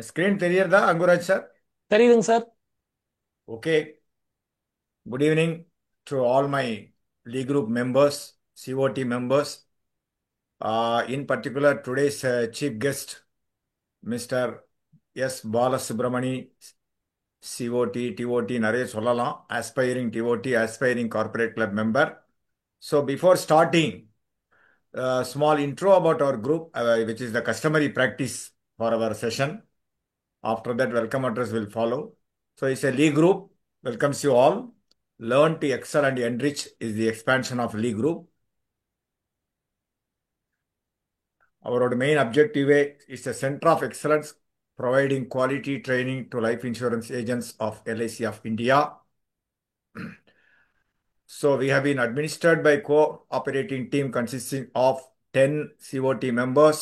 Screen தெரியுறதா Anguraj sir? தெரியுதுங்க sir. Okay. Good evening to all my Lee Group members, COT members. In particular, today's chief guest, Mr. S. Balasubramani, COT, TOT, நிறைய சொல்லலாம். Aspiring TOT, aspiring corporate club member. So before starting, small intro about our group, which is the customary practice for our session. After that, welcome address will follow. So it's a Lee Group. Welcomes you all. Learn to excel and enrich is the expansion of Lee Group. Our main objective is a center of excellence, providing quality training to life insurance agents of LIC of India. So we have been administered by cooperating team consisting of 10 COT members.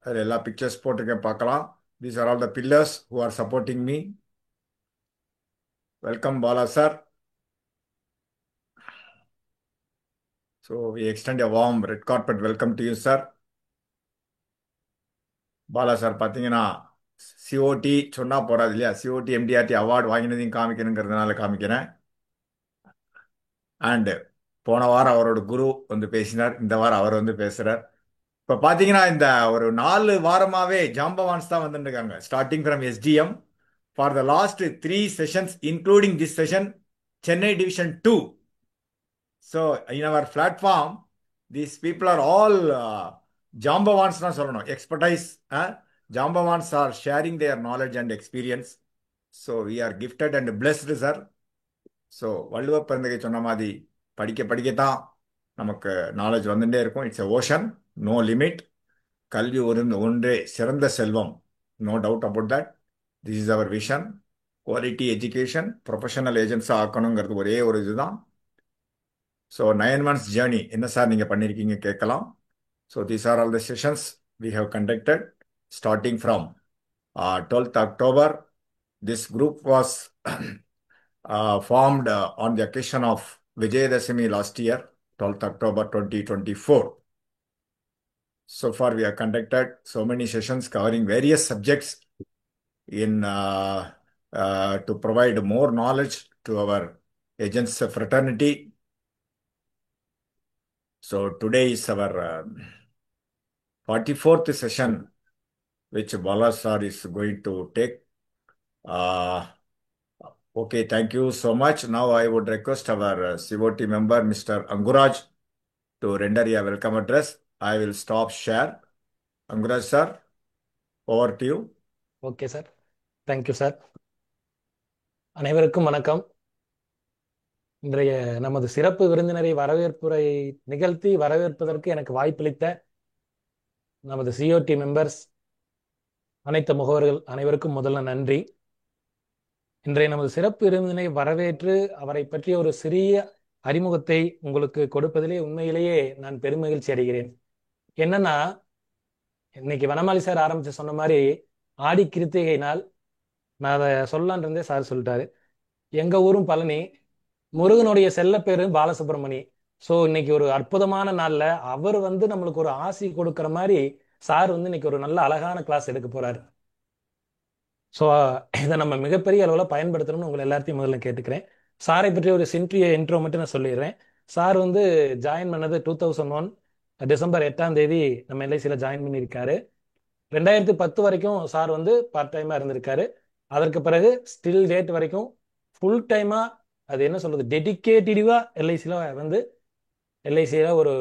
அதில் எல்லா pictures போட்டிருக்கேன் பார்க்கலாம். These are all the pillars who are supporting me. Welcome, Bala sir. So we extend a warm red carpet welcome to you, sir. Bala sir பார்த்தீங்கன்னா COD சொன்னா போறாது இல்லையா? COD MDRT award வாங்கினதையும் காமிக்கணுங்கிறதுனால காமிக்கிறேன். And போன வாரம் அவரோட குரு வந்து பேசினார், இந்த வாரம் அவர் வந்து பேசுறார். இப்ப பாத்தீங்கன்னா இந்த ஒரு 4 வாரமாவே ஜாம்பவான்ஸ் தான் வந்துட்டு இருக்காங்க. Starting from STM for the last 3 sessions including this session Chennai division 2. So in our platform these people are all ஜாம்பவான்ஸ் தான் சொல்லணும். எக்ஸ்பர்டைஸ் ஜாம்பவான்ஸ் are sharing their knowledge and experience. So we are gifted and blessed sir. So வள்ளுவ பிறந்தகை சொன்ன மாதிரி படிக்க படிக்கத்தான் நமக்கு நாலேஜ் வந்துட்டே இருக்கும். It's a ocean, no limit. கல்வி ஒன்றே சிறந்த செல்வம், no doubt about that. This is our vision. Quality education professional ஏஜென்ட்ஸாக ஆக்கணுங்கிறது ஒரே ஒரு இதுதான். ஸோ 9 months ஜேர்னி என்ன சார் நீங்கள் பண்ணியிருக்கீங்க கேட்கலாம். So these are all the sessions we have conducted starting from 12th October. This group was formed on the occasion of Vijayadashami last year, 12th October 2024. So far, we have conducted so many sessions covering various subjects in to provide more knowledge to our agents fraternity. So today is our 44th session, which Bala sir is going to take. Okay, thank you so much. Now I would request our COT member, Mr. Anguraj, to render a welcome address. I will stop share. Anguraj sir, over to you. Okay sir. Thank you sir. அனைவருக்கும் வணக்கம். இன்றைய நமது சிறப்பு விருந்தினரை வரவேற்புரை நிகழ்த்தி வரவேற்பதற்கு எனக்கு வாய்ப்பளித்த நமது சிஓடி மெம்பர்ஸ், அனைத்து முகவர்கள் அனைவருக்கும் முதல்ல நன்றி. இன்றைய நமது சிறப்பு விருந்தினை வரவேற்று அவரை பற்றிய ஒரு சிறிய அறிமுகத்தை உங்களுக்கு கொடுப்பதிலே உண்மையிலேயே நான் பெருமகிழ்ச்சி அடைகிறேன். என்னன்னா, இன்னைக்கு வனமாலி சார் ஆரம்பிச்சு சொன்ன மாதிரி ஆடி கிருத்திகை நாள். நான் அதை சொல்லலான் இருந்தே சார் சொல்லிட்டாரு. எங்க ஊரும் பழனி, முருகனுடைய செல்ல பேரு பாலசுப்ரமணி. ஸோ இன்னைக்கு ஒரு அற்புதமான நாள்ல அவர் வந்து நம்மளுக்கு ஒரு ஆசி கொடுக்குற மாதிரி சார் வந்து இன்னைக்கு ஒரு நல்ல அழகான கிளாஸ் எடுக்க போறாரு. ஸோ இதை நம்ம மிகப்பெரிய அளவில் பயன்படுத்தணும்னு உங்களை எல்லாத்தையும் முதல்ல கேட்டுக்கிறேன். சாரை பற்றி ஒரு சின்ட்ரிய இன்ட்ரோ மட்டும் நான் சொல்லிடுறேன். சார் வந்து ஜாயின் பண்ணது 2001 டிசம்பர் 8ஆம் தேதி நம்ம எல்ஐசியில் ஜாயின் பண்ணியிருக்காரு. 2010 வரைக்கும் சார் வந்து பார்ட் டைமாக இருந்திருக்காரு. அதற்கு பிறகு ஸ்டில் டேட் வரைக்கும் ஃபுல் டைமாக, அது என்ன சொல்றது, டெடிக்கேட்டிவாக எல்ஐசியில் ஒரு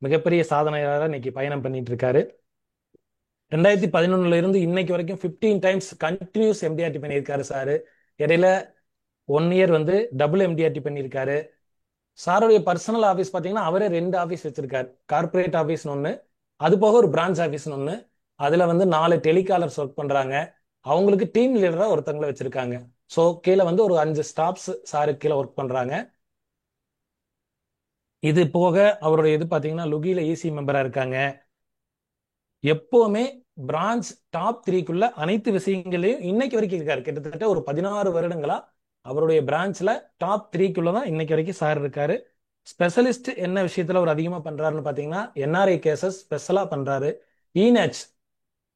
மிகப்பெரிய சாதனையாளராக இன்னைக்கு பயணம் பண்ணிட்டு இருக்காரு. 2011 இருந்து இன்னைக்கு வரைக்கும் 15 டைம்ஸ் கண்டினியூஸ் எம்டிஆர்டி பண்ணியிருக்காரு சார். இடையில 1 இயர் வந்து டபுள் எம்டிஆர்டி பண்ணியிருக்காரு. சாருடைய பர்சனல் ஆஃபீஸ் பார்த்தீங்கன்னா அவரே 2 ஆஃபீஸ் வச்சிருக்காரு. கார்பரேட் ஆஃபீஸ்னு ஒன்று, அது போக ஒரு பிரான்ச் ஆஃபீஸ்னு ஒன்று. அதில் வந்து 4 டெலிகாலர்ஸ் ஒர்க் பண்ணுறாங்க. அவங்களுக்கு டீம் லீடராக ஒருத்தங்களை வச்சிருக்காங்க. ஸோ கீழே வந்து ஒரு 5 ஸ்டாஃப்ஸ் சாருக்கு கீழே ஒர்க் பண்ணுறாங்க. இது போக அவருடைய இது பார்த்தீங்கன்னா லுகியில் இசி மெம்பராக இருக்காங்க. எப்பவுமே பிரான்ச் டாப் 3க்குள்ள அனைத்து விஷயங்களையும் இன்னைக்கு வரைக்கும் இருக்காரு. கிட்டத்தட்ட ஒரு 16 வருடங்களா அவருடைய பிரான்ச்ல டாப் 3க்குள்ள தான் இன்னைக்கு வரைக்கும் சார் இருக்காரு. ஸ்பெஷலிஸ்ட் என்ன விஷயத்துல அவர் அதிகமா பண்றாருன்னு பாத்தீங்கன்னா என்ஆர்ஐ கேசஸ் ஸ்பெஷலா பண்றாரு. இநேச்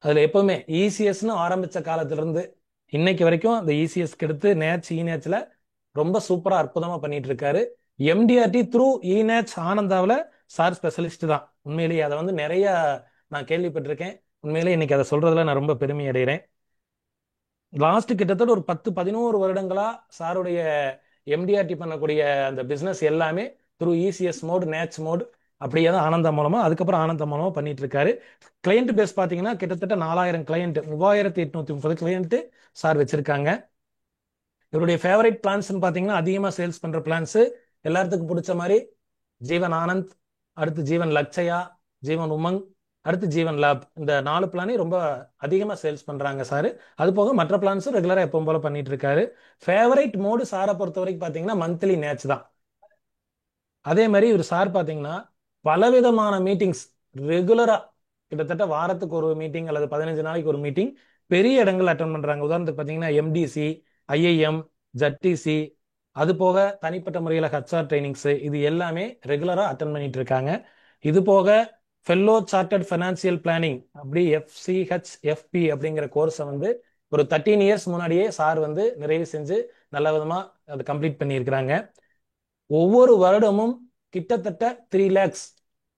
அதுல எப்பவுமே இசிஎஸ்னு ஆரம்பிச்ச காலத்துல இருந்து இன்னைக்கு வரைக்கும் அந்த இசிஎஸ்க்கு எடுத்து நேச் இநேச்ல ரொம்ப சூப்பரா அற்புதமா பண்ணிட்டு இருக்காரு. எம்டிஆர்டி த்ரூ இநேச் ஆனந்தாவில் சார் ஸ்பெஷலிஸ்ட் தான். உண்மையிலேயே அதை வந்து நிறைய நான் கேள்விப்பட்டிருக்கேன். உண்மையிலேயே இன்னைக்கு அதை சொல்றதுல நான் ரொம்ப பெருமை அடைகிறேன். லாஸ்ட் கிட்டத்தட்ட ஒரு 10-11 வருடங்களா சாருடைய எம்டிஆர்டி பண்ணக்கூடிய அந்த பிசினஸ் எல்லாமே த்ரூ இசிஎஸ் மோடு நேச் மோடு அப்படியே தான் ஆனந்தா மூலமா அதுக்கப்புறம் ஆனந்தா மூலமா பண்ணிட்டு இருக்காரு. கிளையண்ட் பேஸ் பாத்தீங்கன்னா கிட்டத்தட்ட 4000 கிளையண்ட் 3830 கிளையண்ட் சார் வச்சிருக்காங்க. இவருடைய ஃபேவரட் பிளான்ஸ்னு பாத்தீங்கன்னா அதிகமா சேல்ஸ் பண்ற பிளான்ஸ் எல்லாத்துக்கும் பிடிச்ச மாதிரி ஜீவன் ஆனந்த், அடுத்து ஜீவன் லக்ஷயா, ஜீவன் உமங், அடுத்து ஜீவன் லேப், இந்த 4 பிளானையும் ரொம்ப அதிகமா சேல்ஸ் பண்றாங்க சார். அது போக மற்ற பிளான்ஸும் ரெகுலரா எப்பவும் போல பண்ணிட்டு இருக்காரு. ஃபேவரட் மோடு சாரை பொறுத்த வரைக்கும் பாத்தீங்கன்னா மந்த்லி நேச் தான். அதே மாதிரி இவர் சார் பாத்தீங்கன்னா பலவிதமான மீட்டிங்ஸ் ரெகுலரா கிட்டத்தட்ட வாரத்துக்கு ஒரு மீட்டிங் அல்லது 15 நாளைக்கு ஒரு மீட்டிங் பெரிய இடங்கள் அட்டன் பண்றாங்க. உதாரணத்துக்கு பாத்தீங்கன்னா எம்டிசி, ஐஐஎம், ஜட்டிசி, அது போக தனிப்பட்ட முறையில் ஹச்ஆர் ட்ரைனிங்ஸ் இது எல்லாமே ரெகுலரா அட்டன் பண்ணிட்டு இருக்காங்க. இது போக ஃபெல்லோ சார்ட்டர்ட் ஃபைனான்சியல் பிளானிங் அப்படி எஃப்சிஹெச்எஃப்பி அப்படிங்கிற கோர்ஸை வந்து ஒரு 13 இயர்ஸ் முன்னாடியே சார் வந்து நிறைவு செஞ்சு நல்ல விதமா அதை கம்ப்ளீட் பண்ணியிருக்கிறாங்க. ஒவ்வொரு வருடமும் கிட்டத்தட்ட 3 லேக்ஸ்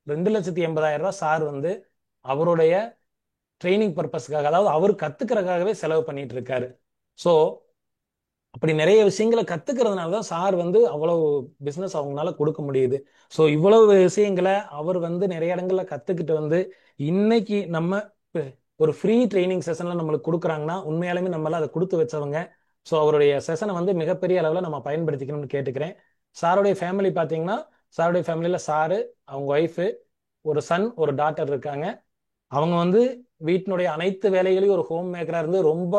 2,80,000 ரூபாய் சார் வந்து அவருடைய ட்ரைனிங் பர்பஸ்க்காக அதாவது அவர் கத்துக்கிறதுக்காகவே செலவு பண்ணிட்டு இருக்காரு. ஸோ அப்படி நிறைய விஷயங்களை கத்துக்கிறதுனால தான் சார் வந்து அவ்வளவு பிசினஸ் அவங்களால கொடுக்க முடியுது. ஸோ இவ்வளவு விஷயங்களை அவர் வந்து நிறைய இடங்கள்ல கத்துக்கிட்டு வந்து இன்னைக்கு நம்ம ஒரு ஃப்ரீ ட்ரைனிங் செஷன்ல நம்மளுக்கு கொடுக்குறாங்கன்னா உண்மையாலுமே நம்மளால அதை கொடுத்து வச்சவங்க. ஸோ அவருடைய செஷனை வந்து மிகப்பெரிய அளவில் நம்ம பயன்படுத்திக்கணும்னு கேட்டுக்கிறேன். சாருடைய ஃபேமிலி பார்த்தீங்கன்னா சாருடைய ஃபேமிலியில சாரு, அவங்க ஒய்ஃபு, ஒரு சன், ஒரு டாட்டர் இருக்காங்க. அவங்க வந்து வீட்டினுடைய அனைத்து வேலைகளையும் ஒரு ஹோம் மேக்கரா இருந்து ரொம்ப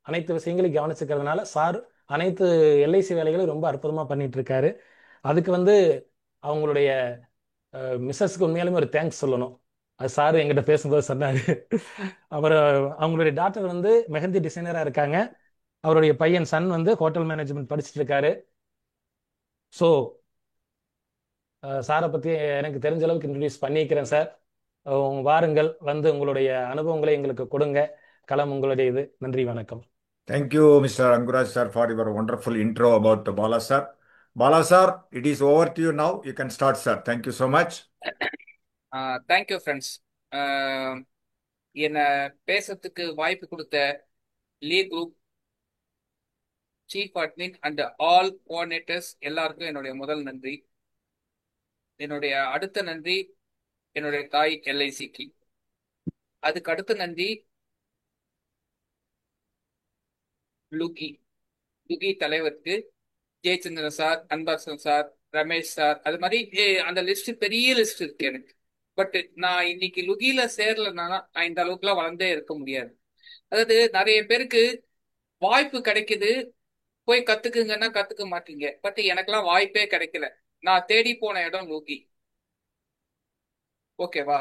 அனைத்து விஷயங்களையும் கவனிச்சுக்கிறதுனால சார் அனைத்து எல்ஐசி வேலைகளையும் ரொம்ப அற்புதமா பண்ணிட்டு இருக்காரு. அதுக்கு வந்து அவங்களுடைய மிஸ்ஸஸ்க்கு உண்மையாலுமே ஒரு தேங்க்ஸ் சொல்லணும். அது சார் எங்கிட்ட பேசும்போது சொன்னாரு. அவர் அவங்களுடைய டாக்டர் வந்து மெஹந்தி டிசைனரா இருக்காங்க. அவருடைய பையன் சன் வந்து ஹோட்டல் மேனேஜ்மெண்ட் படிச்சுட்டு இருக்காரு. ஸோ சாரை பத்தி எனக்கு தெரிஞ்ச அளவுக்கு இன்ட்ரடியூஸ் பண்ணிக்கிறேன் சார். வாருங்கள், வந்து உங்களுடைய அனுபவங்களை எங்களுக்கு கொடுங்க. களம் உங்களுடைய இது. நன்றி, வணக்கம். Thank you, Mr. Anguraj sir, for your wonderful intro about Bala sir. Bala sir, it is over to you now. You can start, sir. Thank you so much. Thank you friends. என்னை பேசுறதுக்கு வாய்ப்பு கொடுத்த Lee group chief admin and all coordinators எல்லாருக்கும் என்னுடைய முதல் நன்றி. என்னுடைய அடுத்த நன்றி என்னுடைய தாய் எல்ஐசிக்கு. அதுக்கு அடுத்த நன்றி லுகி லுகி தலைவருக்கு, Jayachandran sir, Anbarasan sir, Ramesh sir, அது மாதிரி அந்த லிஸ்ட் பெரிய லிஸ்ட் இருக்கு எனக்கு. பட் நான் இன்னைக்கு லுகில சேரலன்னா நான் இந்த அளவுக்குலாம் வளர்ந்தே இருக்க முடியாது. அதாவது நிறைய பேருக்கு வாய்ப்பு கிடைக்குது, போய் கத்துக்குங்கன்னா கத்துக்க மாட்டீங்க. பட் எனக்கெல்லாம் வாய்ப்பே கிடைக்கல. நான் தேடி போன இடம் லுகி. ஓகேவா?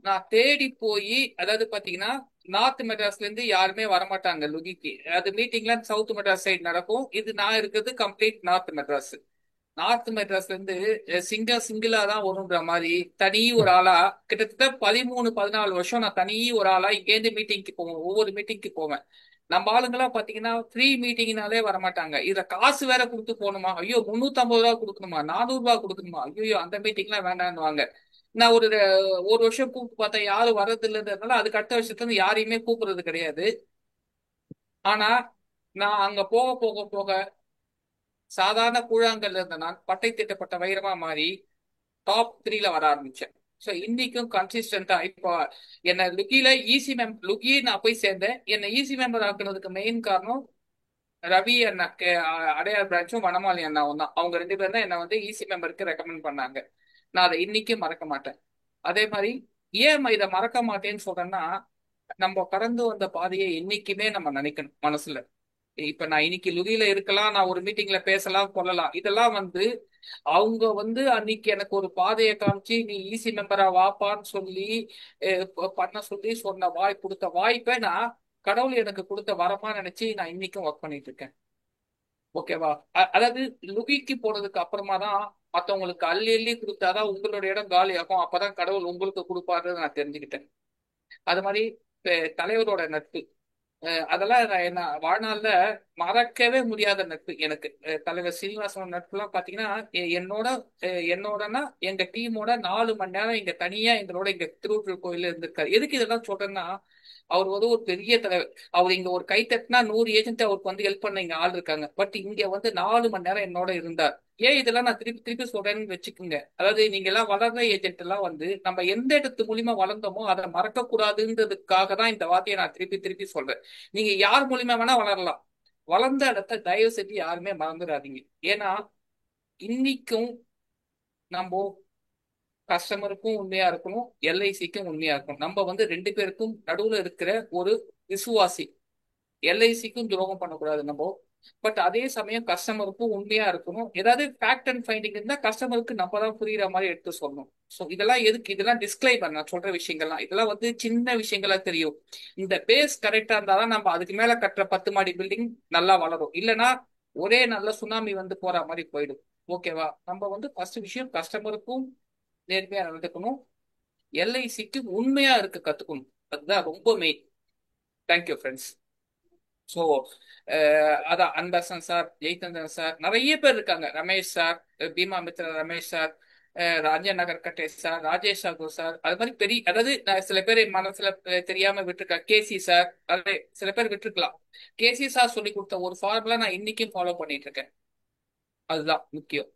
நான் தேடி போய், அதாவது பாத்தீங்கன்னா நார்த் மெட்ராஸ்ல இருந்து யாருமே வரமாட்டாங்க லுகிக்கு. அது மீட்டிங்லாம் சவுத் மெட்ராஸ் சைடு நடக்கும். இது நான் இருக்கிறது கம்ப்ளீட் நார்த் மெட்ராஸ். நார்த் மெட்ராஸ்ல இருந்து சிங்கிளா தான் வரும்ன்ற மாதிரி தனி ஒரு ஆளா கிட்டத்தட்ட 13-14 வருஷம் நான் தனி ஒரு ஆளா இங்கேருந்து மீட்டிங்க்கு போவேன். ஒவ்வொரு மீட்டிங்க்கு போவேன். நம்ம ஆளுங்கெல்லாம் பாத்தீங்கன்னா ஃப்ரீ மீட்டிங்னாலே வரமாட்டாங்க. இதுல காசு வேற கொடுத்து போகணுமா, ஐயோ 350 ரூபா கொடுக்கணுமா, 400 ரூபாய் கொடுக்கணுமா, ஐயோ அந்த மீட்டிங்லாம் வேண்டான்னு வாங்க. நான் ஒரு வருஷம் கூப்பிட்டு பார்த்தேன், யாரும் வர்றது இல்லைன்றதுனால அதுக்கு அடுத்த வருஷத்துல இருந்து யாரையுமே கூப்பிடுறது கிடையாது. ஆனா நான் அங்க போக போக போக சாதாரண கூழாங்கல்ல இருந்த நான் பட்டை திட்டப்பட்ட வைரமா மாறி டாப் 3ல வர ஆரம்பிச்சேன். ஸோ இன்னைக்கும் கன்சிஸ்டண்டா இப்போ என்ன லுகி நான் போய் சேர்ந்தேன். என்னை ஈசி மெம்பர் ஆக்குனதுக்கு மெயின் காரணம் ரவி அண்ணா, அடையார் பிரான்ச்சும் வனமாலி அண்ணாவும் தான். அவங்க 2 பேரும் தான் என்னை வந்து ஈசி மெம்பருக்கு ரெக்கமெண்ட் பண்ணாங்க. நான் அதை இன்னைக்கும் மறக்க மாட்டேன். அதே மாதிரி ஏன் இதை மறக்க மாட்டேன்னு சொல்றேன்னா, நம்ம கடந்து வந்த பாதையை என்னைக்குமே நம்ம நினைக்கணும் மனசுல. இப்ப நான் இன்னைக்கு லுகில இருக்கலாம், நான் ஒரு மீட்டிங்ல பேசலாம் கொள்ளலாம், இதெல்லாம் வந்து அவங்க வந்து அன்னைக்கு எனக்கு ஒரு பாதையை காமிச்சு நீ ஈசி மெம்பரா வாப்பான்னு சொல்லி பண்ண சொல்லி சொன்ன கொடுத்த வாய்ப்பை நான் கடவுள் எனக்கு கொடுத்த வரமா நினைச்சு நான் இன்னைக்கும் ஒர்க் பண்ணிட்டு இருக்கேன். ஓகேவா? அதாவது லுகிக்கு போனதுக்கு அப்புறமா தான் மத்தவங்களுக்கு அள்ளி அள்ளி கொடுத்தாதான் உங்களோட இடம் காலியாகும். அப்பதான் கடவுள் உங்களுக்கு கொடுப்பாருன்னு நான் தெரிஞ்சுக்கிட்டேன். அது மாதிரி தலைவரோட நட்பு, அதெல்லாம் நான் என்ன வாழ்நாள்ல மறக்கவே முடியாத நட்பு எனக்கு. தலைவர் சீனிவாசன் நட்புலாம் பாத்தீங்கன்னா என்னோடனா எங்க டீமோட 4 மணி நேரம் இங்க தனியா எங்களோட இங்க திருவள்ளூர் கோயில்ல இருந்திருக்காரு. எதுக்கு இதெல்லாம் சொல்றேன்னா, அவர் வந்து ஒரு பெரிய தலைவர். அவர் இங்க ஒரு கை தட்டினா 100 ஏஜென்ட் அவருக்கு வந்து ஹெல்ப் பண்ண இங்க ஆள் இருக்காங்க. பட் இங்க வந்து 4 மணி நேரம் என்னோட இருந்தார். ஏன் இதெல்லாம் நான் திருப்பி திருப்பி சொல்றேன்னு வச்சுக்கோங்க. அதாவது நீங்க எல்லாம் வளர்ற ஏஜென்ட் எல்லாம் வந்து நம்ம எந்த இடத்து மூலியமா வளர்ந்தோமோ அதை மறக்க கூடாதுன்றதுக்காக தான் இந்த வார்த்தையை நான் திருப்பி திருப்பி சொல்றேன். நீங்க யார் மூலியமா வேணா வளரலாம், வளர்ந்த இடத்த தயவு செஞ்சு யாருமே மறந்துடாதீங்க. ஏன்னா இன்னைக்கும் நம்ம கஸ்டமருக்கும் உண்மையா இருக்கணும், எல்ஐசிக்கும் உண்மையா இருக்கணும். நம்ம வந்து 2 பேருக்கும் நடுவுல இருக்கிற ஒரு விசுவாசி. எல்ஐசிக்கும் துரோகம் பண்ணக்கூடாது நம்ம. பட் அதே சமயம் கஸ்டமருக்கும் உண்மையா இருக்கணும். ஏதாவது ஃபேக்ட் அண்ட் ஃபைண்டிங் இருந்தா கஸ்டமருக்கு நம்ம தான் புரியுற மாதிரி எடுத்து சொல்லணும். ஸோ இதெல்லாம் எதுக்கு, இதெல்லாம் டிஸ்கிளைமர் நான் சொல்ற விஷயங்கள்லாம். இதெல்லாம் வந்து சின்ன விஷயங்களா தெரியும். இந்த பேஸ் கரெக்டா இருந்தாதான் நம்ம அதுக்கு மேல கட்டுற 10 மாடி பில்டிங் நல்லா வளரும். இல்லைன்னா ஒரே நல்ல சுனாமி வந்து போற மாதிரி போயிடும். ஓகேவா? நம்ம வந்து ஃபர்ஸ்ட் விஷயம் கஸ்டமருக்கும் நேர்மையா நடந்துக்கணும், எல்ஐசிக்கு உண்மையா இருக்க கத்துக்கணும். அதுதான் ரொம்ப மெயின். Thank you friends. ஸோ அதான் அன்பரசன் சார், ஜெய்தந்தன் சார், நிறைய பேர் இருக்காங்க. ரமேஷ் சார், பீமா மித்ரா ரமேஷ் சார், ராஜன் நகர் கட்டே சார், ராஜேஷ் சாகு சார், அது மாதிரி பெரிய, அதாவது நான் சில பேர் என் மனசுல தெரியாம விட்டுருக்கா. கேசி சார், அது சில பேர் விட்டுருக்கலாம். கேசி சார் சொல்லி கொடுத்த ஒரு ஃபார்முலா நான் இன்னைக்கும் ஃபாலோ பண்ணிட்டு இருக்கேன். அதுதான் முக்கியம்.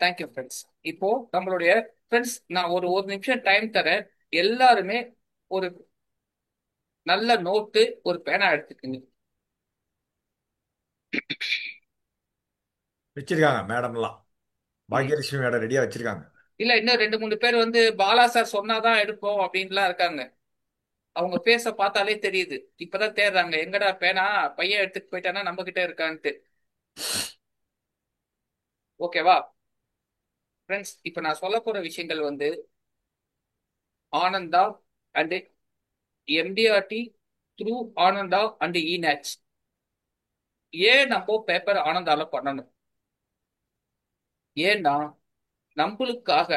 Thank you friends. இப்போ நம்மளுடைய ஃப்ரெண்ட்ஸ், நான் ஒரு ஒரு நிமிஷம் டைம் தரேன். எல்லாருமே ஒரு நல்ல நோட்டு ஒரு பேனா எடுத்துக்கோங்க. வச்சிருக்காங்க மேடம்லாம், ம். பாக்யலட்சுமி மேடம் ரெடியா வச்சிருக்காங்க. இல்ல, இன்னும் 2 3 பேர் வந்து பாலா சார் சொன்னாதான் எடுப்போம் அப்படின்லாம் இருக்காங்க. அவங்க பேச பார்த்தாலே தெரியுது. இப்பதான் தேடுறாங்க, எங்கடா பேனா, பையன் எடுத்துட்டு போயிட்டானா நம்ம கிட்ட இருக்கான்ட்டு. ஓகேவா ஃப்ரெண்ட்ஸ்? இப்ப நான் சொல்ல போற விஷயங்கள் வந்து Ananda and MDRT through Ananda and இநேச். ஏன் நம்ம பேப்பர் ஆனந்தால பண்ணணும்? ஏன்னா நம்மளுக்காக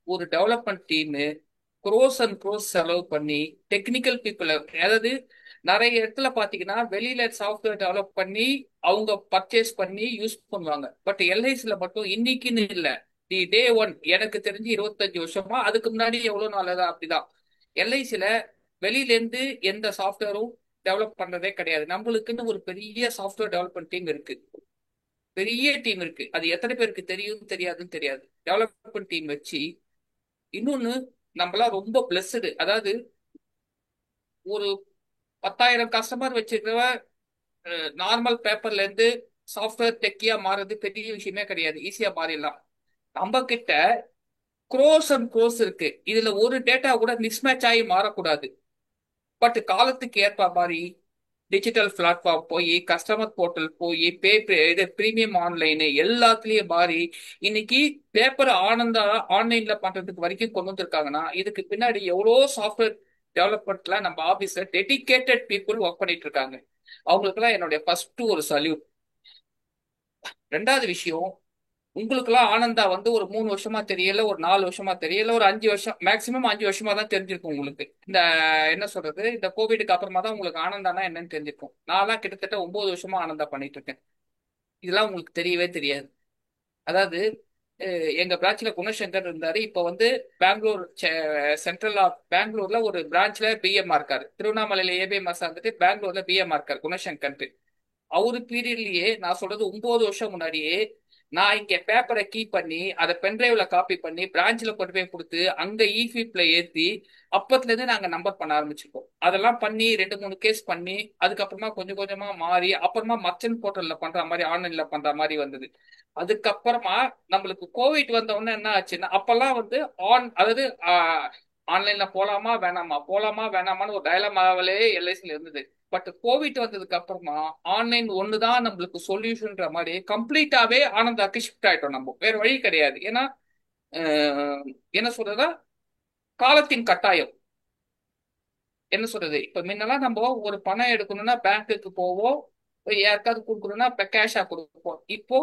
ஒரு development team crores and crores செலவு பண்ணி டெக்னிக்கல் பீப்புள், அதாவது நிறைய இடத்துல பாத்தீங்கன்னா வெளியில சாஃப்ட்வேர் டெவலப் பண்ணி அவங்க பர்ச்சேஸ் பண்ணி யூஸ் பண்ணுவாங்க. பட் எல்ஐசில மட்டும் இன்னைக்குன்னு இல்ல, தி டே ஒன், எனக்கு தெரிஞ்சு 25 வருஷமா, அதுக்கு முன்னாடி எவ்வளவு நாளதா அப்படிதான். எல்ஐசில வெளியில இருந்து எந்த சாஃப்ட்வேரும் டெவலப் பண்றதே கிடையாது. நம்மளுக்குன்னு ஒரு பெரிய சாஃப்ட்வேர் டெவலப்மெண்ட் டீம் இருக்கு, பெரிய டீம் இருக்கு. அது எத்தனை பேருக்கு தெரியும் தெரியாதுன்னு தெரியாது. டெவலப்மெண்ட் டீம் வச்சு இன்னொன்னு, நம்மளாம் ரொம்ப பிளஸ்டு. அதாவது ஒரு 10,000 கஸ்டமர் வச்சிருக்கிற நார்மல் பேப்பர்ல இருந்து சாஃப்ட்வேர் டெக்கியா மாறுறது பெரிய விஷயமே கிடையாது, ஈஸியா மாறிடலாம். நம்ம கிட்ட க்ரோஸ் அண்ட் க்ரோஸ் இருக்கு. இதுல ஒரு டேட்டா கூட மிஸ்மேட்ச் ஆகி மாறக்கூடாது. பட் காலத்துக்கு ஏற்ப மாதிரி டிஜிட்டல் பிளாட்ஃபார்ம் போய், கஸ்டமர் போர்ட்டல் போய், இது பிரீமியம் ஆன்லைன் எல்லாத்துலயும் மாறி இன்னைக்கு பேப்பர் ஆனந்தா ஆன்லைன்ல பண்றதுக்கு வரைக்கும் கொண்டு வந்திருக்காங்கன்னா இதுக்கு பின்னாடி எவ்வளோ சாஃப்ட்வேர் டெவலப்மெண்ட்ல நம்ம ஆபீஸ்ல டெடிகேட்டட் பீப்புள் ஒர்க் பண்ணிட்டு இருக்காங்க. அவங்களுக்குலாம் என்னுடைய ஃபர்ஸ்ட் ஒரு சல்யூட். ரெண்டாவது விஷயம், உங்களுக்குலாம் ஆனந்தா வந்து ஒரு 3 வருஷமா தெரியல, ஒரு 4 வருஷமா தெரியல, ஒரு 5 வருஷம், மேக்சிமம் 5 வருஷமா தான் தெரிஞ்சிருக்கும் உங்களுக்கு. இந்த என்ன சொல்றது, இந்த கோவிடுக்கு அப்புறமா தான் உங்களுக்கு ஆனந்தானா என்னன்னு தெரிஞ்சிருக்கும். நான்லாம் கிட்டத்தட்ட 9 வருஷமா ஆனந்தா பண்ணிட்டு இருக்கேன். இதெல்லாம் உங்களுக்கு தெரியவே தெரியாது. அதாவது எங்க பிரான்ச்ல குணசங்கர் இருந்தாரு. இப்ப வந்து பெங்களூர் சென்ட்ரல் ஆஃப் பெங்களூர்ல ஒரு பிரான்ச்ல பிஎம்ஆ இருக்காரு. திருவண்ணாமலையில ஏபிஎம்எஸ் வந்துட்டு பெங்களூர்ல பிஎம்ஆ இருக்காரு குணசங்கர். அவரு பீரியட்லயே, நான் சொல்றது 9 வருஷம் முன்னாடியே, நான் இங்க பேப்பரை கீப் பண்ணி அதை பென்டிரைவ்ல காப்பி பண்ணி பிரான்ச்ல கொண்டு போய் கொடுத்து அங்க இஃபிப்ல ஏத்தி அப்பத்துல இருந்து நாங்க நம்பர் பண்ண ஆரம்பிச்சிருக்கோம். அதெல்லாம் பண்ணி 2 3 கேஸ் பண்ணி அதுக்கப்புறமா கொஞ்சம் கொஞ்சமா மாறி அப்புறமா மர்ச்சன்ட் போர்ட்டல்ல பண்ற மாதிரி, ஆன்லைன்ல பண்ற மாதிரி வந்தது. அதுக்கப்புறமா நம்மளுக்கு கோவிட் வந்த உடனே என்ன ஆச்சுன்னா, அப்பெல்லாம் வந்து அதாவது ஆன்லைன்ல போலாமா வேணாமா, போலாமா வேணாமான்னு ஒரு டயலமாவிலே எல்ஐசில இருந்தது. பட் கோவிட் வந்ததுக்கு அப்புறமா ஆன்லைன் ஒண்ணுதான் நம்மளுக்கு சொல்யூஷன்ற மாதிரி கம்ப்ளீட்டாவே ஆனந்தாக்கு ஷிஃப்ட் ஆயிட்டோம். நம்ம வேற வழி கிடையாது. ஏன்னா என்ன சொல்றதா, காலத்தின் கட்டாயம். என்ன சொல்றது, இப்ப முன்னெல்லாம் நம்ம ஒரு பணம் எடுக்கணும்னா பேங்க்குக்கு போவோம், யாருக்காவது கொடுக்கணும்னா இப்ப கேஷா கொடுப்போம். இப்போ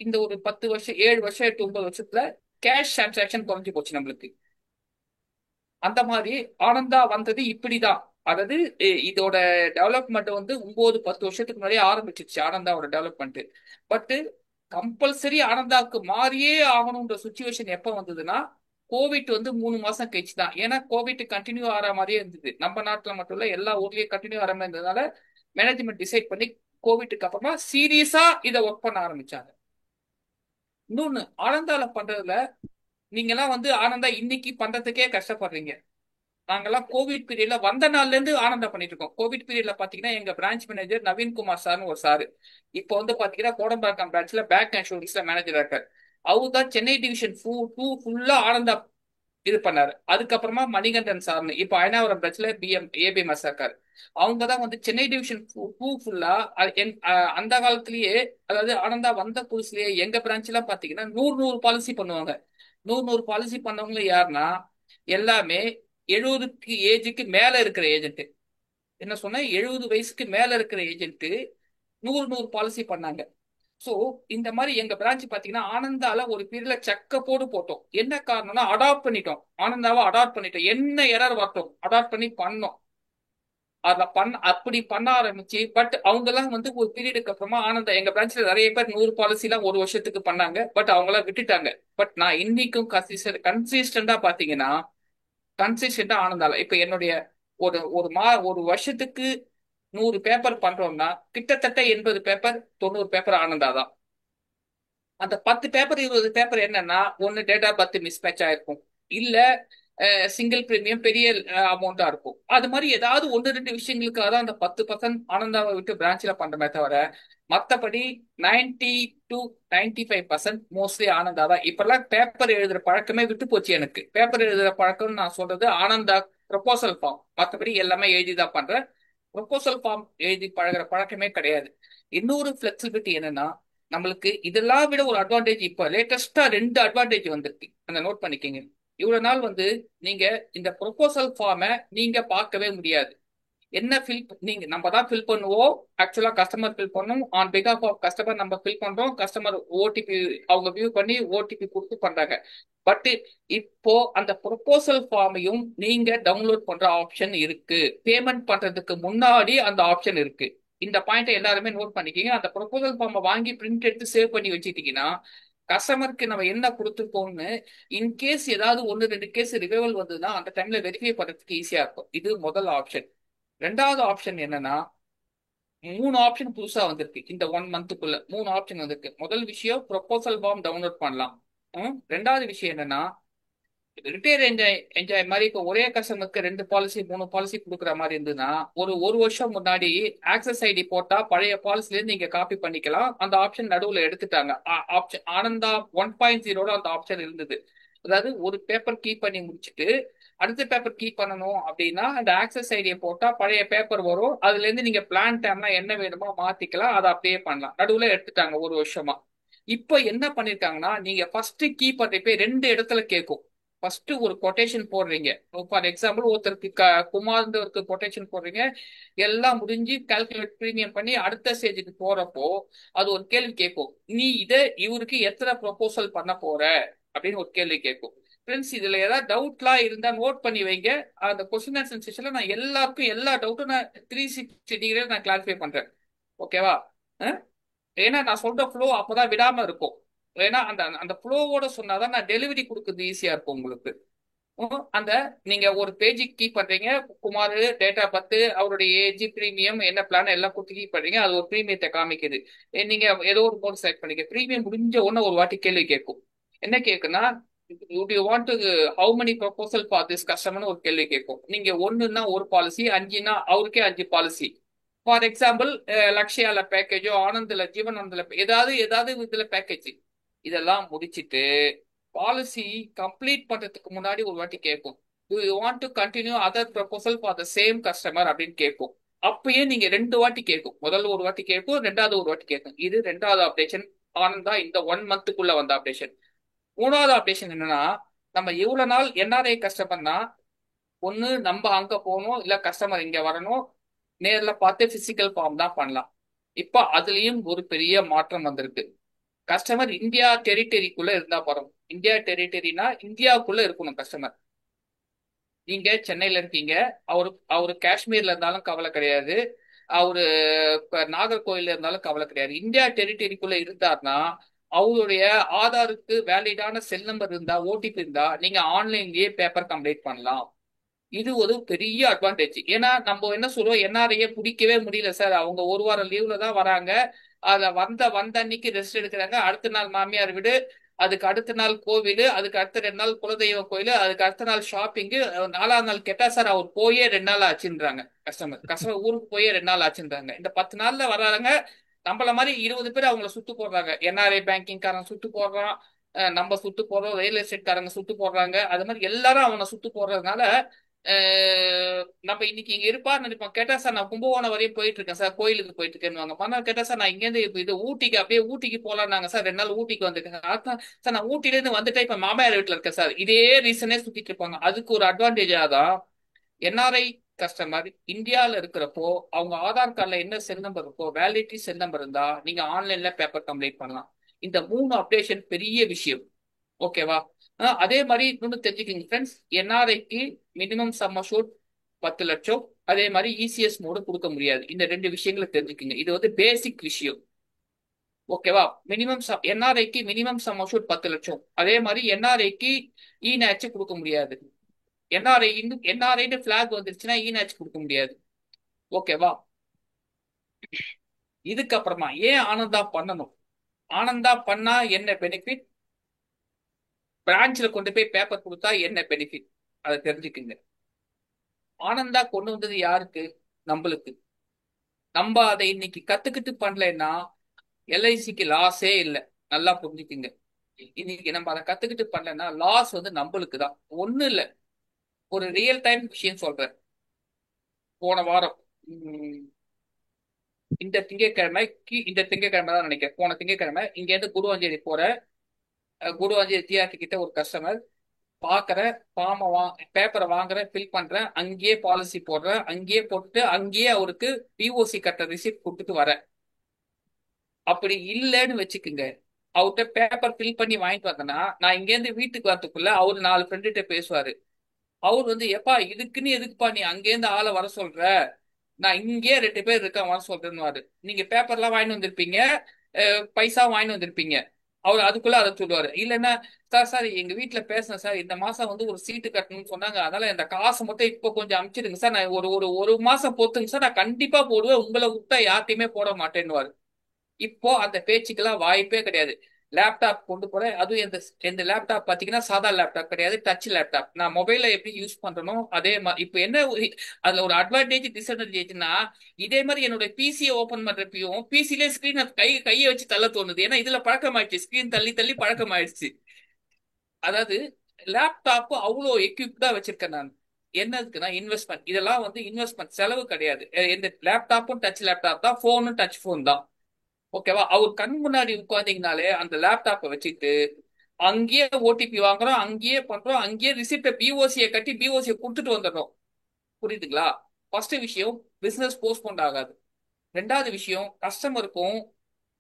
இந்த ஒரு 10 வருஷம் 7 வருஷம் 8 9 வருஷத்துல கேஷ் டிரான்சாக்ஷன் குறைஞ்சு போச்சு நம்மளுக்கு. அந்த மாதிரி ஆனந்தா வந்தது இப்படிதான். அதாவது இதோட டெவலப்மெண்ட் வந்து 9 10 வருஷத்துக்கு முன்னாடியே ஆரம்பிச்சிருச்சு ஆனந்தாவோட டெவலப்மெண்ட். பட் கம்பல்சரி ஆனந்தாவுக்கு மாறியே ஆகணும்ன்ற சுச்சுவேஷன் எப்ப வந்ததுன்னா கோவிட் வந்து 3 மாசம் கழிச்சு தான். ஏன்னா கோவிட் கண்டினியூ ஆகிற மாதிரியே இருந்தது, நம்ம நாட்டில் மட்டும் இல்ல எல்லா ஊர்லயும் கண்டினியூ ஆகிற மாதிரி இருந்ததுனால மேனேஜ்மெண்ட் டிசைட் பண்ணி கோவிட்டுக்கு அப்புறமா சீரியஸா இதை ஒர்க் பண்ண ஆரம்பிச்சாங்க. இன்னொன்னு ஆனந்தால பண்றதுல நீங்க எல்லாம் வந்து ஆனந்தா இன்னைக்கு பண்றதுக்கே கஷ்டப்படுறீங்க. நாங்கெல்லாம் கோவிட் பீரியட்ல வந்த நாள்ல இருந்து ஆனந்தா பண்ணிட்டு இருக்கோம். கோவிட் பீரியட்ல பாத்தீங்கன்னா எங்க பிரான்ச் மேனேஜர் நவீன்குமார் சார்னு ஒரு சாரு இப்போ வந்து பாத்தீங்கன்னா கோடம்பாக்கம் பிரான்ச்ல பேங்க் இன்சூரன்ஸ்ல மேனேஜரா இருக்காரு. அவர் தான் சென்னை டிவிஷன் டூ ஃபுல்லா ஆனந்தா இது பண்ணாரு. அதுக்கப்புறமா மணிகண்டன் சார்னு இப்போ அயனாவரம் பிரான்ச்ல ஏபிஎம்எஸ் இருக்காரு. அவங்க தான் வந்து சென்னை டிவிஷன் டூ ஃபுல்லா அந்த காலத்திலேயே, அதாவது ஆனந்தா வந்த புதுசுலயே எங்க பிரான்ச்ல பாத்தீங்கன்னா 100 பாலிசி பண்ணுவாங்க. 100 பாலிசி பண்ணவங்க யாருன்னா எல்லாமே 70 ஏஜுக்கு மேல இருக்கிற ஏஜென்ட். என்ன சொன்னா 70 வயசுக்கு மேல இருக்கிற ஏஜென்ட் 100 பாலிசி பண்ணாங்க. சோ இந்த மாதிரி எங்க பிரான்ச் பாத்தீங்கன்னா ஆனந்தால ஒரு பீரியட்ல செக்க போடு போட்டோம். என்ன காரணம்னா அடாப்ட் பண்ணிட்டோம், ஆனந்தாவை அடாப்ட் பண்ணிட்டோம். என்ன எரர் வரட்டும் அடாப்ட் பண்ணி பண்ணோம். அப்படி பண்ண ஆரம்பிச்சு. பட் அவங்க எல்லாம் வந்து ஒரு பீரியடுக்கு அப்புறமா ஆனந்தா எங்க பிரான்ச்ல நிறைய பேர் 100 பாலிசி எல்லாம் ஒரு வருஷத்துக்கு பண்ணாங்க. பட் அவங்க எல்லாம் விட்டுட்டாங்க. பட் நான் இன்னைக்கும் கன்சிஸ்டண்டா பாத்தீங்கன்னா கன்சிஸ்டண்டா ஆனந்தால இப்ப என்னுடைய ஒரு வருஷத்துக்கு 100 பேப்பர் பண்றோம்னா கிட்டத்தட்ட 80 பேப்பர் 90 பேப்பர் ஆனந்தாதான். அந்த 10 பேப்பர் 20 பேப்பர் என்னன்னா ஒன்னு டேட்டா பர்த் மிஸ்மேட்ச் ஆயிருக்கும், இல்ல சிங்கிள் பிரீமியம் பெரிய அமௌண்டா இருக்கும். அது மாதிரி ஏதாவது 1 2 விஷயங்களுக்காக தான் அந்த 10% ஆனந்தாவை விட்டு பிரான்ச்ல பண்றமே தவிர மத்தபடி 90 to 95% மோஸ்ட்லி ஆனந்தா தான். இப்பெல்லாம் பேப்பர் எழுதுற பழக்கமே விட்டு போச்சு எனக்கு. பேப்பர் எழுதுற பழக்கம்னு நான் சொல்றது ஆனந்தா ப்ரொபோசல் ஃபார்ம், மற்றபடி எல்லாமே எழுதிதான் பண்றேன். ப்ரொபோசல் ஃபார்ம் எழுதி பழகுற பழக்கமே கிடையாது. இன்னொரு பிளெக்சிபிலிட்டி என்னன்னா நம்மளுக்கு இதெல்லாம் விட ஒரு அட்வான்டேஜ் இப்ப லேட்டஸ்டா 2 அட்வான்டேஜ் வந்திருக்கு, அந்த நோட் பண்ணிக்கங்க. இவ்வளவு நாள் வந்து நீங்க இந்த ப்ரொபோசல் ஃபார்மை நீங்க பார்க்கவே முடியாது. என்ன நீங்க நம்ம தான் ஃபில் பண்ணுவோம். ஆக்சுவலா கஸ்டமர் ஃபில் பண்ணும். ஆன் பிகாஃப் ஆஃப் கஸ்டமர் நம்ம ஃபில் பண்றோம். கஸ்டமர் ஓடிபி அவங்க வியூ பண்ணி ஓடிபி கொடுத்து பண்றாங்க. பட் இப்போ அந்த ப்ரொபோசல் ஃபார்மையும் நீங்க டவுன்லோட் பண்ற ஆப்ஷன் இருக்கு. பேமெண்ட் பண்றதுக்கு முன்னாடி அந்த ஆப்ஷன் இருக்கு. இந்த பாயிண்ட் எல்லாருமே நோட் பண்ணிக்கிங்க. அந்த ப்ரொபோசல் ஃபார்மை வாங்கி பிரிண்ட் எடுத்து சேவ் பண்ணி வச்சுட்டீங்கன்னா கஸ்டமருக்கு நம்ம என்ன கொடுத்துருக்கோம்னு இன்கேஸ் ஏதாவது 1 2 கேஸ் ரிவைவல் வந்ததுன்னா அந்த டைம்ல வெரிஃபை பண்றதுக்கு ஈஸியா இருக்கும். இது முதல் ஆப்ஷன். ரெண்டாவது ஆப்ஷன் என்னன்னா 3 ஆப்ஷன் புதுசா வந்திருக்கு. இந்த 1 மந்த்துக்குள்ள 3 ஆப்ஷன் வந்திருக்கு. முதல் விஷயம் ப்ரொபோசல் ஃபார்ம் டவுன்லோட் பண்ணலாம். ரெண்டாவது விஷயம் என்னன்னா ரிட்டையர் என்ஜாய் மாதிரி இப்போ ஒரே கஸ்டமருக்கு 2 பாலிசி 3 பாலிசி கொடுக்குற மாதிரி இருந்ததுன்னா ஒரு வருஷம் முன்னாடி ஆக்சஸ் ஐடி போட்டா பழைய பாலிசில இருந்து நீங்க காப்பி பண்ணிக்கலாம். அந்த ஆப்ஷன் நடுவுல எடுத்துட்டாங்க. ஆப்ஷன் ஆனந்தா 1.0 அந்த ஆப்ஷன் இருந்தது. அதாவது ஒரு பேப்பர் கீப் பண்ணி முடிச்சுட்டு அடுத்த பேப்பர் கீப் பண்ணணும் அப்படின்னா அந்த ஆக்சஸ் ஐடியை போட்டா பழைய பேப்பர் வரும். அதுல இருந்து நீங்க பிளான் டைம்னா என்ன வேணுமோ மாத்திக்கலாம், அதை அப்படியே பண்ணலாம். நடுவுல எடுத்துட்டாங்க ஒரு வருஷமா. இப்போ என்ன பண்ணிருக்காங்கன்னா நீங்க ஃபர்ஸ்ட் கீ பண்றப்ப 2 இடத்துல கேட்கும். ஃபர்ஸ்ட் ஒரு கொட்டேஷன் போடுறீங்க. ஃபார் எக்ஸாம்பிள் ஒருத்தருக்கு குமார்ன்றவருக்கு கொட்டேஷன் போடுறீங்க. எல்லாம் முடிஞ்சு கால்குலேட் ப்ரீமியம் பண்ணி அடுத்த ஸ்டேஜுக்கு போறப்போ அது ஒரு கேள்வி கேட்கும். நீ இவருக்கு எத்தனை ப்ரொபோசல் பண்ண போற அப்படின்னு ஒரு கேள்வி கேட்கும். ஃப்ரெண்ட்ஸ் இதுல ஏதாவது டவுட்லாம் இருந்தா நோட் பண்ணி வைங்க. அந்த கொஸ்டின் ஆன்சர் செஷன்ல நான் எல்லாருக்கும் எல்லா டவுட்டும் நான் 360 டிகிரி நான் கிளாரிஃபை பண்றேன். ஓகேவா? ஏன்னா நான் சொல்ற ஃப்ளோ அப்பதான் விடாம இருக்கும். ஏன்னா அந்த அந்த ஃப்ளோவோட சொன்னாதான் நான் டெலிவரி கொடுக்கறது ஈஸியா இருக்கும் உங்களுக்கு. அந்த நீங்க ஒரு பேஜுக்கு கீப் பண்றீங்க. குமார் டேட்டா பத்து அவருடைய ஏஜ் பிரீமியம் என்ன பிளான் எல்லாம் கொடுத்து கீப் பண்றீங்க. அது ஒரு பிரீமியத்தை காமிக்குது. நீங்க ஏதோ ஒரு மோட் செலக்ட் பண்ணிக்க. பிரீமியம் முடிஞ்ச உடனே ஒரு வாட்டி கேள்வி கேட்கும். என்ன கேட்குன்னா you want to how many proposal for this கஸ்டமர்னு ஒரு கேள்வி கேட்கும். நீங்க 1ன்னா ஒரு பாலிசி, 5ன்னா அவருக்கே 5 பாலிசி. ஃபார் எக்ஸாம்பிள் லக்ஷயால பேக்கேஜோ ஆனந்தில் ஜீவனானந்தில் ஏதாவது இதுல பேக்கேஜ் இதெல்லாம் முடிச்சிட்டு பாலிசி கம்ப்ளீட் பண்றதுக்கு முன்னாடி ஒரு வாட்டி கேட்கும். To you want to continue other proposal for the same customer அப்படின்னு கேட்கும். அப்பயே நீங்க 2 வாட்டி கேட்கும். முதல்ல ஒரு வாட்டி கேட்கும், ரெண்டாவது ஒரு வாட்டி கேட்கும். இது ரெண்டாவது அப்டேஷன். ஆனந்தா இந்த 1 மந்த்துக்குள்ள வந்த அப்டேஷன். மூணாவது அப்டேஷன் என்னன்னா நம்ம இவ்வளவு நாள் என்ஆர்ஐ கஸ்டமர்னா ஒண்ணு நம்ம அங்க போகணும், இல்ல கஸ்டமர் இங்க வரணும், நேர்ல பார்த்து பிசிக்கல் ஃபார்ம் தான் பண்ணலாம். இப்ப அதுலயும் ஒரு பெரிய மாற்றம் வந்திருக்கு. கஸ்டமர் இந்தியா டெரிட்டரிக்குள்ள இருந்தா போறோம். இந்தியா டெரிட்டரினா இந்தியாவுக்குள்ள இருக்கணும் கஸ்டமர். நீங்க சென்னையில இருக்கீங்க, அவரு அவரு காஷ்மீர்ல இருந்தாலும் கவலை கிடையாது, அவரு இப்ப நாகர்கோயில்ல இருந்தாலும் கவலை கிடையாது. இந்தியா டெரிட்டரிக்குள்ள இருந்தார்னா அவருடைய ஆதாருக்கு வேலிடான செல் நம்பர் இருந்தா, ஓடிபி இருந்தா, நீங்க ஆன்லைன்லயே பேப்பர் கம்ப்ளீட் பண்ணலாம். இது ஒரு பெரிய அட்வான்டேஜ். ஏன்னா நம்ம என்ன சொல்லுவோம், என்ஆர்ஐயே பிடிக்கவே முடியல சார், அவங்க ஒரு வாரம் லீவ்ல தான் வராங்க, அத வந்த அன்னைக்கு ரெஸ்ட் எடுக்கிறாங்க, அடுத்த நாள் மாமியார் வீடு, அதுக்கு அடுத்த நாள் கோவில், அதுக்கு அடுத்த 2 நாள் குலதெய்வ கோயில், அதுக்கு அடுத்த நாள் ஷாப்பிங்கு, 4ஆம் நாள் கேட்டா சார் அவர் போயே 2 நாள் ஆச்சுன்றாங்க. கஸ்டமர் ஊருக்கு போயே 2 நாள் ஆச்சுன்றாங்க. இந்த 10 நாள்ல வர்றாங்க. நம்மள மாதிரி 20 பேர் அவங்கள சுட்டு போடுறாங்க. என்ஆர்ஐ பேங்கிங் காரன் சுட்டு போடுறான், நம்ம சுட்டு போடுறோம், ரியல் எஸ்டேட் காரங்க சுட்டு போடுறாங்க. அது மாதிரி எல்லாரும் அவனை சுட்டு போடுறதுனால நம்ம இன்னைக்கு இங்க இருப்பான்னு நினைப்போம். கேட்டா சார் நான் கும்பகோணம் வரையும் போயிட்டு இருக்கேன் சார், கோயிலுக்கு போயிட்டு இருக்கேன்னு. மறுநாள் கேட்டா சார் நான் இங்கேருந்து இப்ப இது ஊட்டிக்கு அப்படியே ஊட்டிக்கு போலாம்னாங்க சார், 2 நாள் ஊட்டிக்கு வந்துருக்கேன். அதான் சார் நான் ஊட்டில இருந்து வந்துட்டேன், இப்ப மாமியார் வீட்டுல இருக்கேன் சார். இதே ரீசனே சுத்திட்டு இருப்பாங்க. அதுக்கு ஒரு அட்வான்டேஜா தான் என்ஆர்ஐ கஸ்டமர் இந்தியாவில் இருக்கிறப்போ அவங்க ஆதார் கார்டில் என்ன செல் நம்பர் இருக்கோ, வேலிடிட்டி செல் நம்பர் இருந்தா நீங்க ஆன்லைன்ல பேப்பர் கம்ப்ளீட் பண்ணலாம். இந்த 3 அப்டேஷன் பெரிய விஷயம். ஓகேவா? அதே மாதிரி இன்னொன்று தெரிஞ்சுக்கிங்க ஃப்ரெண்ட்ஸ், என்ஆர்ஐக்கு மினிமம் சம் அஷூர்ட் 10 லட்சம், அதே மாதிரி இசிஎஸ் மோடு கொடுக்க முடியாது. இந்த 2 விஷயங்களை தெரிஞ்சுக்கிங்க. இது வந்து பேசிக் விஷயம். ஓகேவா? என்ஆர்ஐக்கு மினிமம் சம் அஷூர்ட் 10 லட்சம். அதே மாதிரி என்ஆர்ஐக்கு இ-நேட்ச் கொடுக்க முடியாது. என்ஆர்ஐன்னு பிளாக் வந்துருச்சுன்னா இ-நேட்ச் கொடுக்க முடியாது. ஓகேவா? இதுக்கப்புறமா ஏன் ஆனந்தா பண்ணணும்? ஆனந்தா பண்ணா என்ன பெனிஃபிட்? பிரான்ச்ல கொண்டு போய் பேப்பர் கொடுத்தா என்ன பெனிஃபிட்? அதை தெரிஞ்சுக்குங்க. ஆனந்தா கொண்டு வந்தது யாருக்கு? நம்மளுக்கு. நம்ம அதை இன்னைக்கு கத்துக்கிட்டு பண்ணலைன்னா எல்ஐசிக்கு லாஸே இல்லை. நல்லா புரிஞ்சுக்குங்க. இன்னைக்கு நம்ம அதை கத்துக்கிட்டு பண்ணலைன்னா லாஸ் வந்து நம்மளுக்கு தான். ஒண்ணும் இல்லை, ஒரு ரியல் டைம் விஷயம் சொல்றேன். போன வாரம் இந்த திங்கட்கிழமை தான் நினைக்கிறேன், போன திங்கட்கிழமை இங்க இருந்து குருவாஞ்சேரி போற குருவாஞ்சேரி ஜிஆர்டி கிட்ட ஒரு கஸ்டமர் பாக்குறேன், பேப்பரை வாங்குறேன், ஃபில் பண்றேன், அங்கேயே பாலிசி போடுறேன், அங்கேயே போட்டுட்டு அங்கேயே அவருக்கு பிஓசி கட்ட ரிசிப்ட் கொடுத்துட்டு வரேன். அப்படி இல்லைன்னு வச்சுக்குங்க, அவர்கிட்ட பேப்பர் ஃபில் பண்ணி வாங்கிட்டு வந்தேன்னா நான் இங்கேருந்து வீட்டுக்கு வரதுக்குள்ள அவரு 4 ஃப்ரெண்டுகிட்ட பேசுவாரு. அவர் வந்து எப்பா இதுக்குன்னு எதுக்குப்பா நீ அங்கேருந்து ஆளை வர சொல்ற, நான் இங்கேயே 2 பேர் இருக்கேன் வர சொல்றேன்னு. நீங்க பேப்பர்லாம் வாங்கிட்டு வந்திருப்பீங்க, பைசா வாங்கிட்டு வந்திருப்பீங்க. அவர் அதுக்குள்ள அதை சொல்லுவாரு. இல்லைன்னா சார் சார் எங்க வீட்டுல பேசுனேன் சார், இந்த மாசம் வந்து ஒரு சீட்டு கட்டணும்னு சொன்னாங்க, அதனால இந்த காசை மட்டும் இப்போ கொஞ்சம் அனுப்பிச்சிடுங்க சார், நான் ஒரு மாசம் பொறுத்துங்க சார், நான் கண்டிப்பா போடுவேன், உங்களை விட்டா யார்ட்டையுமே போட மாட்டேன்னு. இப்போ அந்த பேச்சுக்கெல்லாம் வாய்ப்பே கிடையாது. லேப்டாப் கொண்டு போறேன், அதுவும் எந்த எந்த லேப்டாப் பாத்தீங்கன்னா சாதா லேப்டாப் கிடையாது, டச் லேப்டாப். நான் மொபைல்ல எப்படி யூஸ் பண்றனோ அதே மாதிரி. இப்போ என்ன அதுல ஒரு அட்வான்டேஜ் டிஸ்அட்வான்டேஜ்னா, இதே மாதிரி என்னோட பிசியை ஓபன் பண்றப்பையும் பிசிலே ஸ்கிரீன் கையை வச்சு தள்ள தோணுது. ஏன்னா இதுல பழக்கமாயிடுச்சு, ஸ்கிரீன் தள்ளி தள்ளி பழக்கமாயிடுச்சு. அதாவது லேப்டாப் அவ்வளோ எக்யூப்டா வச்சிருக்கேன் நான். என்னதுக்குன்னா இன்வெஸ்ட்மெண்ட். இதெல்லாம் வந்து இன்வெஸ்ட்மெண்ட், செலவு கிடையாது. எந்த லேப்டாப்பும் டச் லேப்டாப் தான், போனும் டச் போன் தான். ஓகேவா? அவர் கண் முன்னாடி உட்கார்ந்தீங்கனாலே அந்த லேப்டாப்பை வச்சுட்டு அங்கேயே ஓடிபி வாங்குறோம், அங்கேயே பண்றோம், அங்கேயே ரிசிப்ட பிஓசியை கட்டி பிஓசியை கொடுத்துட்டு வந்துடுறோம். புரியுதுங்களா? ஃபர்ஸ்ட் விஷயம், பிசினஸ் போஸ்ட்போன் ஆகாது. 2வது விஷயம், கஸ்டமருக்கும்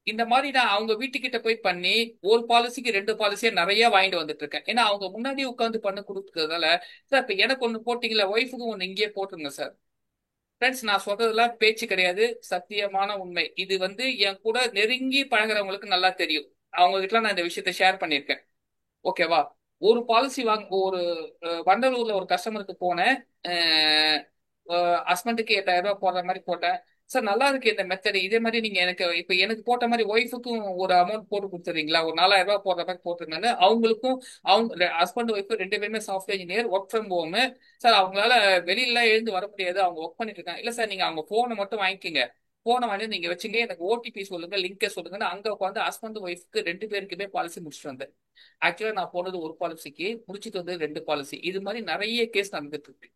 இந்த மாதிரி நான் அவங்க வீட்டுக்கிட்ட போய் பண்ணி ஒரு பாலிசிக்கு 2 பாலிசியா நிறைய வாங்கிட்டு வந்துட்டு இருக்கேன். ஏன்னா அவங்க முன்னாடி உட்காந்து பண்ண கொடுக்கறதுனால, சார் இப்ப எனக்கு ஒண்ணு போட்டீங்களா, ஒய்ஃபுக்கும் ஒண்ணு இங்கேயே போட்டுருங்க சார். ஃப்ரெண்ட்ஸ், நான் சொல்றதெல்லாம் பேச்சு கிடையாது, சத்தியமான உண்மை. இது வந்து என் கூட நெருங்கி பழகுறவங்களுக்கு நல்லா தெரியும். அவங்க கிட்ட நான் இந்த விஷயத்த ஷேர் பண்ணியிருக்கேன். ஓகேவா? ஒரு பாலிசி ஒரு வண்டலூர்ல ஒரு கஸ்டமருக்கு போனேன். ஹஸ்பண்டுக்கு 8000 ரூபாய் போடுற மாதிரி போட்டேன். சார் நல்லா இருக்கு இந்த மெத்தட், இதே மாதிரி நீங்க எனக்கு போட்ட மாதிரி ஒய்ஃபுக்கும் ஒரு அமௌண்ட் போட்டு கொடுத்துறீங்களா, ஒரு 4000 ரூபாய் போடுற மாதிரி போட்டுருந்தாங்க. அவங்களுக்கும் அவங்க ஹஸ்பண்ட் ஒய்ஃப் 2 பேருமே software engineer, work from home. Sir அவங்களால வெளியில எழுந்து வர முடியாது, அவங்க ஒர்க் பண்ணிட்டு இருக்காங்க. இல்ல சார் நீங்க அவங்க போனை மட்டும் வாங்கிக்கோங்க, போனை வாங்கி நீங்க வச்சுங்க, எனக்கு ஓடிபி சொல்லுங்க, லிங்கை சொல்லுங்கன்னு அங்க உட்காந்து ஹஸ்பண்ட் ஒய்ஃப்க்கு 2 பேருக்குமே பாலிசி முடிச்சுட்டு வந்தேன். ஆக்சுவலா நான் போனது ஒரு பாலிசிக்கு, முடிச்சுட்டு வந்தது 2 பாலிசி. இது மாதிரி நிறைய கேஸ் நடந்துட்டு இருக்கு.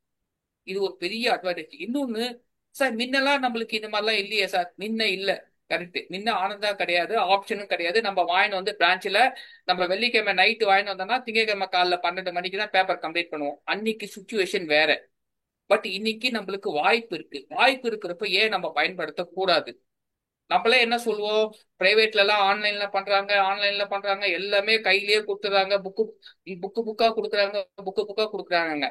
இது ஒரு பெரிய அட்வான்டேஜ். இன்னொன்னு, சார் முன்னெல்லாம் நம்மளுக்கு இந்த மாதிரிலாம் இல்லையே சார். முன்ன இல்ல, கரெக்ட். முன்ன ஆனந்தா கிடையாது, ஆப்ஷனும் கிடையாது. நம்ம வாங்கிட்டு வந்து பிரான்ச்ல நம்ம வெள்ளிக்கிழமை நைட்டு வாங்கிட்டு வந்தோம்னா திங்கட்கிழமை காலைல 12 மணிக்கு தான் பேப்பர் கம்ப்ளீட் பண்ணுவோம். அன்னைக்கு சுச்சுவேஷன் வேற. பட் இன்னைக்கு நம்மளுக்கு வாய்ப்பு இருக்கு. வாய்ப்பு இருக்கிறப்ப ஏன் நம்ம பயன்படுத்த கூடாது? நம்மளே என்ன சொல்லுவோம், பிரைவேட்ல எல்லாம் ஆன்லைன்ல பண்றாங்க, எல்லாமே கையிலேயே கொடுத்துறாங்க, புக்கா கொடுக்குறாங்க, புக்கா கொடுக்குறாங்க.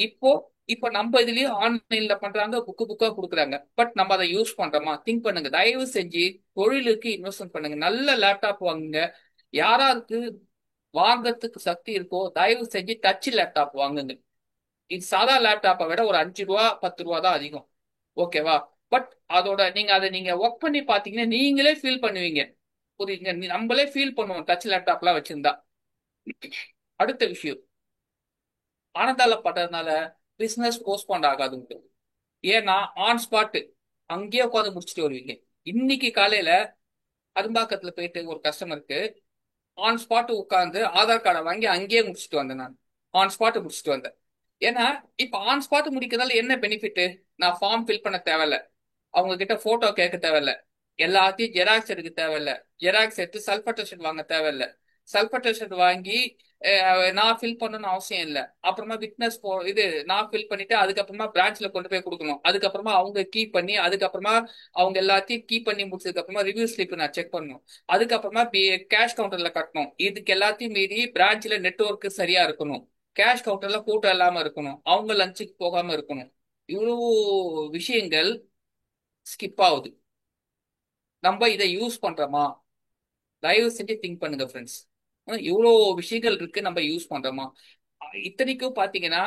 இப்போ இப்போ நம்ம இதுலயும் ஆன்லைன்ல பண்றாங்க, புக்கா கொடுக்குறாங்க. பட் நம்ம அதை யூஸ் பண்றோமா? திங்க் பண்ணுங்க. தயவு செஞ்சு தொழிலுக்கு இன்வெஸ்ட்மெண்ட் பண்ணுங்க. நல்ல லேப்டாப் வாங்குங்க. யாராருக்கு வாங்கறதுக்கு சக்தி இருக்கோ தயவு செஞ்சு டச் லேப்டாப் வாங்குங்க. இது சாதா லேப்டாப்பை விட ஒரு 5 ரூபா 10 ரூபா தான் அதிகம். ஓகேவா? பட் அதோட நீங்க ஒர்க் பண்ணி பாத்தீங்கன்னா நீங்களே ஃபீல் பண்ணுவீங்க. புரியுங்க? நம்மளே ஃபீல் பண்ணுவோம் டச் லேப்டாப்லாம் வச்சிருந்தா. அடுத்த விஷயம், ஆனந்தால பண்றதுனால பிசினஸ் போஸ்ட்போண்ட் ஆகாது உங்களுக்கு. ஏன்னா ஆன் ஸ்பாட் அங்கேயே உட்காந்து முடிச்சுட்டு வருவீங்க. இன்னைக்கு காலையில அரும்பாக்கத்துல போயிட்டு ஒரு கஸ்டமருக்கு ஆன் ஸ்பாட் உட்காந்து ஆதார் கார்டை வாங்கி அங்கேயே முடிச்சுட்டு வந்தேன். நான் ஆன் ஸ்பாட் முடிச்சுட்டு வந்தேன். ஏன்னா இப்ப ஆன் ஸ்பாட் முடிக்கிறதால என்ன பெனிஃபிட்? நான் ஃபார்ம் ஃபில் பண்ண தேவையில்ல, அவங்க கிட்ட போட்டோ கேட்க தேவையில்ல, எல்லாத்தையும் ஜெராக்ஸ் எடுக்க தேவையில்ல, ஜெராக்ஸ் எடுத்து சல்ஃபர் டெஸ்ட் வாங்க தேவையில்ல, சல்ஃபர் டெஸ்ட் வாங்கி நான் ஃபில் பண்ணணும்னு அவசியம் இல்லை. அப்புறமா விட்னஸ் இது நான் ஃபில் பண்ணிட்டு அதுக்கப்புறமா பிரான்ச்ல கொண்டு போய் கொடுக்கணும். அதுக்கப்புறமா அவங்க கீ பண்ணி அதுக்கப்புறமா அவங்க எல்லாத்தையும் கீ பண்ணி முடிச்சதுக்கு அப்புறமா ரிவ்யூ ஸ்லிப் நான் செக் பண்ணணும். அதுக்கப்புறமா கேஷ் கவுண்டர்ல கட்டணும். இதுக்கு எல்லாத்தையும் மீறி பிரான்ச்ல நெட்வொர்க் சரியா இருக்கணும், கேஷ் கவுண்டர்ல கூட்டம் இல்லாம இருக்கணும், அவங்க லஞ்சுக்கு போகாம இருக்கணும். இவ்வளவு விஷயங்கள் ஸ்கிப் ஆகுது. நம்ம இதை யூஸ் பண்றோமா? தயவு செஞ்சு திங்க் பண்ணுங்க ஃப்ரெண்ட்ஸ். இவ்வளோ விஷயங்கள் இருக்கு, நம்ம யூஸ் பண்றோமா? இத்தனைக்கும் பாத்தீங்கன்னா,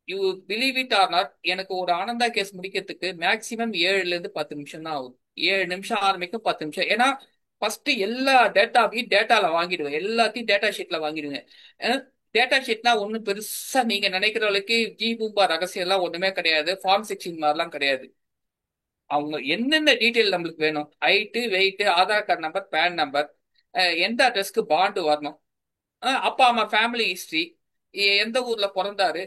you believe it or not, எனக்கு ஒரு ஆனந்தா கேஸ் முடிக்கிறதுக்கு மேக்சிமம் 7 ல இருந்து 10 நிமிஷம் தான் ஆகும். 7 நிமிஷம் ஆரம்பிக்கும், 10 நிமிஷம். ஏன்னா ஃபர்ஸ்ட் எல்லா டேட்டாவையும் டேட்டால வாங்கிடுவேன், எல்லாத்தையும் டேட்டா ஷீட்ல வாங்கிடுவேன். டேட்டா ஷீட்னா ஒன்றும் பெருசா நீங்க நினைக்கிற அளவுக்கு ஜி பூம்பா ரகசியம் எல்லாம் ஒண்ணுமே கிடையாது, ஃபார்ம் 16 மாதிரிலாம் கிடையாது. அவங்க என்னென்ன டீட்டெயில் நம்மளுக்கு வேணும், height, weight, Aadhaar card number, PAN number, எந்த அட்ரஸ்க்கு பாண்டு வரணும், அப்பா அம்மா ஃபேமிலி ஹிஸ்டரி, எந்த ஊர்ல பிறந்தாரு,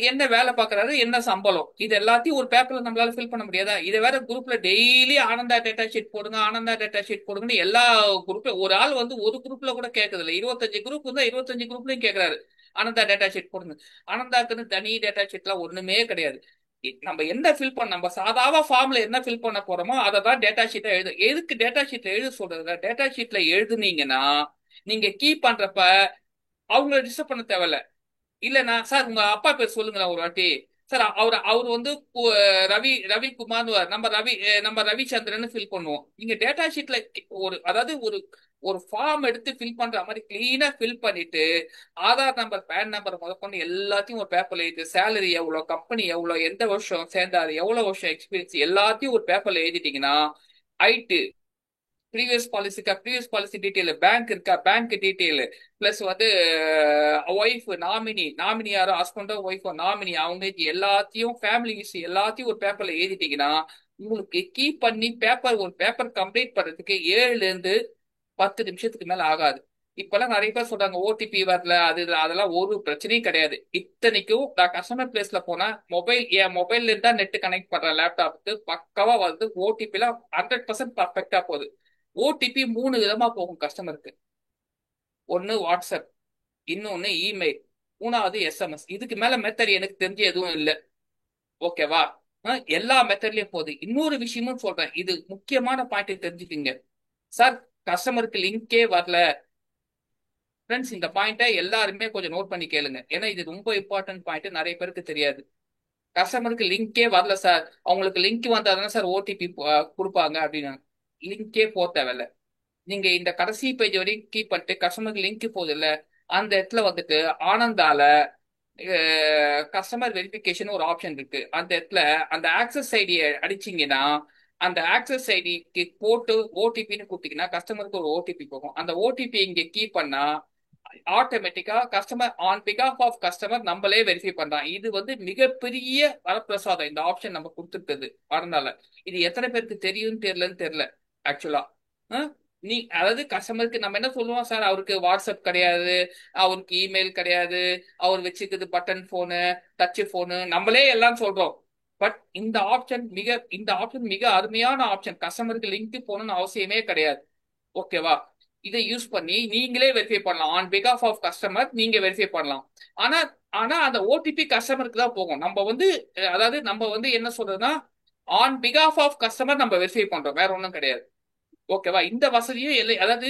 என்ன வேலை பார்க்கறாரு, என்ன சம்பளம், இது எல்லாத்தையும் ஒரு பேப்பர்ல நம்மளால ஃபில் பண்ண முடியாதா? இதை வேற குரூப்ல டெய்லி ஆனந்தா டேட்டா ஷீட் போடுங்க, ஆனந்தா டேட்டா ஷீட் போடுங்கன்னு எல்லா குரூப்ல ஒரு ஆள் வந்து ஒரு குரூப்ல கூட கேட்கறது இல்லை. 25 குரூப் இருந்தா 25 குரூப்லயும் கேட்கறாரு ஆனந்தா டேட்டா ஷீட் போடுங்க. ஆனந்தாக்குன்னு தனி டேட்டா ஷீட்லாம் ஒண்ணுமே கிடையாது. நம்ம என்ன ஃபில் பண்ண, நம்ம சாதாவா ஃபார்ம்ல என்ன ஃபில் பண்ண போறோமோ அதை தான் டேட்டா ஷீட்டை எழுது. எதுக்கு டேட்டா ஷீட்ல எழுத சொல்றது? டேட்டா ஷீட்ல எழுதுனீங்கன்னா நீங்க கீ பண்றப்ப அவங்கள டிஸ்டர்ப் பண்ண தேவையில்ல. இல்லைண்ணா சார் உங்க அப்பா பேர் சொல்லுங்களேன் ஒரு வாட்டி. சார் அவர் வந்து ரவிக்குமார்னு நம்ம ரவிச்சந்திரன் ஃபில் பண்ணுவோம். நீங்க டேட்டா ஷீட்ல ஒரு அதாவது ஒரு ஒரு ஃபார்ம் எடுத்து ஃபில் பண்ற மாதிரி கிளீனா ஃபில் பண்ணிட்டு ஆதார் நம்பர் பேன் நம்பர் முதற்கொண்டு எல்லாத்தையும் ஒரு பேப்பர்ல எழுதி, சேலரி எவ்வளோ, கம்பெனி எவ்வளோ, எந்த வருஷம் சேர்ந்தாரு, எவ்வளவு வருஷம் எக்ஸ்பீரியன்ஸ், எல்லாத்தையும் ஒரு பேப்பர்ல எழுதிட்டீங்கன்னா ஐட்டு ப்ரீவியஸ் பாலிசி டீட்டெயில், பேங்க் இருக்கா பேங்க் டீட்டெயில், பிளஸ் வந்து ஒய்ஃப் நாமினி யாரோ ஹஸ்பண்டோ ஒய்ஃபோ நாமினி அவங்க எல்லாத்தையும் ஃபேமிலி ஹிஸ்டரி எல்லாத்தையும் ஒரு பேப்பர்ல எழுதிட்டீங்கன்னா உங்களுக்கு கீப் பண்ணி ஒரு பேப்பர் கம்ப்ளீட் பண்றதுக்கு 7 ல இருந்து 10 நிமிஷத்துக்கு மேல ஆகாது. இப்பெல்லாம் நிறைய பேர் சொல்றாங்க ஓடிபி வரல, அதெல்லாம் ஒரு பிரச்சனையும் கிடையாது. இத்தனைக்கும் நான் கஸ்டமர் பிளேஸ்ல போனா என் மொபைல்ல இருந்தா நெட் கனெக்ட் பண்ற லேப்டாப்புக்கு பக்கவா வந்து ஓடிபி எல்லாம் 100% பர்ஃபெக்டா போகுது. ஓடிபி 3 விதமா போகும் கஸ்டமருக்கு. ஒன்னு வாட்ஸ்அப், இன்னொன்னு இமெயில், மூணாவது எஸ்எம்எஸ். இதுக்கு மேல மெத்தட் எனக்கு தெரிஞ்சு எதுவும் இல்லை. ஓகேவா? எல்லா மெத்தட்லயும் போகுது. இன்னொரு விஷயமும் சொல்றேன், இது முக்கியமான பாயிண்ட் தெரிஞ்சுக்கிங்க சார். கஸ்டமருக்கு லிங்கே வரல ஃப்ரெண்ட்ஸ், இந்த பாயிண்ட்டை எல்லாருமே கொஞ்சம் நோட் பண்ணி கேளுங்க. ஏன்னா இது ரொம்ப இம்பார்ட்டன்ட் பாயிண்ட், நிறைய பேருக்கு தெரியாது. கஸ்டமருக்கு லிங்கே வரல சார், அவங்களுக்கு லிங்க் வந்தா தானே சார் ஓடிபி கொடுப்பாங்க அப்படின்னு. லிங்கே போக தேவையில்ல. நீங்க இந்த கடைசி பேஜ் வரைக்கும் கீப் பண்ணிட்டு கஸ்டமருக்கு லிங்க் போகுது இல்ல, அந்த இடத்துல வந்துட்டு ஆனந்தால கஸ்டமர் வெரிஃபிகேஷன் ஒரு ஆப்ஷன் இருக்கு. அந்த இடத்துல அந்த ஆக்சஸ் ஐடியை அடிச்சீங்கன்னா அந்த ஆக்சஸ் ஐடிக்கு போட்டு ஓடிபின்னு கொடுத்தீங்கன்னா கஸ்டமருக்கு ஒரு ஓடிபி போகும். அந்த ஓடிபி இங்க கீப் பண்ணா ஆட்டோமேட்டிக்கா கஸ்டமர் ஆன் பிகாஃப் ஆஃப் கஸ்டமர் நம்மளே வெரிஃபை பண்றான். இது வந்து மிகப்பெரிய வரப்பிரசாதம் இந்த ஆப்ஷன் நம்ம கொடுத்துருக்குது. அதனால இது எத்தனை பேருக்கு தெரியும் தெரியல ஆக்சுவலா. அதாவது கஸ்டமருக்கு நம்ம என்ன சொல்லுவோம் சார், அவருக்கு வாட்ஸ்அப் கிடையாது, அவருக்கு இமெயில் கிடையாது, அவர் வச்சுக்கிறது பட்டன் போனு, டச் போனு, நம்மளே எல்லாம் சொல்றோம். பட் இந்த ஆப்ஷன் மிக அருமையான ஆப்ஷன். கஸ்டமருக்கு லிங்க் போகணும்னு அவசியமே கிடையாது. ஓகேவா? இதை யூஸ் பண்ணி நீங்களே வெரிஃபை பண்ணலாம். ஆன் பிகாஃப் ஆஃப் கஸ்டமர் நீங்க வெரிஃபை பண்ணலாம். ஆனா ஆனா அந்த ஓடிபி கஸ்டமருக்கு தான் போகும். நம்ம வந்து அதாவது நம்ம வந்து என்ன சொல்றதுன்னா ஆன் பிகாஃப் ஆஃப் கஸ்டமர் நம்ம வெரிஃபை பண்றோம், வேற ஒன்றும் கிடையாது. ஓகேவா? இந்த வசதியும் அதாவது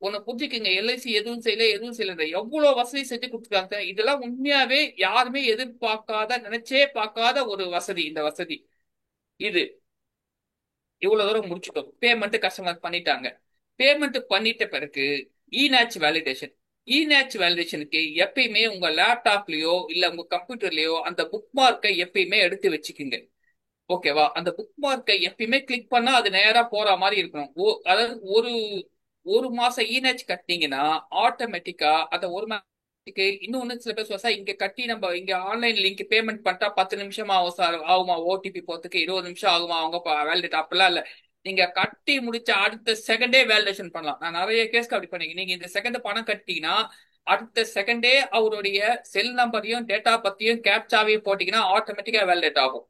ஒன்னு புரிஞ்சுக்குங்க, எல்ஐசி எதுவும் செய்யல எதுவும் செய்யல, எவ்வளவு வசதி செஞ்சு கொடுத்துருக்காங்க. இதெல்லாம் உண்மையாவே யாருமே எதிர்பார்க்காத, நினைச்சே பார்க்காத ஒரு வசதி. இந்த வசதி இது இவ்வளவு தூரம் முடிச்சுட்டோம். பேமெண்ட் கஸ்டமர் பண்ணிட்டாங்க. பேமெண்ட் பண்ணிட்ட பிறகு இநாச் வேலிடேஷன். இநாச் வேலிடேஷனுக்கு எப்பயுமே உங்க லேப்டாப்லயோ இல்ல உங்க கம்ப்யூட்டர்லயோ அந்த புக் மார்க்கை எப்பயுமே எடுத்து வச்சுக்குங்க. ஓகேவா? அந்த புக் மார்க்கை எப்பயுமே கிளிக் பண்ணா அது நேரா போற மாதிரி இருக்கணும். அதாவது ஒரு ஒரு மாசம் இநாச் கட்டினீங்கன்னா ஆட்டோமேட்டிக்கா அந்த ஒரு மாசத்துக்கு இன்னொன்னு சில பேர் சொல்ல, இங்க கட்டி நம்ம இங்க ஆன்லைன் லிங்க் பேமெண்ட் பண்ணிட்டா 10 நிமிஷம் ஆகும் சார், ஆகுமா? ஓடிபி போறதுக்கு 20 நிமிஷம் ஆகுமா? அவங்க வேலிடேட் அப்படிலாம் இல்ல. நீங்க கட்டி முடிச்ச அடுத்த செகண்டே வேலிடேஷன் பண்ணலாம். நான் நிறைய கேஸ்க்கு அப்படி பண்ணீங்க. நீங்க இந்த செகண்ட் பணம் கட்டிங்கன்னா அடுத்த செகண்டே அவருடைய செல் நம்பரையும் டேட்டா பத்தியும் கேப்சாவையும் போட்டீங்கன்னா ஆட்டோமேட்டிக்கா வேலிடேட் ஆகும்.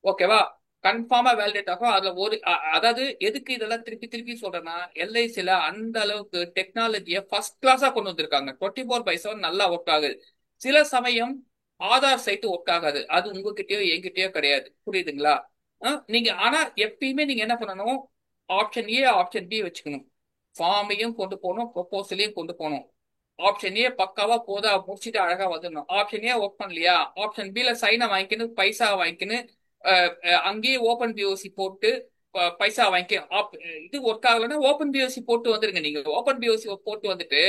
ஓகேவா? கன்ஃபார்மா வேலிடேட் ஆகும். அதுல ஒரு அதாவது எதுக்கு இதெல்லாம் திருப்பி திருப்பி சொல்றேன்னா, எல்ஐசில அந்த அளவுக்கு டெக்னாலஜியை ஃபர்ஸ்ட் கிளாஸா கொண்டு வந்திருக்காங்க. 24/7 நல்லா ஒர்க் ஆகுது. சில சமயம் ஆதார் சைட்டு ஒர்க் ஆகாது, அது உங்ககிட்டயோ என்கிட்டயோ கிடையாது. புரியுதுங்களா? நீங்க ஆனா எப்பயுமே நீங்க என்ன பண்ணணும், ஆப்ஷன் ஏ ஆப்ஷன் பி வச்சுக்கணும். ஃபார்மையும் கொண்டு போகணும், ப்ரொபோசலையும் கொண்டு போகணும். ஆப்ஷன் ஏ பக்காவா போதா முடிச்சுட்டு அழகா வந்துடணும். ஆப்ஷன் ஏ ஒர்க் பண்ணலையா, ஆப்ஷன் பில சைனை வாங்கிக்கணும், பைசா வாங்கிக்கணும், அங்கேயே ஓபன் பிஓசி போட்டு பைசா வாங்கி இது ஒர்க் ஆகலைன்னா ஓபன் பிஓசி போட்டு வந்துருங்க. நீங்க ஓபன் பிஓசி போட்டு வந்துட்டு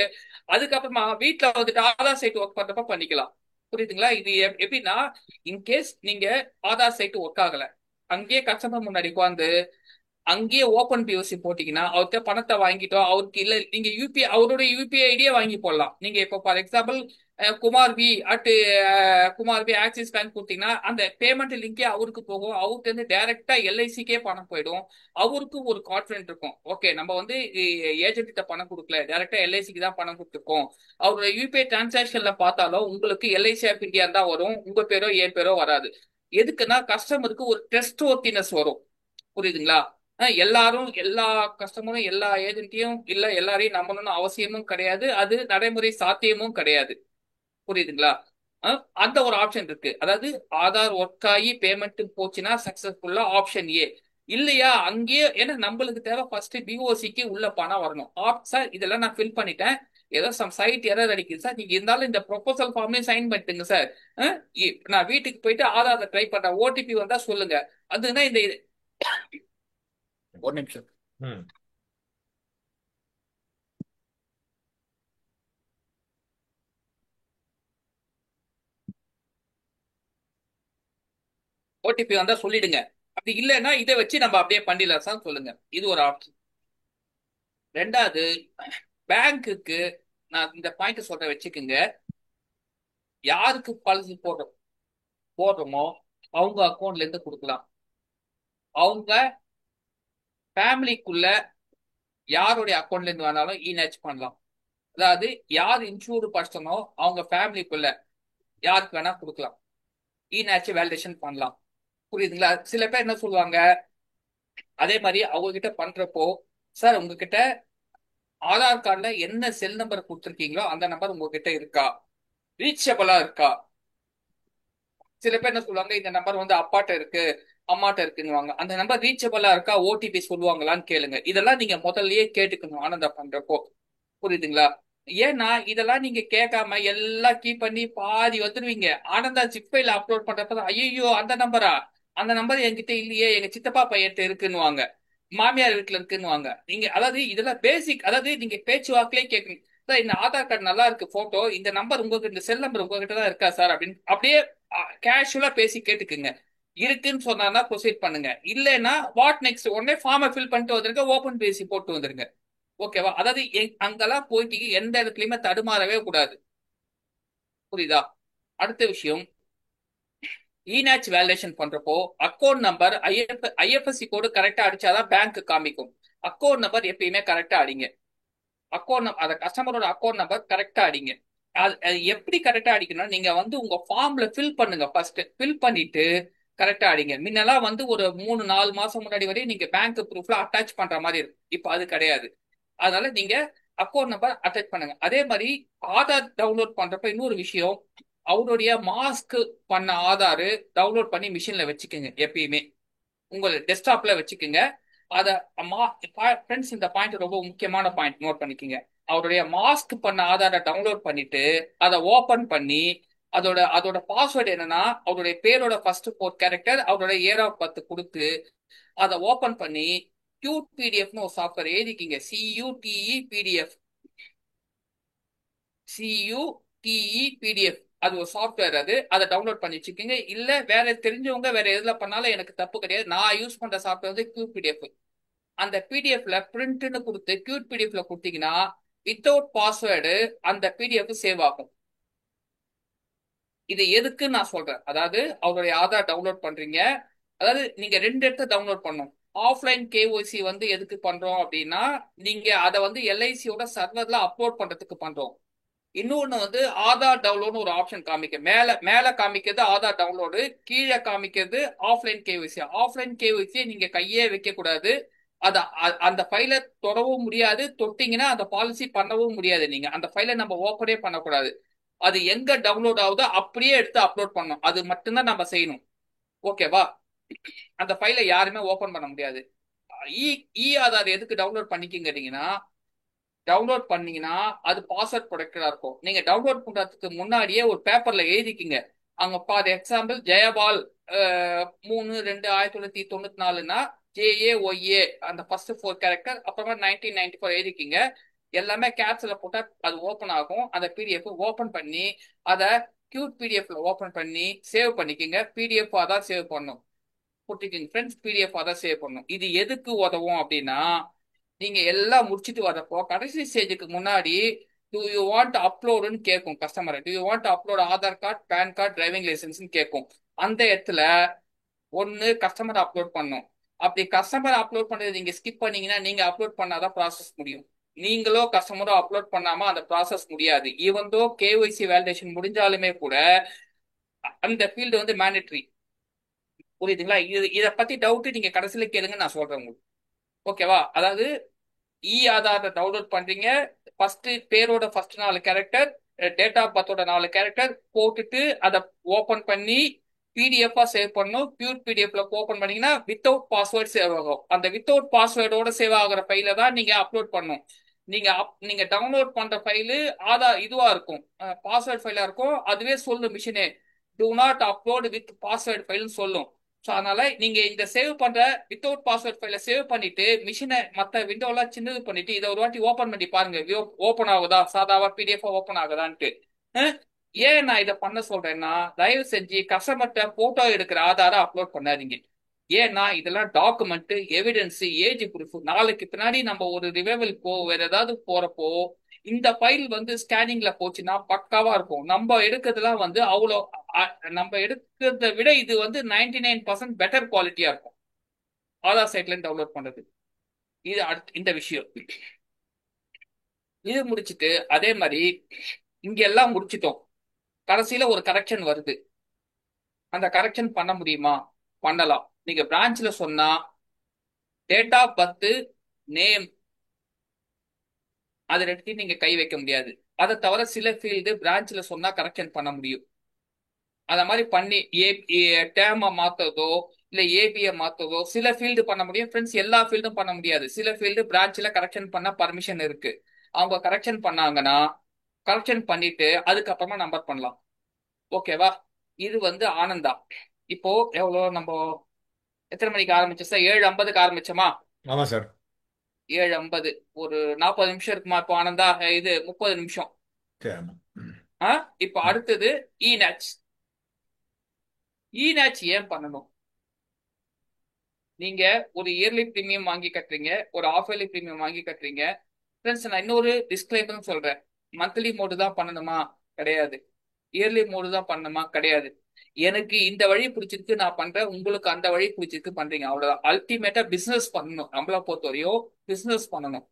அதுக்கப்புறமா வீட்டுல வந்துட்டு ஆதார் சைட் ஒர்க் பண்றப்ப பண்ணிக்கலாம். புரியுதுங்களா? இது எப்படின்னா, இன்கேஸ் நீங்க ஆதார் சைட் ஒர்க் ஆகல, அங்கேயே கஸ்டமர் முன்னாடி உட்காந்து அங்கேயே ஓபன் பிஓசி போட்டீங்கன்னா அவர்கிட்ட பணத்தை வாங்கிட்டோம், அவருக்கு இல்ல நீங்க யூபிஐ அவருடைய யூபிஐ ஐடியே வாங்கி போடலாம். நீங்க இப்போ for example Kumar V at Kumar V Axis bank கொடுத்தீங்கன்னா அந்த பேமெண்ட் லிங்கே அவருக்கு போகும். அவருக்கு வந்து டைரக்டா எல்ஐசிக்கே பணம் போயிடும். அவருக்கு ஒரு கான்ஃபிடென்ட் இருக்கும், ஓகே நம்ம வந்து ஏஜென்ட் கிட்ட பணம் கொடுக்கல, டைரக்டா எல்ஐசிக்கு தான் பணம் கொடுத்துருக்கோம். அவரோட யூபிஐ டிரான்சாக்ஷன்ல பார்த்தாலும் உங்களுக்கு எல்ஐசி ஆஃப் இந்தியா தான் வரும், உங்க பேரோ என் பேரோ வராது. எதுக்குன்னா கஸ்டமருக்கு ஒரு ட்ரஸ்ட் ஒர்த்தினஸ் வரும். புரியுதுங்களா? எல்லாரும் எல்லா கஸ்டமரும் எல்லா ஏஜென்ட்டையும் இல்ல எல்லாரையும் நம்பணும்னு அவசியமும் கிடையாது, அது நடைமுறை சாத்தியமும் கிடையாது. புரியுதுங்களா? அந்த ஒரு ஆப்ஷன் இருக்கு. அதாவது ஆதார் ஒர்க் ஆகி பேமெண்ட் போச்சுன்னா சக்சஸ்ஃபுல்லா ஆப்ஷன் ஏ. இல்லையா அங்கேயே, ஏன்னா நம்மளுக்கு தேவை ஃபர்ஸ்ட் பிஓசிக்கு உள்ள பணம் வரணும். சார் இதெல்லாம் நான் ஃபில் பண்ணிட்டேன், ஏதோ சம் சைட் எரர் அடிக்குது சார், நீங்க இருந்தாலும் இந்த ப்ரொபோசல் ஃபார்ம்லயும் சைன் பண்ணிட்டுங்க சார், நான் வீட்டுக்கு போயிட்டு ஆதார் ட்ரை பண்றேன், ஓடிபி வந்தா சொல்லுங்க. அதுனா இந்த ஒரு நிமிஷம். ஓடிபி வந்தா சொல்லிடுங்க. அப்படி இல்லைன்னா இதை வச்சு நம்ம அப்படியே பண்ணிடலாம் சார் சொல்லுங்க. இது ஒரு ஆப்ஷன். ரெண்டாவது, பேங்க்குக்கு நான் இந்த பாயிண்ட் சொல்ற வச்சுக்கோங்க. யாருக்கு பாலிசி போடுறோமோ அவங்க அக்கௌண்ட்ல இருந்து கொடுக்கலாம். அவங்க ஃபேமிலிக்குள்ள யாருடைய அக்கௌண்ட்ல இருந்து வேணாலும் இநேச் பண்ணலாம். அதாவது யார் இன்சூர்டு பர்சனோ அவங்க ஃபேமிலிக்குள்ள யாருக்கு வேணா கொடுக்கலாம், இநேச் வேலிடேஷன் பண்ணலாம். புரியுதுங்களா? சில பேர் என்ன சொல்லுவாங்க, அதே மாதிரி அவங்க கிட்ட பண்றப்போ, சார் உங்ககிட்ட ஆதார் கார்டுல என்ன செல் நம்பர் கொடுத்துருக்கீங்களோ அந்த நம்பர் உங்ககிட்ட இருக்கா, ரீச்சபிளா இருக்கா? சில பேர் என்ன சொல்லுவாங்க, இந்த நம்பர் வந்து அப்பாட்ட இருக்கு அம்மாட்ட இருக்குன்னுவாங்க, அந்த நம்பர் ரீச்சபிளா இருக்கா, ஓடிபி சொல்லுவாங்களான்னு கேளுங்க. இதெல்லாம் நீங்க முதல்லயே கேட்டுக்கணும் ஆனந்தா பண்றப்போ. புரியுதுங்களா? ஏன்னா இதெல்லாம் நீங்க கேட்காம எல்லாம் கீ பண்ணி பாதி வந்துருவீங்க. ஆனந்தா ஜிப்பைல அப்லோட் பண்றப்பதான் ஐயோ அந்த நம்பரா, அந்த நம்பர் என்கிட்ட இல்லையே, எங்க சித்தப்பா பையன்ட்ட இருக்குன்னுவாங்க, மாமியார் வீட்டுல இருக்குன்னுவாங்க. நீங்க அதாவது இதெல்லாம் பேசிக், அதாவது நீங்க பேச்சுவாக்கிலே கேட்கணும். சார் இந்த ஆதார் கார்டு நல்லா இருக்கு, போட்டோ இந்த நம்பர் உங்ககிட்ட, இந்த செல் நம்பர் உங்ககிட்ட தான் இருக்கா சார் அப்படின்னு அப்படியே கேஷுவலா பேசி கேட்டுக்குங்க. இருக்குன்னு சொன்னா ப்ரொசீட் பண்ணுங்க. இல்லைன்னா வாட் நெக்ஸ்ட், உடனே ஃபார்மை ஃபில் பண்ணிட்டு வந்துருங்க, ஓபன் பேசி போட்டு வந்துருங்க. ஓகேவா? அதாவது அங்கெல்லாம் போயிட்டு எந்த இடத்துலயுமே தடுமாறவே கூடாது. புரியுதா? அடுத்த விஷயம், இநாச் வேலிடேஷன் பண்றப்போ அக்கௌண்ட் நம்பர் ஐஎஃப்எஸ்சி கோடு கரெக்டா அடிச்சாதான் பேங்க் காமிக்கும். அக்கௌண்ட் நம்பர் எப்பயுமே கரெக்டா அடிங்க. அத கஸ்டமரோட அக்கௌண்ட் நம்பர் கரெக்டா அடிங்க. அது எப்படி கரெக்டா அடிக்கணும், நீங்க வந்து உங்க ஃபார்ம்ல ஃபில் பண்ணுங்க. ஃபர்ஸ்ட் ஃபில் பண்ணிட்டு கரெக்டா அடிங்க. முன்னெல்லாம் வந்து ஒரு 3-4 மாசம் முன்னாடி வரையும் நீங்க பேங்க் ப்ரூஃப்ல அட்டாச் பண்ற மாதிரி இருக்கும், இப்ப அது கிடையாது. அதனால நீங்க அக்கௌண்ட் நம்பர் அட்டாச் பண்ணுங்க. அதே மாதிரி ஆதார் டவுன்லோட் பண்றப்ப இன்னொரு விஷயம், அவருடைய மாஸ்க் பண்ண ஆதார் டவுன்லோட் பண்ணி மிஷின்ல வச்சுக்கோங்க எப்பயுமே. உங்கள் டெஸ்க்டாப்ல வச்சுக்கோங்க. அத ஃப்ரெண்ட்ஸ், இந்த பாயிண்ட் ரொம்ப முக்கியமான பாயிண்ட், நோட் பண்ணிக்கோங்க. அவருடைய மாஸ்க் பண்ண ஆதாரை டவுன்லோட் பண்ணிட்டு அதை ஓபன் பண்ணி அதோட அதோட பாஸ்வேர்டு என்னன்னா அவருடைய பேரோட ஃபர்ஸ்ட் 4 கேரக்டர் அவருடைய இயர் ஆஃப் பர்த் கொடுத்து அதை ஓபன் பண்ணி கியூட் பிடிஎஃப்னு ஒரு software எழுதிக்கிங்க. CUTE PDF, CUTE PDF. அது ஒரு சாஃப்ட்வேர். அதை டவுன்லோட் பண்ணி வச்சுக்கோங்க. இல்ல வேற தெரிஞ்சவங்க வேற எதுல பண்ணாலும் எனக்கு தப்பு கிடையாது. நான் யூஸ் பண்ற சாஃப்ட்வேர் வந்து கியூட் பிடிஎஃப். அந்த பிடிஎஃப்ல பிரிண்ட்னு கொடுத்து கியூட் பிடிஎஃப்ல கொடுத்தீங்கன்னா வித்தவுட் பாஸ்வேர்டு அந்த பிடிஎஃப் சேவ் ஆகும். இது எதுக்கு நான் சொல்றேன், அதாவது அவருடைய ஆதார் டவுன்லோட் பண்றீங்க, அதாவது நீங்க 2 இடத்த டவுன்லோட் பண்ணும். ஆஃப்லைன் கேஒய்சி வந்து எதுக்கு பண்றோம் அப்படின்னா, நீங்க அதை வந்து எல்ஐசியோட சர்வர்ல அப்லோட் பண்றதுக்கு பண்றோம். இன்னொன்னு வந்து ஆதார் டவுன்லோட்னு ஒரு ஆப்ஷன் காமிக்க, மேல மேல காமிக்கிறது ஆதார் டவுன்லோடு, கீழே காமிக்கிறது ஆஃப்லைன் கேஒய்சி. ஆஃப்லைன் கேஒய்சியை நீங்க கையே வைக்க கூடாது. அந்த ஃபைலை தொடவும் முடியாது. தொட்டிங்கன்னா அந்த பாலிசி பண்ணவும் முடியாது. நீங்க அந்த ஃபைலை நம்ம ஓப்பனே பண்ணக்கூடாது. அது எங்க டவுன்லோட் ஆகுதோ அப்படியே எடுத்து அப்லோட் பண்ணணும். அது மட்டும்தான் நம்ம செய்யணும். ஓகேவா? அந்த ஃபைலை யாருமே ஓபன் பண்ண முடியாது. இ இ ஆதார் எதுக்கு டவுன்லோட் பண்ணிக்கிங்கன்னா, டவுன்லோட் பண்ணீங்கன்னா அது பாஸ்வேர்ட் ப்ரொடெக்டடா இருக்கும். நீங்க டவுன்லோட் பண்றதுக்கு முன்னாடியே ஒரு பேப்பர்ல எழுதிக்கிங்க. அங்க ஃபார் எக்ஸாம்பிள் ஜெயபால் 3/2/1994னா JAOA அந்த ஃபர்ஸ்ட் 4 கேரக்டர், அப்புறமா 1994 எழுதிக்கிங்க. எல்லாமே கேப்ஸ்ல போட்டா அது ஓபன் ஆகும். அந்த பிடிஎஃப் ஓபன் பண்ணி அதை கியூட் பிடிஎஃப்ல ஓபன் பண்ணி சேவ் பண்ணிக்கிங்க. பிடிஎஃப் தான் சேவ் பண்ணும். போட்டுக்கிங்க ஃப்ரெண்ட்ஸ், பிடிஎஃப் தான் சேவ் பண்ணும். இது எதுக்கு உதவும் அப்படின்னா, நீங்க எல்லாம் முடிச்சுட்டு வரப்போ கடைசி ஸ்டேஜுக்கு முன்னாடி டு யூ வாண்ட் அப்லோடுன்னு கேட்கும் customer. Do you want upload Aadhaar card, PAN card, driving லைசன்ஸ்னு கேட்கும். அந்த இடத்துல ஒன்னு கஸ்டமர் அப்லோட் பண்ணும். அப்படி கஸ்டமர் அப்லோட் பண்றது நீங்க ஸ்கிப் பண்ணீங்கன்னா நீங்க அப்லோட் பண்ணாதான் ப்ராசஸ் முடியும். நீங்களோ கஸ்டமரோ அப்லோட் பண்ணாம அந்த ப்ராசஸ் முடியாது. ஈவன் தோ கேஒய்சி வேலிடேஷன் முடிஞ்சாலுமே கூட அந்த ஃபீல்டு வந்து மேண்டேட்டரி. புரியுதுங்களா? இதை பத்தி டவுட் நீங்க கடைசியில கேளுங்க, நான் சொல்றேன் உங்களுக்கு. ஓகேவா? அதாவது ஆதார் டவுன்லோட் பண்றீங்க. ஃபர்ஸ்ட் பேரோட ஃபர்ஸ்ட் 4 கேரக்டர், டேட் ஆஃப் பர்த்தோட 4 கேரக்டர் போட்டுட்டு அதை ஓபன் பண்ணி பிடிஎஃப் சேவ் பண்ணும். பியூர் பிடிஎஃப்ல ஓபன் பண்ணீங்கன்னா வித்தவுட் பாஸ்வேர்ட் சேவ் ஆகும். அந்த வித்தவுட் பாஸ்வேர்டோட சேவ் ஆகுற ஃபைல தான் நீங்க அப்லோட் பண்ணும். நீங்க டவுன்லோட் பண்ற ஃபைலு ஆதார் இதுவா இருக்கும், பாஸ்வேர்ட் ஃபைலா இருக்கும். அதுவே சொல்லும் மிஷினே, do not upload with password ஃபைல்னு சொல்லும். ஸோ அதனால நீங்க இந்த சேவ் பண்ற வித்தவுட் பாஸ்வேர்ட் ஃபைல சேவ் பண்ணிட்டு மிஷினை மற்ற விண்டோலாம் சின்னது பண்ணிட்டு இதை ஒரு வாட்டி ஓபன் பண்ணி பாருங்க. ஓபன் ஆகுதா, சாதாவா பிடிஎஃப் ஓபன் ஆகுதான்ட்டு. ஏன் நான் இதை பண்ண சொல்றேன்னா, தயவு செஞ்சு கஸ்டமர்கிட்ட போட்டோ எடுக்கிற ஆதாரை அப்லோட் பண்ணாதீங்க. ஏன்னா இதெல்லாம் டாக்குமெண்ட், எவிடன்ஸ், ஏஜ் ப்ரூஃப். நாளைக்கு பின்னாடி நம்ம ஒரு ரிவைவல் வேற ஏதாவது போறப்போ இந்த ஃபைல் வந்து ஸ்கேனிங்ல போச்சுன்னா பக்காவா இருக்கும். நம்ம எடுக்கிறதுலாம் வந்து அவ்வளோ நம்ம எடுக்கிறத விட இது வந்து 99% பெட்டர் குவாலிட்டியா இருக்கும் ஆதார் சைட்ல டவுன்லோட் பண்றது. இது இந்த விஷயம். இது முடிச்சுட்டு அதே மாதிரி இங்க எல்லாம் முடிச்சிட்டோம். கடைசியில ஒரு கரெக்ஷன் வருது. அந்த கரெக்ஷன் பண்ண முடியுமா? பண்ணலாம். நீங்க பிரான்ச்ல சொன்னா டேட் ஆஃப் பர்த், நேம், அது ரெண்டுத்தையும் நீங்க கை வைக்க முடியாது. அதை தவிர சில ஃபீல்டு பிரான்ச்ல சொன்னா கரெக்ஷன் பண்ண முடியும். அத மாதிரி பண்ணி டேம மாத்துறதோ இல்ல ஏபியை மாத்துறதோ சில ஃபீல்டு பண்ண முடியும் ஃப்ரெண்ட்ஸ். எல்லா ஃபீல்டும் பண்ண முடியாது. சில ஃபீல்டு பிரான்ச்ல கரெக்ஷன் பண்ண பர்மிஷன் இருக்கு. அவங்க கரெக்ஷன் பண்ணாங்கன்னா கரெக்ஷன் பண்ணிட்டு அதுக்கப்புறமா நம்பர் பண்ணலாம். ஓகேவா? இது வந்து ஆனந்தா. இப்போ எவ்வளோ நம்ம எத்தனை மணிக்கு ஆரம்பிச்சோம் சார்? 7:50க்கு ஆரம்பிச்சோமா? ஆமா சார். 7:50, ஒரு 40 நிமிஷம் இருக்குமா இப்போ ஆனந்தா? இது 30 நிமிஷம். சரி, ஆமா. ம். இப்போ அடுத்தது இநாச். இநாச் ஏன் பண்ணணும்? நீங்க ஒரு இயர்லி பிரீமியம் வாங்கி கட்டுறீங்க, ஒரு ஆஃப் இயர்லி பிரீமியம் வாங்கி கட்டுறீங்க. ஃப்ரெண்ட்ஸ், நான் இன்னொரு டிஸ்க்ளைமரும் சொல்றேன். மந்த்லி மோடு தான் பண்ணணுமா? கிடையாது. இயர்லி மோடு தான் பண்ணணுமா? கிடையாது. எனக்கு இந்த வழி பிடிச்சிருக்கு நான் பண்றேன், உங்களுக்கு அந்த வழி பிடிச்சிருக்கு பண்றீங்க, அவ்வளவுதான். அல்டிமேட்டா பிசினஸ் பண்ணணும். நம்மள பொறுத்தவரையும் பிசினஸ் பண்ணணும்.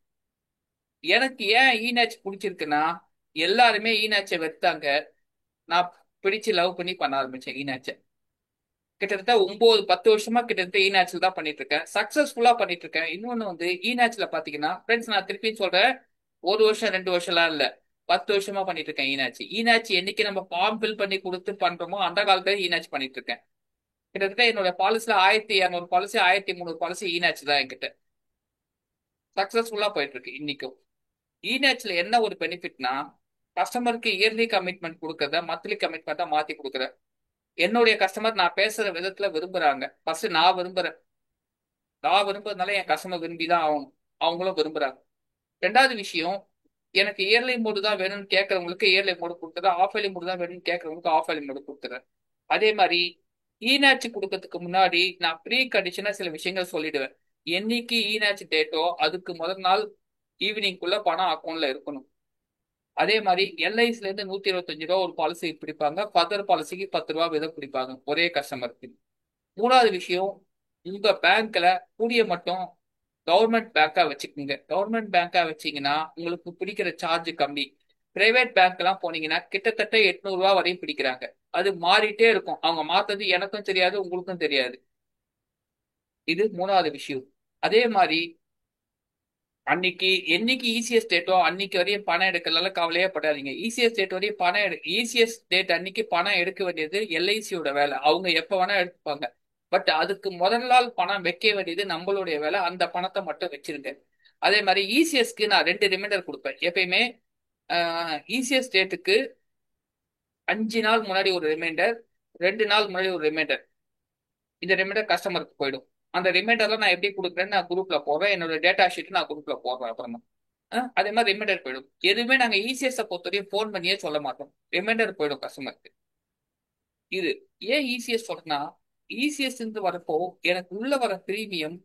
எனக்கு ஏன் இநாச் பிடிச்சிருக்குன்னா, எல்லாருமே இநாச்சை வெறுத்தாங்க. நான் பிடிச்சு லவ் பண்ணி பண்ண ஆரம்பிச்சேன் இநாச்சை. கிட்டத்தட்ட 9-10 வருஷமா கிட்டத்தட்ட இநாச்சில் தான் பண்ணிட்டு இருக்கேன். சக்சஸ்ஃபுல்லா பண்ணிட்டு இருக்கேன். இன்னொன்னு வந்து இநாச்சில் பாத்தீங்கன்னா ஃப்ரெண்ட்ஸ், நான் திருப்பியும் சொல்றேன், 1 வருஷம் 2 வருஷம்லாம் இல்ல, 10 வருஷமா பண்ணிட்டு இருக்கேன் ஈனாச்சி. ஈனாச்சி என்னைக்கு நம்ம ஃபார்ம் ஃபில் பண்ணி கொடுத்து பண்றோமோ அந்த காலத்துல ஈனாச்சி பண்ணிட்டு இருக்கேன். கிட்டத்தட்ட என்னோட பாலிசில 1200 பாலிசி 1300 பாலிசி ஈனாச்சு தான் என்கிட்ட சக்சஸ்ஃபுல்லா போயிட்டு இருக்கு இன்னைக்கும். ஈனாச்ல என்ன ஒரு பெனிஃபிட்னா, கஸ்டமருக்கு இயர்லி கமிட்மெண்ட் கொடுக்கறத மந்த்லி கமிட்மெண்ட்டா மாத்தி கொடுக்குறேன். என்னுடைய கஸ்டமர் நான் பேசுற விதத்துல விரும்புறாங்க. ஃபர்ஸ்ட் நான் விரும்புறேன். நான் விரும்புறதுனால என் கஸ்டமர் விரும்பி தான் ஆகணும். அவங்களும் விரும்புறாங்க. ரெண்டாவது விஷயம், எனக்கு இயர்லி மோடு தான் வேணும்னு கேட்கறவங்களுக்கு இயர்லி மோடு கொடுத்துறேன். ஆஃப் இயர்லி மோடு தான் வேணும்னு கேட்கறவங்களுக்கு ஆஃப் இயர்லி மோடு கொடுத்துறேன். அதே மாதிரி ஈனாச்சு கொடுக்கறதுக்கு முன்னாடி நான் ப்ரீ கண்டிஷனா சில விஷயங்கள் சொல்லிடுவேன். என்னைக்கு ஈனாச்சு டேட்டோ அதுக்கு முதல் நாள் ஈவினிங்குள்ள பணம் அக்கௌண்ட்ல இருக்கணும். அதே மாதிரி எல்ஐசில இருந்து 125 ரூபா ஒரு பாலிசி பிடிப்பாங்க. ஃபர்தர் பாலிசிக்கு 10 ரூபா வீதம் பிடிப்பாங்க ஒரே கஸ்டமருக்கு. மூணாவது விஷயம், உங்க பேங்க்ல கூடிய மட்டும் கவர்மெண்ட் பேங்கா வச்சுக்கோங்க. கவர்மெண்ட் பேங்கா வச்சீங்கன்னா உங்களுக்கு பிடிக்கிற சார்ஜ் கம்மி. பிரைவேட் பேங்க் எல்லாம் போனீங்கன்னா கிட்டத்தட்ட 800 ரூபா வரையும் பிடிக்கிறாங்க. அது மாறிட்டே இருக்கும். அவங்க மாத்தது எனக்கும் தெரியாது, உங்களுக்கும் தெரியாது. இது மூணாவது விஷயம். அதே மாதிரி அன்னைக்கு என்னைக்கு இசிஎஸ் டேட்டோ அன்னைக்கு வரையும் பணம் எடுக்கல கவலையே படாதீங்க. இசிஎஸ் டேட் வரையும் இசிஎஸ் டேட் அன்னைக்கு பணம் எடுக்க வேண்டியது எல்ஐசியோட வேலை. அவங்க எப்ப வேணா எடுத்துப்பாங்க. பட் அதுக்கு முதல் நாள் பணம் வைக்க வேண்டியது நம்மளுடைய வேலை. அந்த பணத்தை மட்டும் வச்சிருங்க. அதே மாதிரி இசிஎஸ்க்கு நான் 2 ரிமைண்டர் கொடுப்பேன் எப்பயுமே. இசிஎஸ் டேட்டுக்கு 5 நாள் முன்னாடி ஒரு ரிமைண்டர், 2 நாள் முன்னாடி ஒரு ரிமைண்டர். இந்த ரிமைண்டர் கஸ்டமருக்கு போயிடும். அந்த ரிமைண்டர்லாம் நான் எப்படி கொடுக்குறேன்னு நான் குரூப்ல போடுறேன். என்னோட டேட்டா ஷீட் நான் குரூப்ல போடுறேன் அப்புறமா. அதே மாதிரி ரிமைண்டர் போயிடும். எதுவுமே நாங்க இசிஎஸ் பொறுத்தவரையும் ஃபோன் பண்ணியே சொல்ல மாட்டோம். ரிமைண்டர் போயிடும் கஸ்டமருக்கு. இது ஏன் இசிஎஸ் சொல்றேன்னா, இசிஎஸ் இருந்து வரப்போ எனக்கு உள்ள வர பிரீமியம்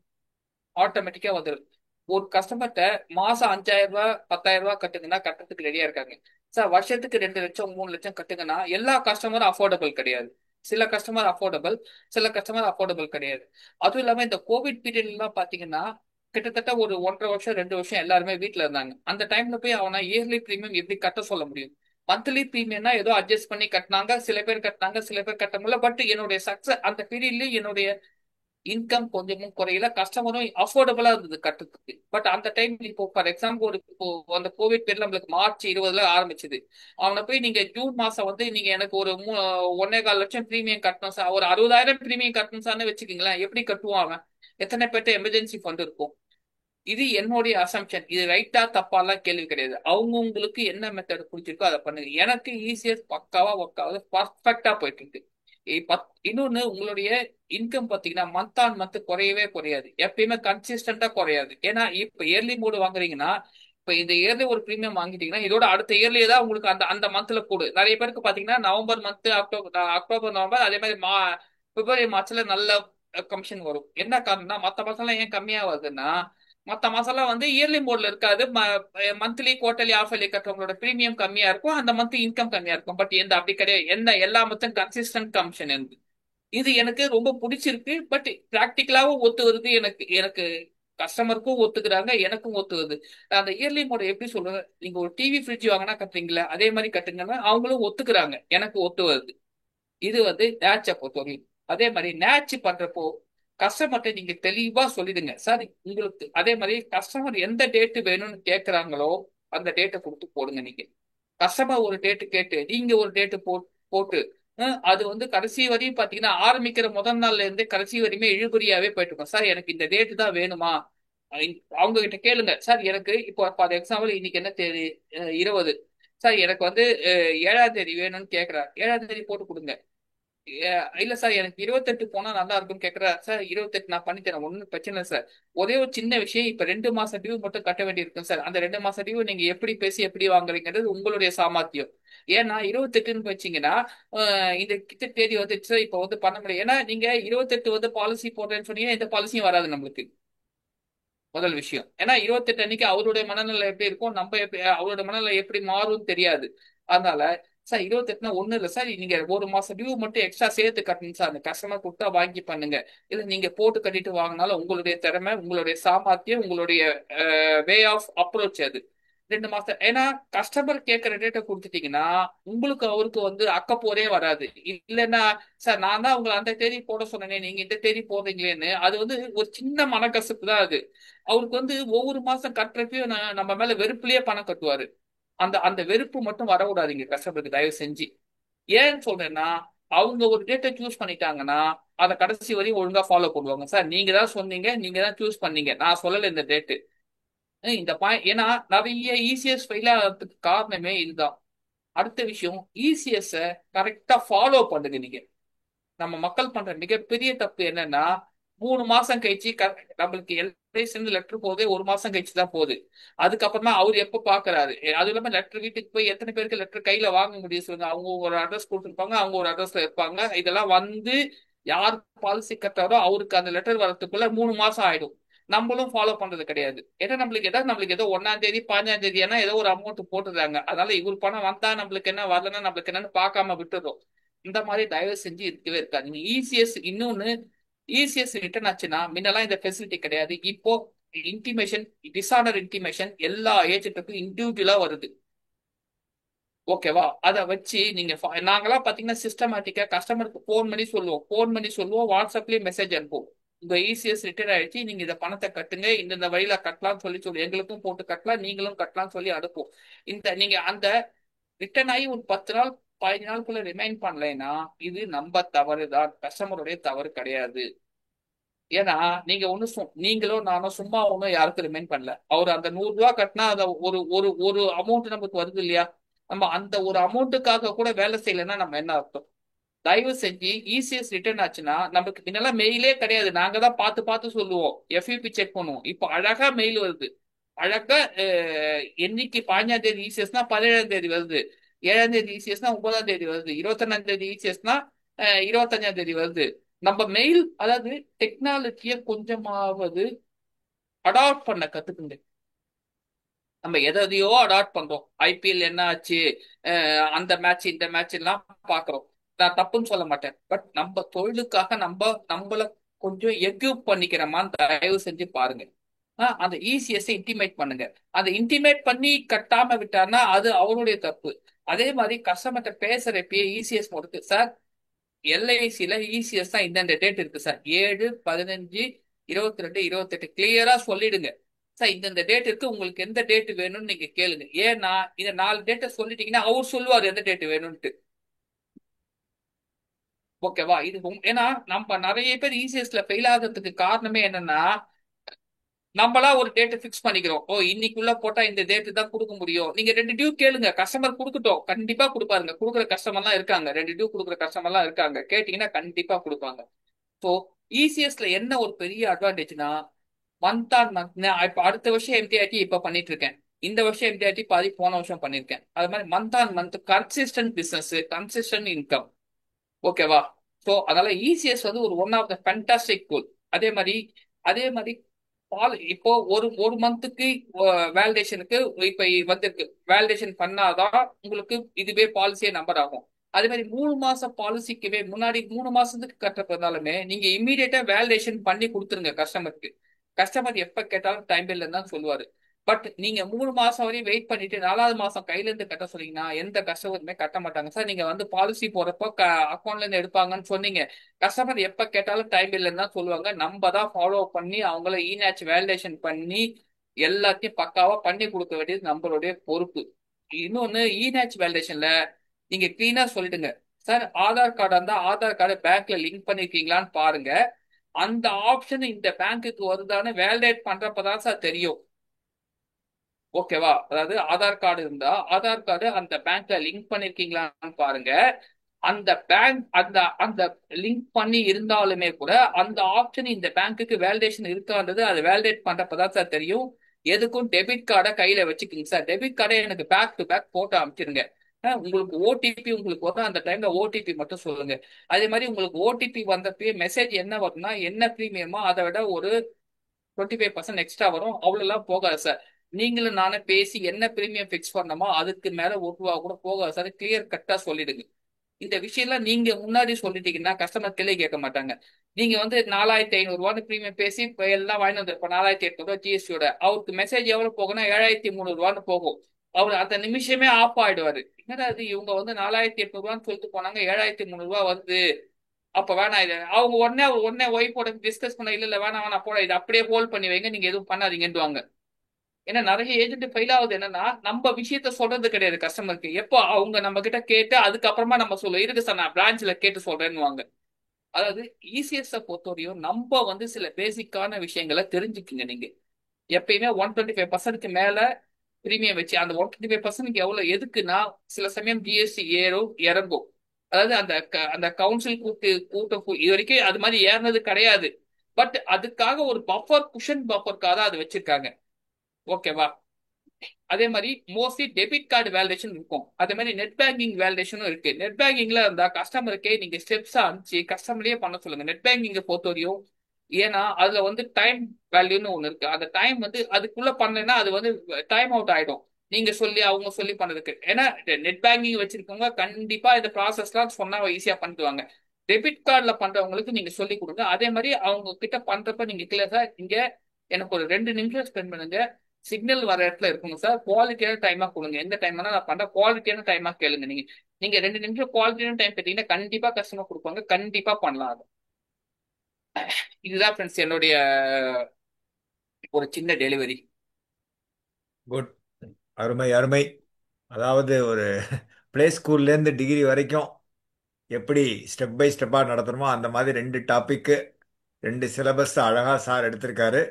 ஆட்டோமேட்டிக்கா வந்துடும். ஒரு கஸ்டமர்கிட்ட மாசம் 5000 ரூபாய் 10,000 ரூபாய் கட்டுங்கன்னா கட்டுறதுக்கு ரெடியா இருக்காங்க. சார் வருஷத்துக்கு 2 லட்சம் 3 லட்சம் கட்டுங்கன்னா எல்லா கஸ்டமரும் அஃபோர்டபுள் கிடையாது. சில கஸ்டமர் அஃபோர்டபுள், சில கஸ்டமர் அஃபோர்டபுள் கிடையாது. அதுவும் இல்லாம இந்த கோவிட் பீரியட் எல்லாம் பாத்தீங்கன்னா கிட்டத்தட்ட ஒரு 1.5 வருஷம் 2 வருஷம் எல்லாருமே வீட்டுல இருந்தாங்க. அந்த டைம்ல போய் அவனை இயர்லி பிரீமியம் எப்படி கட்ட சொல்ல முடியும்? மந்த்லி பிரீமியம்னா ஏதோ அட்ஜஸ்ட் பண்ணி கட்டினாங்க. சில பேர் கட்டினாங்க, சில பேர் கட்ட முடியல. பட் என்னுடைய சக்சஸ் அந்த பீரியட்லயும் என்னுடைய இன்கம் கொஞ்சமும் குறையில, கஸ்டமரும் அஃபோர்டபுளா இருந்தது கட்டுறதுக்கு. பட் அந்த டைம் இப்போ ஃபார் எக்ஸாம்பிள் இப்போ அந்த கோவிட் பீரியட் நம்மளுக்கு மார்ச் 20 ஆரம்பிச்சது. அவனை போய் நீங்க ஜூன் மாசம் வந்து நீங்க எனக்கு ஒரு 1.25 லட்சம் பிரீமியம் கட்டணும் சார், ஒரு 60,000 பிரீமியம் கட்டணும் சார்னு வச்சுக்கீங்களேன். எப்படி கட்டுவான் அவன்? எத்தனை பேர்ட்ட எமர்ஜென்சி ஃபண்ட் இருக்கும்? இது என்னுடைய அசம்ஷன். இது ரைட்டா தப்பாலாம் கேள்வி கிடையாது. அவங்க உங்களுக்கு என்ன மெத்தட் பிடிச்சிருக்கோ அதை பண்ணுங்க. எனக்கு ஈஸியஸ்ட் பக்காவா ஒர்க் ஆகுது, பர்ஃபெக்டா போயிட்டு இருக்கு. இன்னொன்னு, உங்களுடைய இன்கம் பாத்தீங்கன்னா மந்த் ஆன் மந்த் குறையவே குறையாது. எப்பயுமே கன்சிஸ்டன்டா குறையாது. ஏன்னா இப்ப இயர்லி மூடு வாங்குறீங்கன்னா, இப்ப இந்த இயர்லி ஒரு பிரீமியம் வாங்கிட்டீங்கன்னா இதோட அடுத்த இயர்லி தான் உங்களுக்கு அந்த அந்த மந்த்ல கூடு. நிறைய பேருக்கு பாத்தீங்கன்னா நவம்பர் மந்த், அக்டோபர் நவம்பர், அதே மாதிரி பிப்ரவரி மார்ச்ல நல்ல கமிஷன் வரும். என்ன காரணம்னா, மத்த மாசம்லாம் ஏன் கம்மியா வருதுன்னா, மத்த மாசம்லாம் வந்து இயர்லி மோட்ல இருக்காது. மந்த்லி குவார்டர்லி ஆஃப் இயர்லி கட்டுறவங்களோட பிரீமியம் கம்மியா இருக்கும், அந்த மந்த் இன்கம் கம்மியா இருக்கும். பட் எந்த அப்படி கிடையாது. என்ன எல்லா மந்த்தும் கன்சிஸ்டன்ட் கமிஷன் இருந்து இது எனக்கு ரொம்ப பிடிச்சிருக்கு. பட் பிராக்டிக்கலாவும் ஒத்து வருது. எனக்கு எனக்கு கஸ்டமருக்கும் ஒத்துக்கிறாங்க, எனக்கும் ஒத்து வருது. நான் அந்த இயர்லி மோட எப்படி சொல்றேன், நீங்க ஒரு டிவி ஃப்ரிட்ஜ் வாங்கினா கட்டுறீங்களா அதே மாதிரி கட்டுங்கன்னா அவங்களும் ஒத்துக்கிறாங்க, எனக்கு ஒத்து வருது. இது வந்து நேட்சை பொறுத்தவரையும். அதே மாதிரி நேட்ச் பண்றப்போ கஸ்டமர்கிட்ட நீங்க தெளிவா சொல்லிடுங்க சார். உங்களுக்கு அதே மாதிரி கஸ்டமர் எந்த டேட்டு வேணும்னு கேட்கறாங்களோ அந்த டேட்டை கொடுத்து போடுங்க. நீங்க கஸ்டமர் ஒரு டேட்டு கேட்டு நீங்க ஒரு டேட்டு போட்டு அது வந்து கடைசி வரையும் பாத்தீங்கன்னா ஆரம்பிக்கிற முதல் நாள்ல இருந்து கடைசி வரையுமே இழுபறியாவே போயிட்டு இருக்கோம். சார் எனக்கு இந்த டேட்டு தான் வேணுமா? அவங்க கிட்ட கேளுங்க. சார் எனக்கு இப்போ ஃபார் எக்ஸாம்பிள் இன்னைக்கு என்ன தேதி? 20. சார் எனக்கு வந்து 7ஆம் தேதி வேணும்னு கேட்கறா. 7ஆம் தேதி போட்டு கொடுங்க. இல்ல சார் எனக்கு 28 போனா நல்லா இருக்கும்னு கேக்குறா. சார் 28 நான் பண்ணி தரேன், ஒன்னும் பிரச்சனை இல்லை சார். ஒரே ஒரு சின்ன விஷயம், இப்ப 2 மாசம் டியூ மட்டும் கட்ட வேண்டியிருக்கும் சார். அந்த 2 மாசம் டியூ நீங்க எப்படி பேசி எப்படி வாங்குறீங்கிறது உங்களுடைய சாமர்த்தியம். ஏன்னா 28ன்னு வச்சீங்கன்னா இந்த கிட்ட தேதி வந்துச்சு சார், இப்ப வந்து பண்ண முடியும். ஏன்னா நீங்க 28 வந்து பாலிசி போடுறேன்னு சொன்னீங்கன்னா எந்த பாலிசியும் வராது நம்மளுக்கு. முதல் விஷயம், ஏன்னா 28 அன்னைக்கு அவருடைய மனநிலை எப்படி இருக்கும், நம்ம எப்படி அவருடைய மனநிலை எப்படி மாறும் தெரியாது. அதனால சார் 28னா ஒண்ணு இல்லை சார், நீங்க 1 மாசம் டியூ மட்டும் எக்ஸ்ட்ரா சேர்த்து கட்டணும் சார். அந்த கஸ்டமர் கொடுத்தா வாங்கி பண்ணுங்க. இது நீங்க போட்டு கட்டிட்டு வாங்கினாலும் உங்களுடைய திறமை, உங்களுடைய சாமர்த்தியம், உங்களுடைய வே ஆஃப் அப்ரோச் அது. 2 மாசம், ஏன்னா கஸ்டமர் கேட்கற டேட்டை கொடுத்துட்டீங்கன்னா உங்களுக்கு அவருக்கு வந்து அக்கப்போரே வராது. இல்லைன்னா சார் நான் தான் உங்களை அந்த தேதி போட சொன்னேனே நீங்க இந்த தேதி போடுறீங்களேன்னு அது வந்து ஒரு சின்ன மனக்கசப்பு தான் அது. அவருக்கு வந்து ஒவ்வொரு மாசம் கட்டுறப்பயும் நம்ம மேல வெறுப்புலயே பணம் கட்டுவாரு. அந்த அந்த வெறுப்பு மட்டும் வரக்கூடாதுங்க கஸ்டமருக்கு, தயவு செஞ்சு. ஏன்னு சொல்றேன்னா, அவங்க ஒரு டேட்டை சூஸ் பண்ணிட்டாங்கன்னா அதை கடைசி வரையும் ஒழுங்கா ஃபாலோ பண்ணுவாங்க. சார் நீங்க தான் சொன்னீங்க, நீங்க தான் சூஸ் பண்ணீங்க, நான் சொல்லல இந்த டேட்டு. இந்த பாயிண்ட் ஏன்னா நிறைய இசிஎஸ் ஃபெயில் ஆகிறதுக்கு காரணமே இதுதான். அடுத்த விஷயம், இசிஎஸ் கரெக்டா ஃபாலோ பண்ணுங்க நீங்க. நம்ம மக்கள் பண்ற மிகப்பெரிய தப்பு என்னன்னா, 3 மாசம் கழிச்சு நம்மளுக்கு எல்ஐசி லெட்டர் போகுது, 1 மாசம் கழிச்சு தான் போகுது. அதுக்கப்புறமா அவர் எப்ப பாக்குறாரு? அது இல்லாம லெட்டர் வீட்டுக்கு போய் எத்தனை பேருக்கு லெட்டர் கையில வாங்க முடியும் சொல்லுங்க? அவங்க ஒரு அட்ரஸ் கொடுத்துருப்பாங்க, அவங்க ஒரு அட்ரஸ்ல இருப்பாங்க. இதெல்லாம் வந்து யார் பாலிசி கட்டாரோ அவருக்கு அந்த லெட்டர் வரதுக்குள்ள 3 மாசம் ஆயிடும். நம்மளும் ஃபாலோ பண்றது கிடையாது. ஏன்னா நம்மளுக்கு ஏதோ 1ஆம் தேதி 15ஆம் தேதி ஏதோ ஒரு அமௌண்ட் போட்டுருந்தாங்க, அதனால இவர் பணம் வந்தா நம்மளுக்கு என்ன, வரலன்னா நம்மளுக்கு என்னன்னு பார்க்காம விட்டுறோம். இந்த மாதிரி தயவு செஞ்சு இருக்கவே இருக்காது. நீங்க இசிஎஸ் இன்னொன்னு, இசிஎஸ் ரிட்டர்ன் ஆச்சுன்னா முன்னெல்லாம் இந்த ஃபெசிலிட்டி கிடையாது. இப்போ இன்டிமேஷன், டிசானர் இன்டிமேஷன் எல்லா ஏஜென்ட்டுக்கும் இண்டிவிஜுவலா வருது. ஓகேவா? அதை வச்சு நீங்க நாங்களாம் பாத்தீங்கன்னா சிஸ்டமேட்டிக்கா கஸ்டமருக்கு ஃபோன் பண்ணி சொல்லுவோம், வாட்ஸ்அப்லயே மெசேஜ் அனுப்புவோம். உங்க இசிஎஸ் ரிட்டர்ன் ஆயிடுச்சு, நீங்க இந்த பணத்தை கட்டுங்க, இந்த வழியில கட்டலாம்னு சொல்லி எங்களுக்கும் போட்டு கட்டலாம், நீங்களும் கட்டலாம்னு சொல்லி அனுப்புவோம். நீங்க அந்த ரிட்டர்ன் ஆகி ஒரு 10 நாள் 15 நாளுக்குள்ள ரிமைண்ட் பண்ணலைன்னா இது நம்ம தவறு தான், கஸ்டமருடைய தவறு கிடையாது. ஏன்னா நீங்க நீங்களோ நானோ சும்மா ஒன்றும் யாருக்கும் ரிமைண்ட் பண்ணல. அவர் அந்த 100 ரூபா கட்டினா அதை ஒரு ஒரு ஒரு அமௌண்ட் நமக்கு வருது இல்லையா? நம்ம அந்த ஒரு அமௌண்ட்டுக்காக கூட வேலை செய்யலைன்னா நம்ம என்ன அர்த்தம்? தயவு செஞ்சு இசிஎஸ் ரிட்டர்ன் ஆச்சுன்னா, நமக்கு முன்னெல்லாம் மெயிலே கிடையாது, நாங்க தான் பார்த்து பார்த்து சொல்லுவோம், எஃப்யூபி செக் பண்ணுவோம். இப்போ அழகா மெயில் வருது. அழகா என்னைக்கு 15ஆம் தேதி இசிஎஸ்னா 17ஆம் தேதி வருது, 7ஆம் தேதி இசிஎஸ்னா 9ஆம் தேதி வருது, 21ஆம் தேதி இசிஎஸ்னா 25ஆம் தேதி வருது. நம்ம மெயில், அதாவது டெக்னாலஜியை கொஞ்சமாவது அடாப்ட் பண்ண கத்துக்குங்க. நம்ம எதையோ அடாப்ட் பண்றோம். ஐபிஎல் என்ன ஆச்சு, அந்த மேட்ச் இந்த மேட்ச் எல்லாம் பாக்குறோம். நான் தப்புன்னு சொல்ல மாட்டேன், பட் நம்ம தொழிலுக்காக நம்மள கொஞ்சம் எக்யூப் பண்ணிக்கிறோமான்னு தயவு செஞ்சு பாருங்க. அந்த இசிஎஸ் இன்டிமேட் பண்ணுங்க. அதை இன்டிமேட் பண்ணி கட்டாம விட்டாருன்னா அது அவருடைய தப்பு. அதே மாதிரி கஸ்டமர்கிட்ட பேசுறப்பயே இசிஎஸ் கொடுத்து, சார் எல்ஐசியில இசிஎஸ் தான் இந்த டேட் இருக்கு சார், 7/15/22/28 கிளியரா சொல்லிடுங்க. சார் இந்த டேட் இருக்கு, உங்களுக்கு எந்த டேட் வேணும்னு நீங்க கேளுங்க. ஏன்னா இந்த 4 டேட்டை சொல்லிட்டீங்கன்னா அவர் சொல்லுவார் எந்த டேட் வேணும்ட்டு. ஓகேவா? ஏன்னா நம்ம நிறைய பேர் இசிஎஸ்ல ஃபெயில் ஆகிறதுக்கு காரணமே என்னன்னா, நம்மளா ஒரு டேட்டை ஃபிக்ஸ் பண்ணிக்கிறோம். இன்னைக்குள்ள போட்டா இந்த டேட்டு தான் கொடுக்க முடியும். நீங்க 2 டியூ கேளுங்க, கஸ்டமர் கொடுக்கட்டும், கண்டிப்பா கொடுப்பாருங்க. கொடுக்குற கஸ்டமர்லாம் இருக்காங்க, 2 டியூ கொடுக்குற கஸ்டமர்லாம் இருக்காங்க, கேட்டீங்கன்னா கண்டிப்பா கொடுப்பாங்க. ஸோ இசிஎஸ்ல என்ன ஒரு பெரிய அட்வான்டேஜ்னா, மந்த் ஆன் மந்த். நான் இப்போ அடுத்த வருஷம் எம்டிஐடி இப்போ பண்ணிட்டு இருக்கேன், இந்த வருஷம் எம்டிஐடி பாதி போன வருஷம் பண்ணியிருக்கேன். அது மாதிரி month on month consistent business, consistent income. ஓகேவா? ஸோ அதனால இசிஎஸ் வந்து ஒரு one of the fantastic tool. அதே மாதிரி இப்போ ஒரு ஒரு மந்த்துக்கு வேலிடேஷனுக்கு இப்ப வந்திருக்கு, வேலிடேஷன் பண்ணாதான் உங்களுக்கு இதுவே பாலிசியே நம்பர் ஆகும். அதே மாதிரி 3 மாசம் பாலிசிக்குவே முன்னாடி 3 மாசத்துக்கு கட்டுறதுனாலுமே நீங்க இம்மீடியட்டா வேலிடேஷன் பண்ணி கொடுத்துருங்க கஸ்டமருக்கு. கஸ்டமர் எப்ப கேட்டாலும் டைம் இல்லைன்னு தான் சொல்லுவாரு. பட் நீங்க 3 மாசம் வரையும் வெயிட் பண்ணிட்டு 4வது மாசம் கையில இருந்து கட்ட சொன்னீங்கன்னா எந்த கஸ்டமருமே கட்ட மாட்டாங்க. சார் நீங்க வந்து பாலிசி போறப்போ அக்கௌண்ட்ல இருந்து எடுப்பாங்கன்னு சொன்னீங்க, கஸ்டமர் எப்ப கேட்டாலும் டைம் இல்லைன்னு தான் சொல்லுவாங்க. நம்ம தான் ஃபாலோ பண்ணி அவங்கள இநாச் வேலிடேஷன் பண்ணி எல்லாத்தையும் பக்காவா பண்ணி கொடுக்க வேண்டியது நம்மளுடைய பொறுப்பு. இன்னொன்னு, இநாச் வேலிடேஷன்ல நீங்க கிளீனா சொல்லிடுங்க, சார் ஆதார் கார்டா இருந்தா ஆதார் கார்டு பேங்க்ல லிங்க் பண்ணிருக்கீங்களான்னு பாருங்க. அந்த ஆப்ஷன் இந்த பேங்க்குக்கு வருதான்னு வேலிடேட் பண்றப்பதான் சார் தெரியும். ஓகேவா? அதாவது ஆதார் கார்டு இருந்தா ஆதார் கார்டு அந்த பேங்க்ல லிங்க் பண்ணிருக்கீங்களான்னு பாருங்க. அந்த பேங்க் அந்த அந்த லிங்க் பண்ணி இருந்தாலுமே கூட அந்த ஆப்ஷன் இந்த பேங்க்குக்கு வேலிடேஷன் இருக்கான்றது அது வேலிடேட் பண்றப்பதான் சார் தெரியும். எதுக்கும் டெபிட் கார்டை கையில வச்சுக்கோங்க சார். டெபிட் கார்டை எனக்கு பேக் டு பேக் போட்டு அமைச்சிருங்க. உங்களுக்கு ஓடிபி உங்களுக்கு வரும், அந்த டைம்ல ஓடிபி மட்டும் சொல்லுங்க. அதே மாதிரி உங்களுக்கு ஓடிபி வந்தப்பயே மெசேஜ் என்ன வரும்னா, என்ன ப்ரீமியமோ அதை விட ஒரு 25% எக்ஸ்ட்ரா வரும். அவ்வளோலாம் போகாது சார். நீங்களும் நானே பேசி என்ன பிரீமியம் ஃபிக்ஸ் பண்ணணுமோ அதுக்கு மேல 1 ரூபா கூட போகாது சார். கிளியர் கட்டா சொல்லிடுங்க. இந்த விஷயம்லாம் நீங்க முன்னாடி சொல்லிட்டீங்கன்னா கஸ்டமர் கேள்வி கேட்க மாட்டாங்க. நீங்க வந்து 4500 ரூபான்னு பிரீமியம் பேசி இப்ப எல்லாம் வாங்கி வந்து, இப்ப 4800 ஜிஎஸ்டியோட அவருக்கு மெசேஜ் எவ்வளவு போகும்னா 7300 போகும். அவர் அந்த நிமிஷமே ஆஃப் ஆயிடுவாரு. என்னடா இது, இவங்க வந்து 4800 சொல்லிட்டு போனாங்க, 7300 வருது, அப்ப வேணாம். இது அவங்க உடனே ஒய்ஃபோட டிஸ்கஸ் பண்ண, இல்ல வேணாம் வேணாம் போட, இது அப்படியே ஹோல்ட் பண்ணி வைங்க, நீங்க எதுவும் பண்ணாதீங்கன்னுவாங்க. ஏன்னா நிறைய ஏஜென்ட் ஃபெயில் ஆகுது என்னன்னா நம்ம விஷயத்த சொல்றது கிடையாது கஸ்டமருக்கு. எப்போ அவங்க நம்ம கிட்ட கேட்டு அதுக்கப்புறமா நம்ம சொல்லுவோம் இருக்கு சார் நான் பிரான்ச்ல கேட்டு சொல்றேன்னு. அதாவது இசிஎஸ் பொறுத்தவரையும் நம்ம வந்து சில பேசிக்கான விஷயங்களை தெரிஞ்சுக்குங்க நீங்க. எப்பயுமே 125% மேல பிரீமியம் வச்சு அந்த 125% எவ்வளவு எதுக்குன்னா சில சமயம் ஜிஎஸ்டி ஏறும் இறங்கும். அதாவது அந்த கவுன்சில் கூட்டம் இது வரைக்கும் அது மாதிரி ஏறினது கிடையாது. பட் அதுக்காக ஒரு பஃபர் குஷன் பஃபருக்காக தான் அது வச்சிருக்காங்க. ஓகேவா? அதே மாதிரி மோஸ்ட்லி டெபிட் கார்டு வேலிடேஷன் இருக்கும். அதே மாதிரி நெட் பேங்கிங் வேலிடேஷனும் இருக்கு. நெட் பேங்கிங்ல இருந்தா கஸ்டமருக்கே நீங்க ஸ்டெப்ஸ் அனுப்பிச்சு கஸ்டமர்லயே பண்ண சொல்லுங்க நெட் பேங்கிங்க பொறுத்தவரையும். ஏன்னா அதுல வந்து டைம் வேல்யூன்னு ஒண்ணு இருக்கு. அந்த டைம் வந்து அதுக்குள்ள பண்ணலைன்னா அது வந்து டைம் அவுட் ஆயிடும். நீங்க சொல்லி அவங்க சொல்லி பண்ணதுக்கு. ஏன்னா நெட் பேங்கிங் வச்சிருக்கவங்க கண்டிப்பா இந்த ப்ராசஸ்லாம் சொன்னா ஈஸியா பண்ணிடுவாங்க. டெபிட் கார்டுல பண்றவங்களுக்கு நீங்க சொல்லி கொடுங்க. அதே மாதிரி அவங்க கிட்ட பண்றப்ப நீங்க கிளியரா இங்க எனக்கு ஒரு 2 நிமிஷம் ஸ்பெண்ட் பண்ணுங்க. சிக்னல் வர இடத்துல இருக்கணும் சார். குவாலிட்டியான டைமா கொடுங்க. எந்த டைம்னா நான் பண்ற குவாலிட்டியான டைமா கேளுங்க. நீங்க நீங்க 2 நிமிஷம் குவாலிட்டியான டைம் கேட்டீங்கன்னா கண்டிப்பா கஸ்டமர் கொடுப்பாங்க. கண்டிப்பா பண்ணலாம் அது. இதுதான் ஃப்ரெண்ட்ஸ் என்னுடைய ஒரு சின்ன டெலிவரி. குட். அருமை அருமை. அதாவது ஒரு பிளே ஸ்கூல்லேருந்து டிகிரி வரைக்கும் எப்படி ஸ்டெப் பை ஸ்டெப்பாக நடத்தணுமோ அந்த மாதிரி 2 டாபிக்கு 2 சிலபஸ் அழகாக சார் எடுத்திருக்காரு.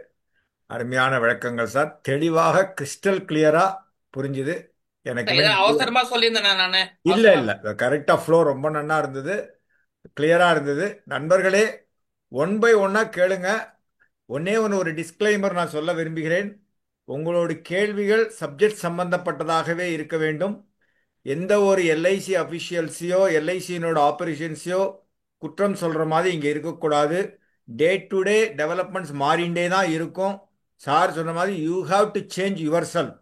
அருமையான விளக்கங்கள் சார். தெளிவாக கிறிஸ்டல் கிளியரா புரிஞ்சுது. எனக்குமே ஏதாவது அவசரமா சொல்லியிருந்தேன் நானு. இல்லை அவசரமா இல்லை, கரெக்டாக ஃப்ளோ ரொம்ப நன்னா இருந்தது, கிளியரா இருந்தது. நண்பர்களே, ஒன் பை ஒன்னா கேளுங்க. ஒன்னே ஒன்று ஒரு டிஸ்க்ளைமர் நான் சொல்ல விரும்புகிறேன். உங்களோட கேள்விகள் சப்ஜெக்ட் சம்பந்தப்பட்டதாகவே இருக்க வேண்டும். எந்த ஒரு எல்ஐசி அஃபிஷியல்ஸையோ எல்ஐசியினோட ஆப்பரேஷன்ஸையோ குற்றம் சொல்கிற மாதிரி இங்கே இருக்கக்கூடாது. டே டு டே டெவலப்மெண்ட்ஸ் மாறிண்டே தான் இருக்கும். சார் சொன்ன மாதிரி you have to change your self.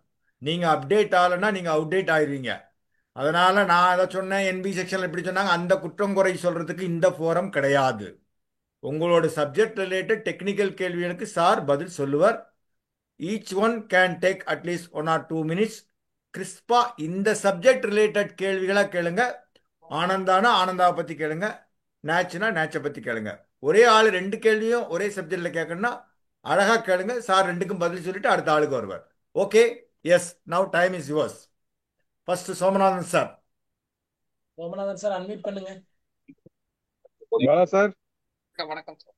நீங்கள் அப்டேட் ஆகலைன்னா நீங்கள் அவுடேட் ஆயிடுவீங்க. அதனால் நான் அதை சொன்னேன், என்பி செக்ஷனில் இப்படி சொன்னாங்க, அந்த குற்றம் குறை சொல்கிறதுக்கு இந்த ஃபோரம் கிடையாது. உங்களோட சப்ஜெக்ட் ரிலேட்டட் டெக்னிக்கல் கேள்விகளுக்கு சார் பதில் சொல்லுவார். Each one can take at least 1 or 2 minutes. கிறிஸ்பா இந்த சப்ஜெக்ட் ரிலேட்டட் கேள்விகளாக கேளுங்க. ஆனந்தானா ஆனந்தாவை பற்றி கேளுங்க, நேச்சுனா நேச்சை பற்றி கேளுங்க. ஒரே ஆள் 2 கேள்வியும் ஒரே சப்ஜெக்டில் கேட்கணும்னா அழகாக கேளுங்க. சார் 2க்கும் பதில் சொல்லிட்டு அடுத்த ஆளுக்கு வருவார். Okay. Yes, now time is yours. First Somanathan sir. Somanathan sir unmute பண்ணுங்க. பாலா சார், வணக்கம் சார்.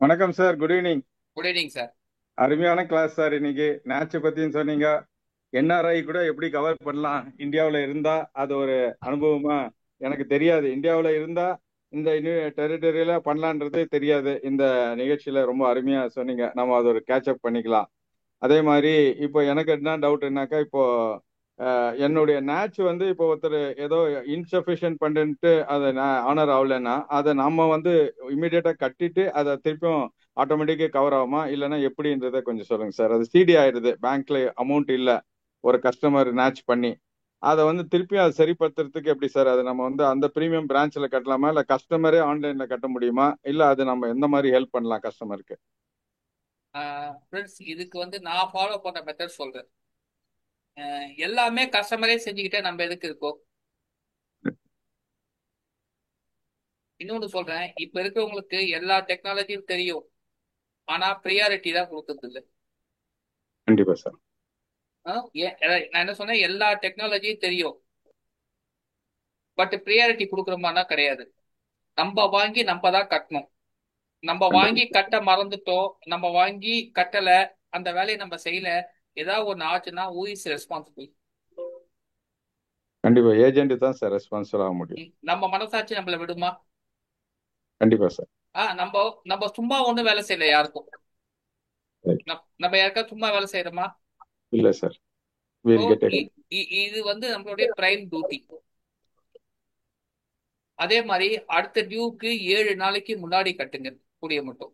வணக்கம் sir. Good evening. Good evening sir. அருமையான கிளாஸ் சார். இன்னைக்கு நேச்சை பத்தியும் சொன்னீங்க. என்ஆர்ஐ கூட எப்படி கவர் பண்ணலாம் இந்தியாவில் இருந்தா, அது ஒரு அனுபவமா எனக்கு தெரியாது. இந்தியாவில் இருந்தா இந்த டெரிட்டரியில பண்ணலான்றது தெரியாது. இந்த நிகழ்ச்சியில ரொம்ப அருமையா சொன்னீங்க. நம்ம அதை ஒரு கேட்சப் பண்ணிக்கலாம். அதே மாதிரி இப்போ எனக்கு என்ன டவுட்னாக்கா, இப்போ என்னுடைய நேச் வந்து இப்போ ஒருத்தர் ஏதோ இன்சஃபிஷியன்ட் பண்ணிட்டு அதை ஆனர் ஆகலைன்னா அதை நம்ம வந்து இமீடியட்டா கட்டிட்டு அதை திருப்பியும் ஆட்டோமேட்டிக்கா கவர் ஆகுமா, இல்லைன்னா எப்படின்றத கொஞ்சம் சொல்லுங்க சார். அது சிடி ஆயிடுது, பேங்க்ல அமௌண்ட் இல்ல, ஒரு கஸ்டமர் நேச் பண்ணி அதை வந்து திருப்பியும் அதை சரிப்படுத்துறதுக்கு எப்படி சார்? அது நம்ம வந்து அந்த பிரீமியம் பிரான்ச்ல கட்டலாமா, இல்ல கஸ்டமரே ஆன்லைன்ல கட்ட முடியுமா, இல்ல அது நம்ம எந்த மாதிரி ஹெல்ப் பண்ணலாம் கஸ்டமருக்கு? ஃப்ரெண்ட்ஸ் இதுக்கு வந்து நான் ஃபாலோ பண்ண மெத்தட் சொல்றேன். எல்லாமே கஸ்டமரே செஞ்சுக்கிட்டே நம்ம எதுக்கு இருக்கோம். இன்னொன்னு சொல்றேன், இப்ப இருக்கிறவங்களுக்கு எல்லா டெக்னாலஜியும் தெரியும். ஆனா ப்ரியாரிட்டி தான் கொடுக்கறது இல்லை. கண்டிப்பா சார். நான் என்ன சொன்னேன், எல்லா டெக்னாலஜியும் தெரியும் பட் ப்ரியாரிட்டி கொடுக்குறோமானா கிடையாது. நம்ம வாங்கி நம்ம தான் கட்டணும். நம்ம வாங்கி கண்டிப்பா கட்ட மறந்துட்டோம், நம்ம வாங்கி கட்டல, அந்த வேலையை நம்ம செய்யல, ஏதாவது ஒண்ணு ஆச்சுன்னா who is responsible? கண்டிப்பா ஏஜென்ட் தான் சார் ரெஸ்பான்சிபிள் ஆக முடியும். நம்ம மனசாட்சி நம்மள விடுமா? கண்டிப்பா சார். நம்ம நம்ம சும்மா ஒண்ணும் வேலை செய்யல யாருக்கும். Right. நம்ம யாருக்கா சும்மா வேலை செய்யறோமா? இல்ல சார். We'll get it. இது வந்து நம்மளுடைய பிரைம் டியூட்டி. அதே மாதிரி அடுத்த டியூக்கு 7 நாளைக்கு முன்னாடி கட்டுங்க கூடிய மட்டும்.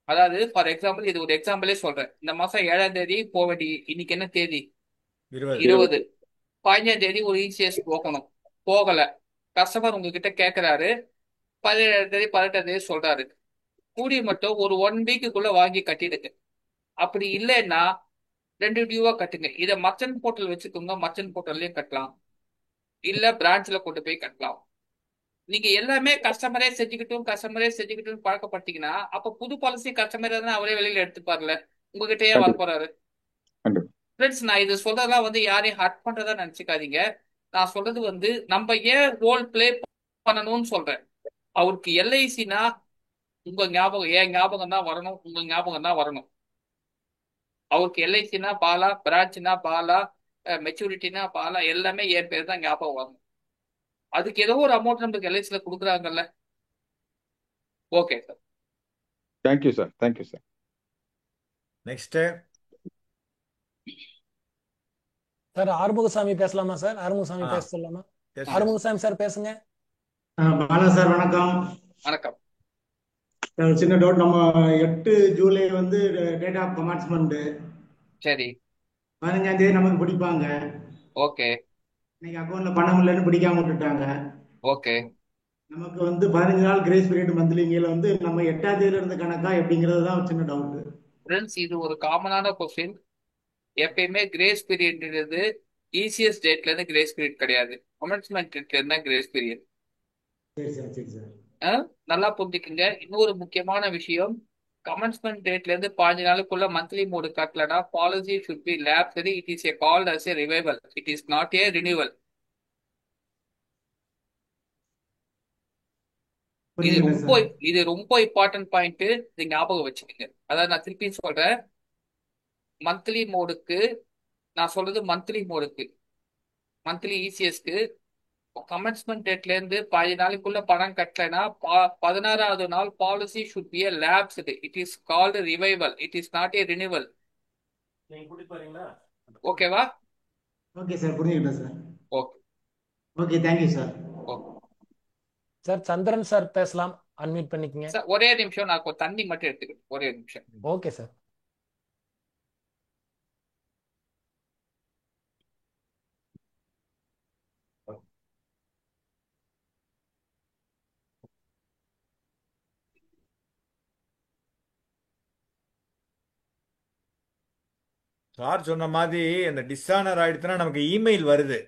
அதாவது ஃபார் எக்ஸாம்பிள், இது ஒரு எக்ஸாம்பிளே சொல்றேன். இந்த மாசம் 7ஆம் தேதி போக வேண்டிய, இன்னைக்கு என்ன தேதி? 20. 15ஆம் தேதி ஒரு இசிஎஸ் போகணும், போகல. கஸ்டமர் உங்ககிட்ட கேட்கிறாரு, 17ஆம் தேதி 18ஆம் தேதி சொல்றாரு. கூடிய மட்டும் ஒரு 1 வீக்குள்ள வாங்கி கட்டிடுங்க. அப்படி இல்லைன்னா 2 டியூவா கட்டுங்க. இதை மர்ச்சன்ட் போர்ட்டல் வச்சுக்கோங்க, மர்ச்சன்ட் போர்ட்டல்லயும் கட்டலாம், இல்ல பிரான்ச்ல கொண்டு போய் கட்டலாம். நீங்க எல்லாமே கஸ்டமரே செஞ்சுக்கிட்டும் பழக்கப்படுத்தீங்கன்னா அப்ப புது பாலிசி கஸ்டமரே தான் அவரே வெளியில எடுத்துப்பார்ல. உங்ககிட்டயே கண்டிப்பா வரப்போறாரு. கண்டிப்பா. ஃப்ரெண்ட்ஸ், நான் இது சொல்றதெல்லாம் வந்து யாரையும் ஹர்ட் பண்றதா நினைச்சுக்காதீங்க. நான் சொல்றது வந்து நம்ம ஏன் ரோல் பிளே பண்ணணும்னு சொல்றேன். அவருக்கு எல்ஐசினா உங்க ஞாபகம், என் ஞாபகம் தான் வரணும், உங்க ஞாபகம் தான் வரணும். அவருக்கு எல்ஐசினா பாலா, பிரான்ச்னா பாலா, மெச்சூரிட்டினா பாலா, எல்லாமே என் பேர் தான் ஞாபகம் வரணும். அதுக்கு ஏதோ ஒரு அமௌண்ட் நமக்கு எல்ஐசில கொடுக்குறாங்கல்ல. Okay sir. Thank you sir, thank you sir. Next sir Arumugasamy பேசலாமா சார்? ஆறுமுகசாமி ஆ பேச சொல்லலாமா? பேசுங்க. ஆறுமுகசாமி சார் பேசுங்க. பாலா சார் வணக்கம். வணக்கம். ஒரு சின்ன டவுட். நம்ம 8 ஜூலை வந்து டேட் ஆஃப் கமான்ஸ்மெண்ட். சரி. 15ஆம் தேதி நமக்கு பிடிப்பாங்க. ஓகே இன்னைக்கு அக்கௌண்ட்ல பணம் இல்லைன்னு பிடிக்காம விட்டுட்டாங்க. ஓகே. நமக்கு வந்து 15 நாள் கிரேஸ் பீரியட் மந்த்லிங்கில வந்து நம்ம 8ஆம் தேதியில இருந்து கணக்கா எப்படிங்கிறது தான் ஒரு சின்ன டவுட். ஃப்ரெண்ட்ஸ், இது ஒரு காமனான கொஸ்டின். எப்பயுமே கிரேஸ் பீரியட்ன்றது ஈஸியஸ்ட் டேட்ல இருந்து கிரேஸ் பீரியட் கிடையாது, கமென்ஸ்மெண்ட் டேட்ல இருந்தா கிரேஸ் பீரியட். சரி சார், சரி சார். நல்லா புரிஞ்சுக்குங்க. இன்னொரு முக்கியமான விஷயம், கமென்ஸ்மெண்ட் டேட்ல இருந்து 15 நாளுக்குள்ள மந்த்லி மோடு கட்டலனா policy should be lapsed. It is a called as a revival, it is not a renewal. இது புரியுதுங்களா ரொம்ப சார்? இது ரொம்ப இம்பார்ட்டன்ட் பாயிண்ட். இது ஞாபகம் வச்சுக்கோங்க. அதாவது நான் திருப்பி சொல்றேன், மந்த்லி மோடுக்கு, நான் சொல்றது மந்த்லி மோடுக்கு, மந்த்லி இசிஎஸ்க்கு கமென்ஸ்மெண்ட் டேட்ல இருந்து 15 நாளுக்குள்ள பணம் கட்டலைன்னா 16வது நாள் policy should be lapsed. It is called revival, it is not a renewal. ஓகேவா? ஓகே சார், புரிஞ்சுக்கிட்டேன் sir. Okay okay, thank you sir. Okay sir Chandran sir பேசலாம். அன்மியூட் பண்ணிக்கங்க. சார், ஒரே நிமிஷம், நான் கொஞ்சம் தண்ணி மட்டும் எடுத்துக்கிறேன், ஒரே நிமிஷம். Okay sir. சார் சொன்ன மாதிரி அந்த டிஸ்ஆனர் ஆயிடுச்சுன்னா நமக்கு இமெயில் வருது.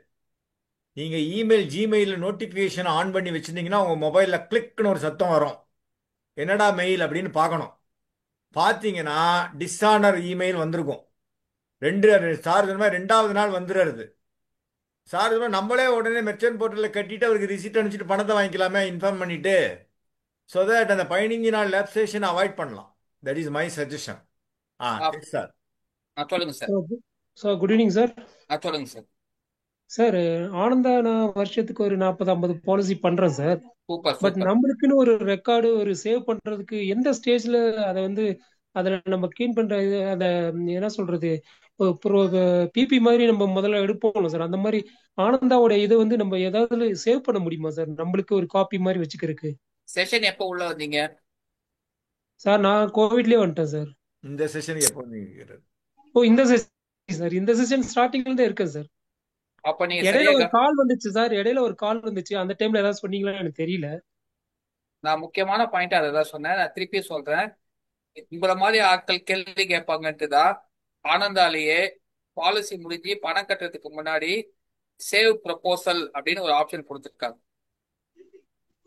நீங்க இமெயில் ஜிமெயில் நோட்டிபிகேஷன் ஆன் பண்ணி வச்சிருந்தீங்கன்னா உங்க மொபைல்ல கிளிக்னு ஒரு சத்தம் வரும். என்னடா மெயில் அப்படின்னு பார்க்கணும். பார்த்தீங்கன்னா டிஸ்ஆனர் இமெயில் வந்திருக்கும். சார் சொன்ன மாதிரி 2வது நாள் வந்துடுறது. சார் சொன்ன நம்மளே உடனே மெர்ச்சன்ட் போர்ட்டலில் கட்டிட்டு அவருக்கு ரிசிப்ட் அனுப்பிச்சிட்டு பணத்தை வாங்கிக்கலாமே இன்ஃபார்ம் பண்ணிட்டு. ஸோ தட் அந்த 15 நாள் லேப்சேஷன் அவாய்ட் பண்ணலாம். That is my suggestion. Yes sir. சொல்லுங்க sir. Sir good evening sir. சொல்லுங்க சார். சார் ஆனந்தா, நான் வருஷத்துக்கு ஒரு 40-50 பாலிசி பண்றேன் சார். Super but super. நம்மளுக்குன்னு ஒரு ரெக்கார்டு, ஒரு சேவ் பண்றதுக்கு எந்த ஸ்டேஜ்ல அதை வந்து அதுல நம்ம கிளீன் பண்ற அத என்ன சொல்றது, பிபி மாதிரி நம்ம முதல்ல எடுப்போம் சார். அந்த மாதிரி ஆனந்தாவோட இதை வந்து நம்ம ஏதாவது சேவ் பண்ண முடியுமா சார், நம்மளுக்கு ஒரு காப்பி மாதிரி வச்சுக்கிறதுக்கு? செஷன் எப்போ உள்ள வந்தீங்க சார் நான் கோவிட்லயே வந்துட்டேன் சார். இந்த செஷனுக்கு எப்போ நீங்க? ஓ, இந்த செஷன் சார், இந்த செஷன் ஸ்டார்டிங்ல இருந்தே இருக்கேன் சார். அப்ப நீங்க இடையில ஒரு சரியாக, கால் வந்துச்சு சார், இடையில ஒரு கால் வந்துச்சு. அந்த டைம்ல ஏதாவது சொன்னீங்களா எனக்கு தெரியல. நான் முக்கியமான பாயிண்ட் அதை தான் சொன்னேன். நான் திருப்பி சொல்றேன், உங்களை மாதிரி ஆட்கள் கேள்வி கேட்பாங்கன்ட்டு தான் ஆனந்தாலேயே பாலிசி முடிஞ்சு பணம் கட்டுறதுக்கு முன்னாடி சேவ் ப்ரொபோசல் அப்படின்னு ஒரு ஆப்ஷன் கொடுத்துருக்காங்க.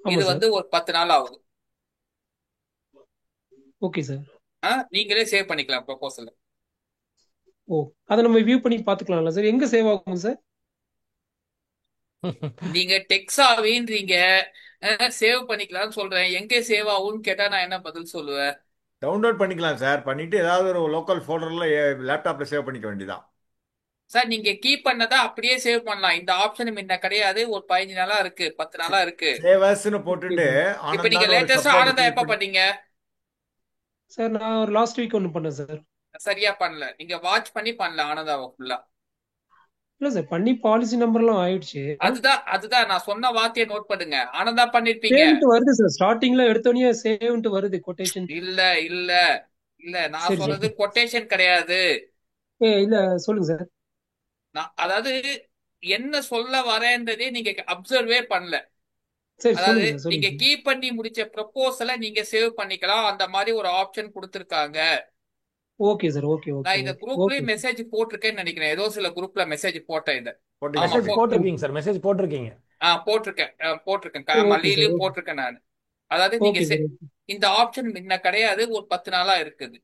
ஆமா இது சார். வந்து ஒரு 10 நாள் ஆகுது. Okay sir. நீங்களே சேவ் பண்ணிக்கலாம் ப்ரொபோசல். ஓ, அதை நம்ம வியூ பண்ணி பாத்துக்கலாம்ல சார்? எங்க சேவ் ஆகும் சார்? நீங்க டெக்ஸாவின்றீங்க, சேவ் பண்ணிக்கலாம்னு சொல்றேன். எங்க சேவ் ஆகும்னு கேட்டா நான் என்ன பதில் சொல்லுவேன்? டவுன்லோட் பண்ணிக்கலாம் சார். பண்ணிட்டு ஏதாவது ஒரு லோக்கல் ஃபோல்டர்ல லேப்டாப்ல சேவ் பண்ணிக்க வேண்டியதான். சார், நீங்க கீப் பண்ணதா அப்படியே சேவ் பண்ணலாம். இந்த ஆப்ஷன் முன்ன கிடையாது. ஒரு 15 நாளா இருக்கு, 10 நாளா இருக்கு. சேவஸ்ன்னு போட்டுட்டு இப்ப நீங்க ஆனந்தான்னு ஒரு லேட்டஸ்டா சப்ளைட் ஆனந்தா கிளிக் எப்ப பண்ணி. பண்ணீங்க? சார் நான் ஒரு லாஸ்ட் வீக் ஒன்று பண்ணேன் சார். சரியா பண்ணல. நீங்க வாட்ச் பண்ணி பண்ணல ஆனந்தாவை ஃபுல்லா. இல்ல சார், பண்ணி பாலிசி நம்பர்லாம் ஆயிடுச்சு. அதுதான் நான் சொன்ன வார்த்தையை நோட் பண்ணுங்க. ஆனந்தா பண்ணிருப்பீங்க. சேவ்ன்ட்டு வருது சார், ஸ்டார்டிங்ல எடுத்தோடனே சேவ்ன்ட்டு வருது கொட்டேஷன். இல்ல இல்ல இல்ல, நான் சரி சொல்றது சரி. கொட்டேஷன் கிடையாது. இல்ல சொல்லுங்க சார். அதாவது என்ன சொல்ல வரேன்றதே நீங்க அப்சர்வே பண்ணல. சரி அதாவது சொல்லுங்க சார், நீங்க சொல்லுங்க. கீப் பண்ணி முடிச்ச ப்ரொபோசலை நீங்க சேவ் பண்ணிக்கலாம். அந்த மாதிரி ஒரு ஆப்ஷன் கொடுத்திருக்காங்க. ஓகே சார், ஓகே நான் ஓகே இந்த ஓகே. குரூப்லயும் மெசேஜ் போட்டிருக்கேன்னு நினைக்கிறேன். ஏதோ சில குரூப்ல மெசேஜ் போட்டேன் இதை. போட்டீங்க. ஆமா, மெசேஜ் போட்டிருக்கீங்க சார், மெசேஜ் போட்டிருக்கீங்க. போட்டிருக்கேன். ஓகே மல்லியிலயும் சார், போட்டிருக்கேன் நான். அதாவது நீங்க ஓகே சார். இந்த ஆப்ஷன் முன்ன கிடையாது. ஒரு 10 நாளா இருக்குது.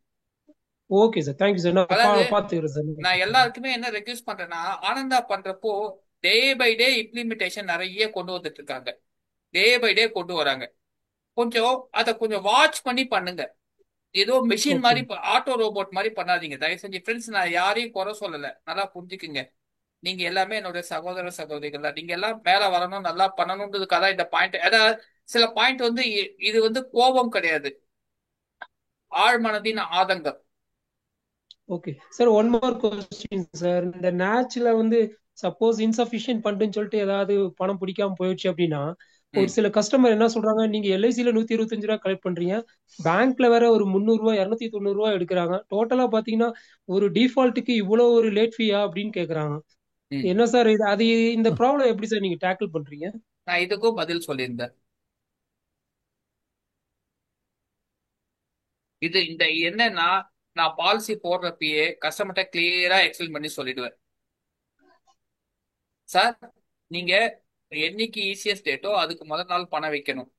ஓகே சார், தேங்க்யூ சார், நான் அதாவது பாத்துக்கிறேன் சார். நான் எல்லாருக்குமே என்ன ரெக்வெஸ்ட் பண்றேன்னா, ஆனந்தா பண்றப்போ டே பை டே இம்ப்ளிமெண்டேஷன் நிறைய கொண்டு வந்துட்டு இருக்காங்க. டே பை டே கொண்டு வராங்க. கொஞ்சம் அதை கொஞ்சம் வாட்ச் பண்ணி பண்ணுங்க. ஏதோ மெஷின் ஓகே மாதிரி ஆட்டோ ரோபோட் மாதிரி பண்ணாதீங்க தயவு செஞ்சு. ஃப்ரெண்ட்ஸ், நான் யாரையும் குறை சொல்லல, நல்லா புரிஞ்சுக்குங்க. நீங்க எல்லாமே என்னோட சகோதர சகோதரிகள் தான். நீங்க எல்லாம் மேல வரணும், நல்லா பண்ணணுன்றதுக்காக தான் இந்த பாயிண்ட். அதாவது சில பாயிண்ட் வந்து இது வந்து கோபம் கிடையாது, ஆழ்மனதின் ஆதங்கம். Okay sir, one more question sir. இந்த நேச்சுல வந்து சப்போஸ் இன்சஃபிஷியன்ட் ஃபண்டுன்னு சொல்லிட்டு ஏதாவது பணம் பிடிக்காம போயிடுச்சு அப்படின்னா, ஒரு ம். சில கஸ்டமர் என்ன சொல்றாங்க, நீங்க எல்ஐசில 125 ரூபா கலெக்ட் பண்றீங்க, பேங்க்ல வேற ஒரு 300 ரூபா 290 ரூபா எடுக்கிறாங்க, டோட்டலா பாத்தீங்கன்னா ஒரு டிஃபால்ட்டுக்கு இவ்வளவு ஒரு லேட் ஃபீயா அப்படின்னு கேக்குறாங்க. ம். என்ன சார் இது? அது இந்த ப்ராப்ளம் எப்படி சார் நீங்க டேக்கிள் பண்றீங்க? நான் இதுக்கும் பதில் சொல்லியிருந்தேன். இது இந்த என்னன்னா, நான் பாலிசி போடுறப்பயே கஸ்டமர்கிட்ட கிளியரா எக்ஸ்பிளைன் பண்ணி சொல்லிடுவேன். சார், நீங்க என்னைக்கு ஈஸியஸ்ட் டேட்டோ அதுக்கு முதல் நாள் பணம் வைக்கணும்.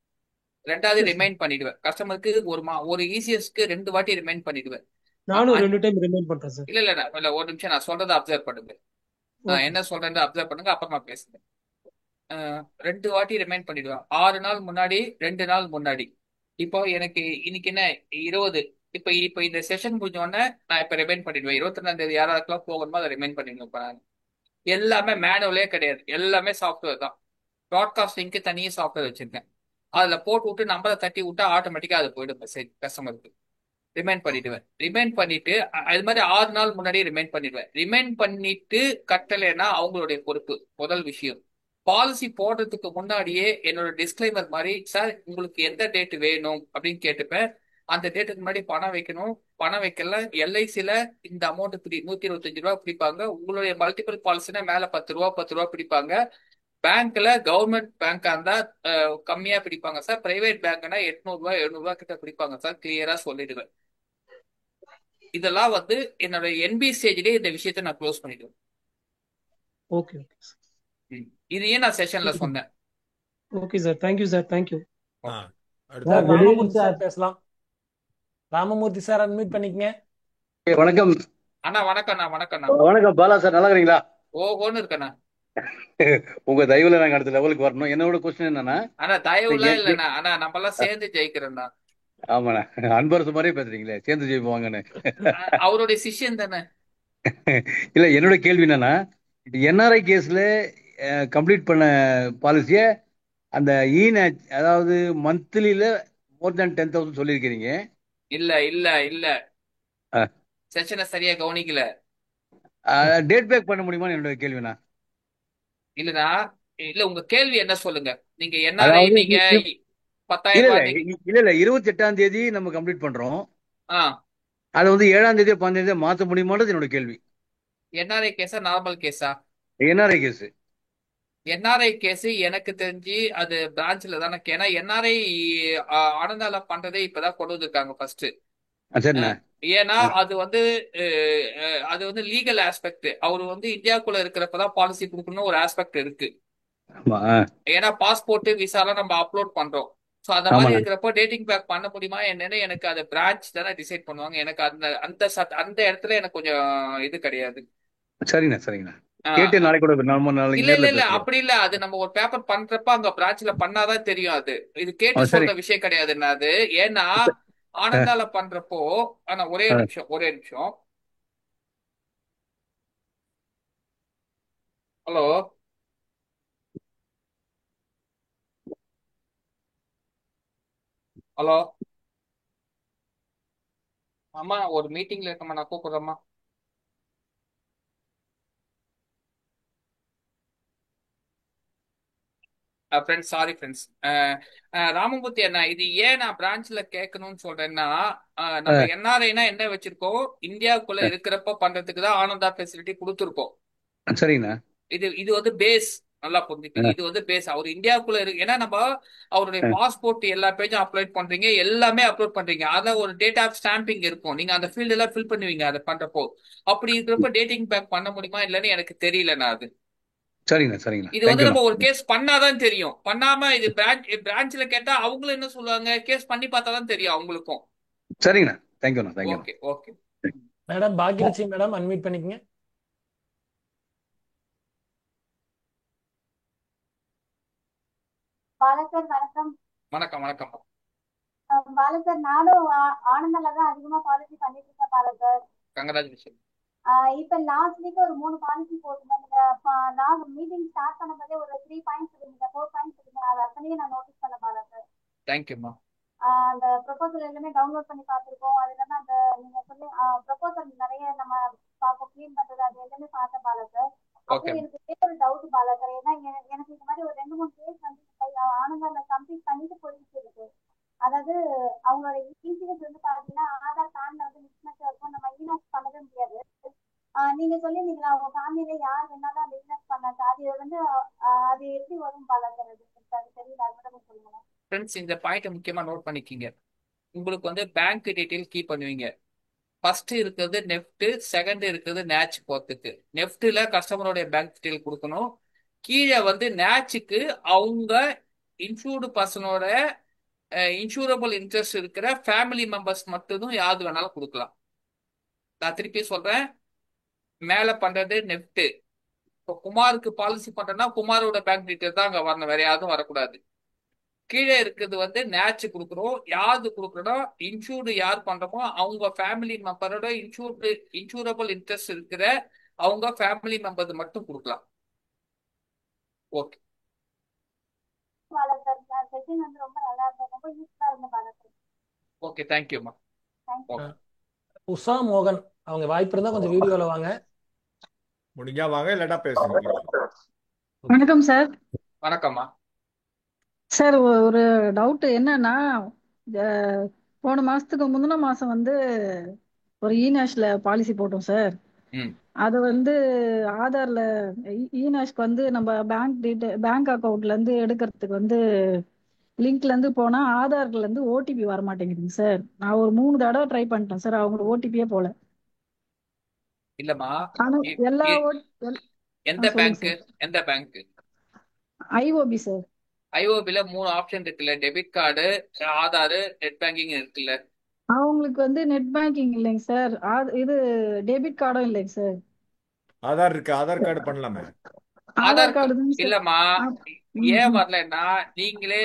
ரெண்டாவது Yes, sir. ரிமைண்ட் பண்ணிடுவேன் கஸ்டமருக்கு. ஒரு இசிஎஸ்க்கு 2 வாட்டி ரிமைண்ட் பண்ணிடுவேன். நானும் அ- 2 டைம் ரிமைண்ட் பண்றேன் சார். இல்ல ஒரு நிமிஷம், நான் சொல்றதை அப்சர்வ் பண்ணுங்க. நான் ஓகே என்ன சொல்றேன்னு அப்சர்வ் பண்ணுங்க, அப்புறமா பேசுங்க. 2 வாட்டி ரிமைண்ட் பண்ணிடுவேன். 6 நாள் முன்னாடி, 2 நாள் முன்னாடி. இப்போ எனக்கு இன்னைக்கு என்ன 20. இப்போ இப்போ இந்த செஷன் முடிஞ்ச உடனே நான் இப்ப ரிமைண்ட் பண்ணிடுவேன். 22ஆம் தேதி யாராருக்கெல்லாம் போகணுமோ அதை ரிமைண்ட் பண்ணிடுவேன். இப்ப நான் எல்லாமே மேனுவலே கிடையாது, எல்லாமே சாஃப்ட்வேர் தான். ப்ராட்காஸ்டிங்க்கு தனியாக சாஃப்ட்வேர் வச்சிருக்கேன். அதுல போட்டு விட்டு நம்பரை தட்டி விட்டா ஆட்டோமேட்டிக்கா அது போயிடும் மெசேஜ் கஸ்டமருக்கு. ரிமைண்ட் பண்ணிடுவேன். ரிமைண்ட் பண்ணிட்டு அது மாதிரி 6 நாள் முன்னாடி ரிமைண்ட் பண்ணிடுவேன். ரிமைண்ட் பண்ணிட்டு கட்டலைன்னா அவங்களுடைய பொறுப்பு. முதல் விஷயம், பாலிசி போடுறதுக்கு முன்னாடியே என்னோட டிஸ்க்ளைமர் மாதிரி, சார் உங்களுக்கு எந்த டேட் வேணும் அப்படின்னு கேட்டுப்பேன். அந்த டேட்டுக்கு முன்னாடி பணம் வைக்கணும். பணம் வைக்கல எல்ஐசில இந்த அமௌண்ட் 125 ரூபா பிடிப்பாங்க. உங்களுடைய மல்டிபிள் பாலிசினா மேல 10 ரூபா 10 ரூபா பிடிப்பாங்க. பேங்க்ல கவர்மெண்ட் பேங்கா இருந்தா கம்மியா பிடிப்பாங்க சார். பிரைவேட் பேங்க்னா 800 ரூபா 700 ரூபா கிட்ட பிடிப்பாங்க சார். கிளியரா சொல்லிடுவேன். இதெல்லாம் வந்து என்னோட என்பி ஸ்டேஜ்லயே இந்த விஷயத்த நான் க்ளோஸ் பண்ணிடுவேன். ஓகே ஓகே இதையே நான் செஷன்ல சொன்னேன். Okay sir, thank you sir, thank you. ஆ, அடுத்து sir, good evening Ramamurthy sir. Sir பேசலாம். ராமமூர்த்தி சார் அன்மியூட் பண்ணிக்கங்க. வணக்கம். அண்ணா வணக்கம்ண்ணா. வணக்கம்ண்ணா. வணக்கம் பாலா சார், நல்லா இருக்கிறீங்களா? ஓஹோன்னு இருக்கண்ணா. உங்க தயவுல நாங்க அடுத்த லெவலுக்கு வரணும். என்னோட கொஸ்டின் என்னன்னா, ஆனா தயவுலாம் இல்லண்ணா. ஆனா நம்ம எல்லாம் சேர்ந்து ஜெயிக்கிறோம்ண்ணா. ஆமாண்ணா, அன்பரசு மாதிரியே பேசுறீங்களே, சேர்ந்து ஜெயிப்போங்கன்னு. அவருடைய சிஷ்யன் தானே. இல்ல, என்னோட கேள்வி என்னன்னா, என்ஆர்ஐ கேஸ்ல கம்ப்ளீட் பண்ண பாலிசிய அந்த அதாவது மந்த்லில மோர் தேன் 10,000 சொல்லியிருக்கிறீங்க. இல்ல இல்ல இல்ல, செஷனை சரியா கவனிக்கல. டேட் பேக் பண்ண முடியுமான்னு என்னோட கேள்விண்ணா. இல்லண்ணா, இல்ல உங்க கேள்வி என்ன சொல்லுங்க. நீங்க என்ஆர்ஐ, அதாவது நீங்க இல்ல 10,000 இல்ல ரூபாய் இல்ல இல்ல 28ஆம் தேதி நம்ம கம்ப்ளீட் பண்றோம். ஆ அதை வந்து 7ஆம் தேதியோ 15ஆம் தேதியோ மாத்த முடியுமான்றது என்னோட கேள்வி. என்ஆர்ஐ கேஸா நார்மல் கேஸா? NRI case. என்ஆர்ஐ கேஸ் எனக்கு தெரிஞ்சு அது பிரான்ச்ல தானே. ஏன்னா என்ஆர்ஐ ஆனந்தால பண்றதே இப்பதான் கொண்டு வந்திருக்காங்க ஃபர்ஸ்ட். சரிண்ணா. ஏன்னா அது வந்து அது வந்து லீகல் ஆஸ்பெக்ட். அவர் வந்து இந்தியாவுக்குள்ள இருக்கிறப்பதான் பாலிசி கொடுக்கணும் ஒரு ஆஸ்பெக்ட் இருக்கு. ஆமா. ஏன்னா பாஸ்போர்ட் விசாலாம் நம்ம அப்லோட் பண்றோம். ஸோ அந்த மாதிரி ஆமாண்ணா. இருக்கிறப்போ டேட்டிங் பேக் பண்ண முடியுமா என்னன்னு எனக்கு அது பிரான்ச் தானே டிசைட் பண்ணுவாங்க. எனக்கு அந்த அந்த அந்த இடத்துல எனக்கு கொஞ்சம் இது கிடையாது. சரிண்ணா சரிங்கண்ணா. ஆ, கேட்டு நாளைக்கு கூட நம்ம நாளைக்கு இல்ல இல்ல நேர்ல இல்ல பேசுறோம். அப்படி இல்ல. அது நம்ம ஒரு பேப்பர் பண்றப்ப அங்க பிரான்ச்ல பண்ணாதான் தெரியும். அது இது கேட்டு சரி. சொல்ற விஷயம் கிடையாதுன்னா அது. ஏன்னா ஆனந்தால பண்றப்போ, ஆனா ஒரே ஆ, நிமிஷம் ஒரே நிமிஷம். ஹலோ ஹலோ அம்மா, ஒரு மீட்டிங்ல இருக்கம்மா, நான் கூப்பிடுறேம்மா. Friends, sorry friends. ராமமூர்த்தி அண்ணா, இது ஏன் நான் பிரான்ச்ல கேட்கணும்னு சொல்றேன்னா, நம்ம என்ஆர்ஐனா என்ன வச்சிருக்கோம், இந்தியாவுக்குள்ள இருக்கிறப்ப பண்றதுக்கு தான் ஆனந்தா ஃபெசிலிட்டி கொடுத்துருக்கோம். சரிங்கண்ணா. இது வந்து பேஸ். நல்லா புரிஞ்சுக்கங்க, இது வந்து பேஸ். அவர் இந்தியாவுக்குள்ள இருக்கு. ஏன்னா நம்ம அவருடைய பாஸ்போர்ட் எல்லா பேஜும் அப்லோட் பண்றீங்க, எல்லாமே அப்லோட் பண்றீங்க. அத ஒரு டேட் ஆஃப் ஸ்டாம்பிங் இருக்கும். நீங்க அந்த ஃபீல்ட் எல்லாம் ஃபில் பண்ணுவீங்க அதை பண்றப்போ. அப்படி இருக்கிறப்ப டேட்டிங் பேக் பண்ண முடியுமா இல்லன்னு எனக்கு தெரியலண்ணா. அது சரிங்கண்ணா சரிங்கண்ணா. இது வந்து தேங்க்யூண்ணா. நம்ம ஒரு கேஸ் பண்ணாதான் தெரியும். பண்ணாம இது பிரான்ச்ல கேட்டா அவங்களும் என்ன சொல்லுவாங்க, கேஸ் பண்ணி பார்த்தாதான் தெரியும் அவங்களுக்கும். சரிங்கண்ணா. தேங்க்யூண்ணா தேங்க்யூண்ணா. Okay okay. Madam Bhagyalakshmi madam unmute பண்ணிக்கங்க. பாலக்கர் வணக்கம். வணக்கம் வணக்கம். பாலக்கர் நானும் ஆனந்தால தான் அதிகமா பாலிசி பண்ணிட்டு இருக்கேன் பாலக்கர். கங்கராச்சுலேஷன். இப்ப லாஸ்ட் வீக் ஒரு 3 பாலிசி போட்டிருந்தேன். நீங்க நான் மீட்டிங் ஸ்டார்ட் பண்ணும்போதே ஒரு 3 பாயிண்ட்ஸ் இருந்தீங்க, 4 பாயிண்ட்ஸ் இருந்தீங்க. அது அத்தனையும் நான் நோட்டீஸ் பண்ண பாலக்கர். தேங்க்யூம்மா. அந்த ப்ரொபோசல் எல்லாமே டவுன்லோட் பண்ணி பார்த்துருக்கோம். அது இல்லாம அந்த நீங்க சொல்லி ப்ரொபோசல் நிறைய நம்ம பார்ப்போம், க்ளீன் பண்றது, அது எல்லாமே பார்த்தேன் பாலக்கர். ஓகே. அப்புறம் எனக்கு ஒரு டவுட் பாலக்கர். ஏன்னா எனக்கு இந்த மாதிரி ஒரு 2-3 கேஸ் வந்து ஆனந்தால கம்ப்ளீட் பண்ணிட்டு போயிட்டு இருக்கு. அதாவது அவங்களோட இன்சூரன்ஸ் வந்து பாத்தீங்கன்னா ஆதார் கார்டுல வந்து மிஸ்மேட்ச் இருக்கும், நம்ம ஈனாக்ஸ் பண்ணவே முடியாது. நீங்க சொல்லியிருந்தீங்களா அவங்க ஃபேமிலியில யார் வேணாலும் அந்த ஈனாக்ஸ் பண்ணலாம். அது வந்து அது எப்படி வரும் பாலக்கர்? அது தெரியல, அது மட்டும் சொல்லுங்க. ஃப்ரெண்ட்ஸ், இந்த பாயிண்ட் முக்கியமா நோட் பண்ணிக்கிங்க. உங்களுக்கு வந்து பேங்க் டீட்டெயில் கீப் பண்ணுவீங்க. ஃபர்ஸ்ட் இருக்கிறது நெஃப்ட், செகண்ட் இருக்கிறது நேச் போறதுக்கு. நெஃப்ட்ல கஸ்டமருடைய பேங்க் டீட்டெயில் கொடுக்கணும். கீழே வந்து நேச்சுக்கு அவங்க இன்சூர்டு பர்சனோட இன்சூரபிள் இன்ட்ரெஸ்ட் இருக்கிற ஃபேமிலி மெம்பர்ஸ் மட்டும் யாரு வேணாலும் கொடுக்கலாம். நான் திருப்பி சொல்றேன், மேல பண்றது நெஃப்ட். இப்போ குமாருக்கு பாலிசி பண்றேன்னா குமாரோட பேங்க் டீட்டெயில் தான் அங்க வரணும், வேற யாரும் வரக்கூடாது. கீழே இருக்கிறது வந்து நேச்சு கொடுக்குறோம். யாரு கொடுக்குறோம், இன்சூர்டு யார் பண்றோமோ அவங்க ஃபேமிலி மெம்பரோட இன்சூரபிள் இன்ட்ரெஸ்ட் இருக்கிற அவங்க ஃபேமிலி மெம்பர் மட்டும் கொடுக்கலாம். ஓகே. செஷன் வந்து ரொம்ப நல்லா இருந்தது, ரொம்ப யூஸ்ஃபுல்லா இருந்த பாலக்கர். ஓகே, தேங்க்யூம்மா. தேங்க்யூ. உஷா மோகன், அவங்க வாய்ப்பு இருந்தா கொஞ்சம் வீடியோல வாங்க. முடிஞ்சா வாங்க, இல்லாட்டா பேசுங்க. வணக்கம் சார். வணக்கம்மா. சார் ஒரு டவுட் என்னன்னா, அஹ், போன மாசத்துக்கு முந்தின மாசம் வந்து ஒரு இநாஷ்ல பாலிசி போட்டோம் சார். ம் அது வந்து ஆதார்ல இநாஷ்க்கு வந்து நம்ம பேங்க் அக்கவுண்ட்ல இருந்து எடுக்கிறதுக்கு வந்து லிங்க்ல இருந்து போனா ஆதார்ல இருந்து ஓடிபி வர மாட்டேங்குதுங்க சார். நான் ஒரு 3 தடவை ட்ரை பண்ணிட்டேன் சார், அவங்களுக்கு ஓடிபியே போல. இல்லம்மா. ஆனா இ- எல்லா இ- எந்த சொல்லுங்க பேங்க் சார். எந்த பேங்க்? IOB sir. ஐஓபில 3 ஆப்ஷன் இருக்குல்ல, debit card, Aadhaar, net banking இருக்குல்ல. அவங்களுக்கு வந்து நெட் பேங்கிங் இல்லைங்க சார், இது டெபிட் கார்டும் இல்லைங்க சார். ஆதார் இருக்கு, ஆதார் கார்டு பண்ணலாமே. ஆதார் கார்டு தான் சார். இல்லம்மா, ஏன் ம். வரலன்னா நீங்களே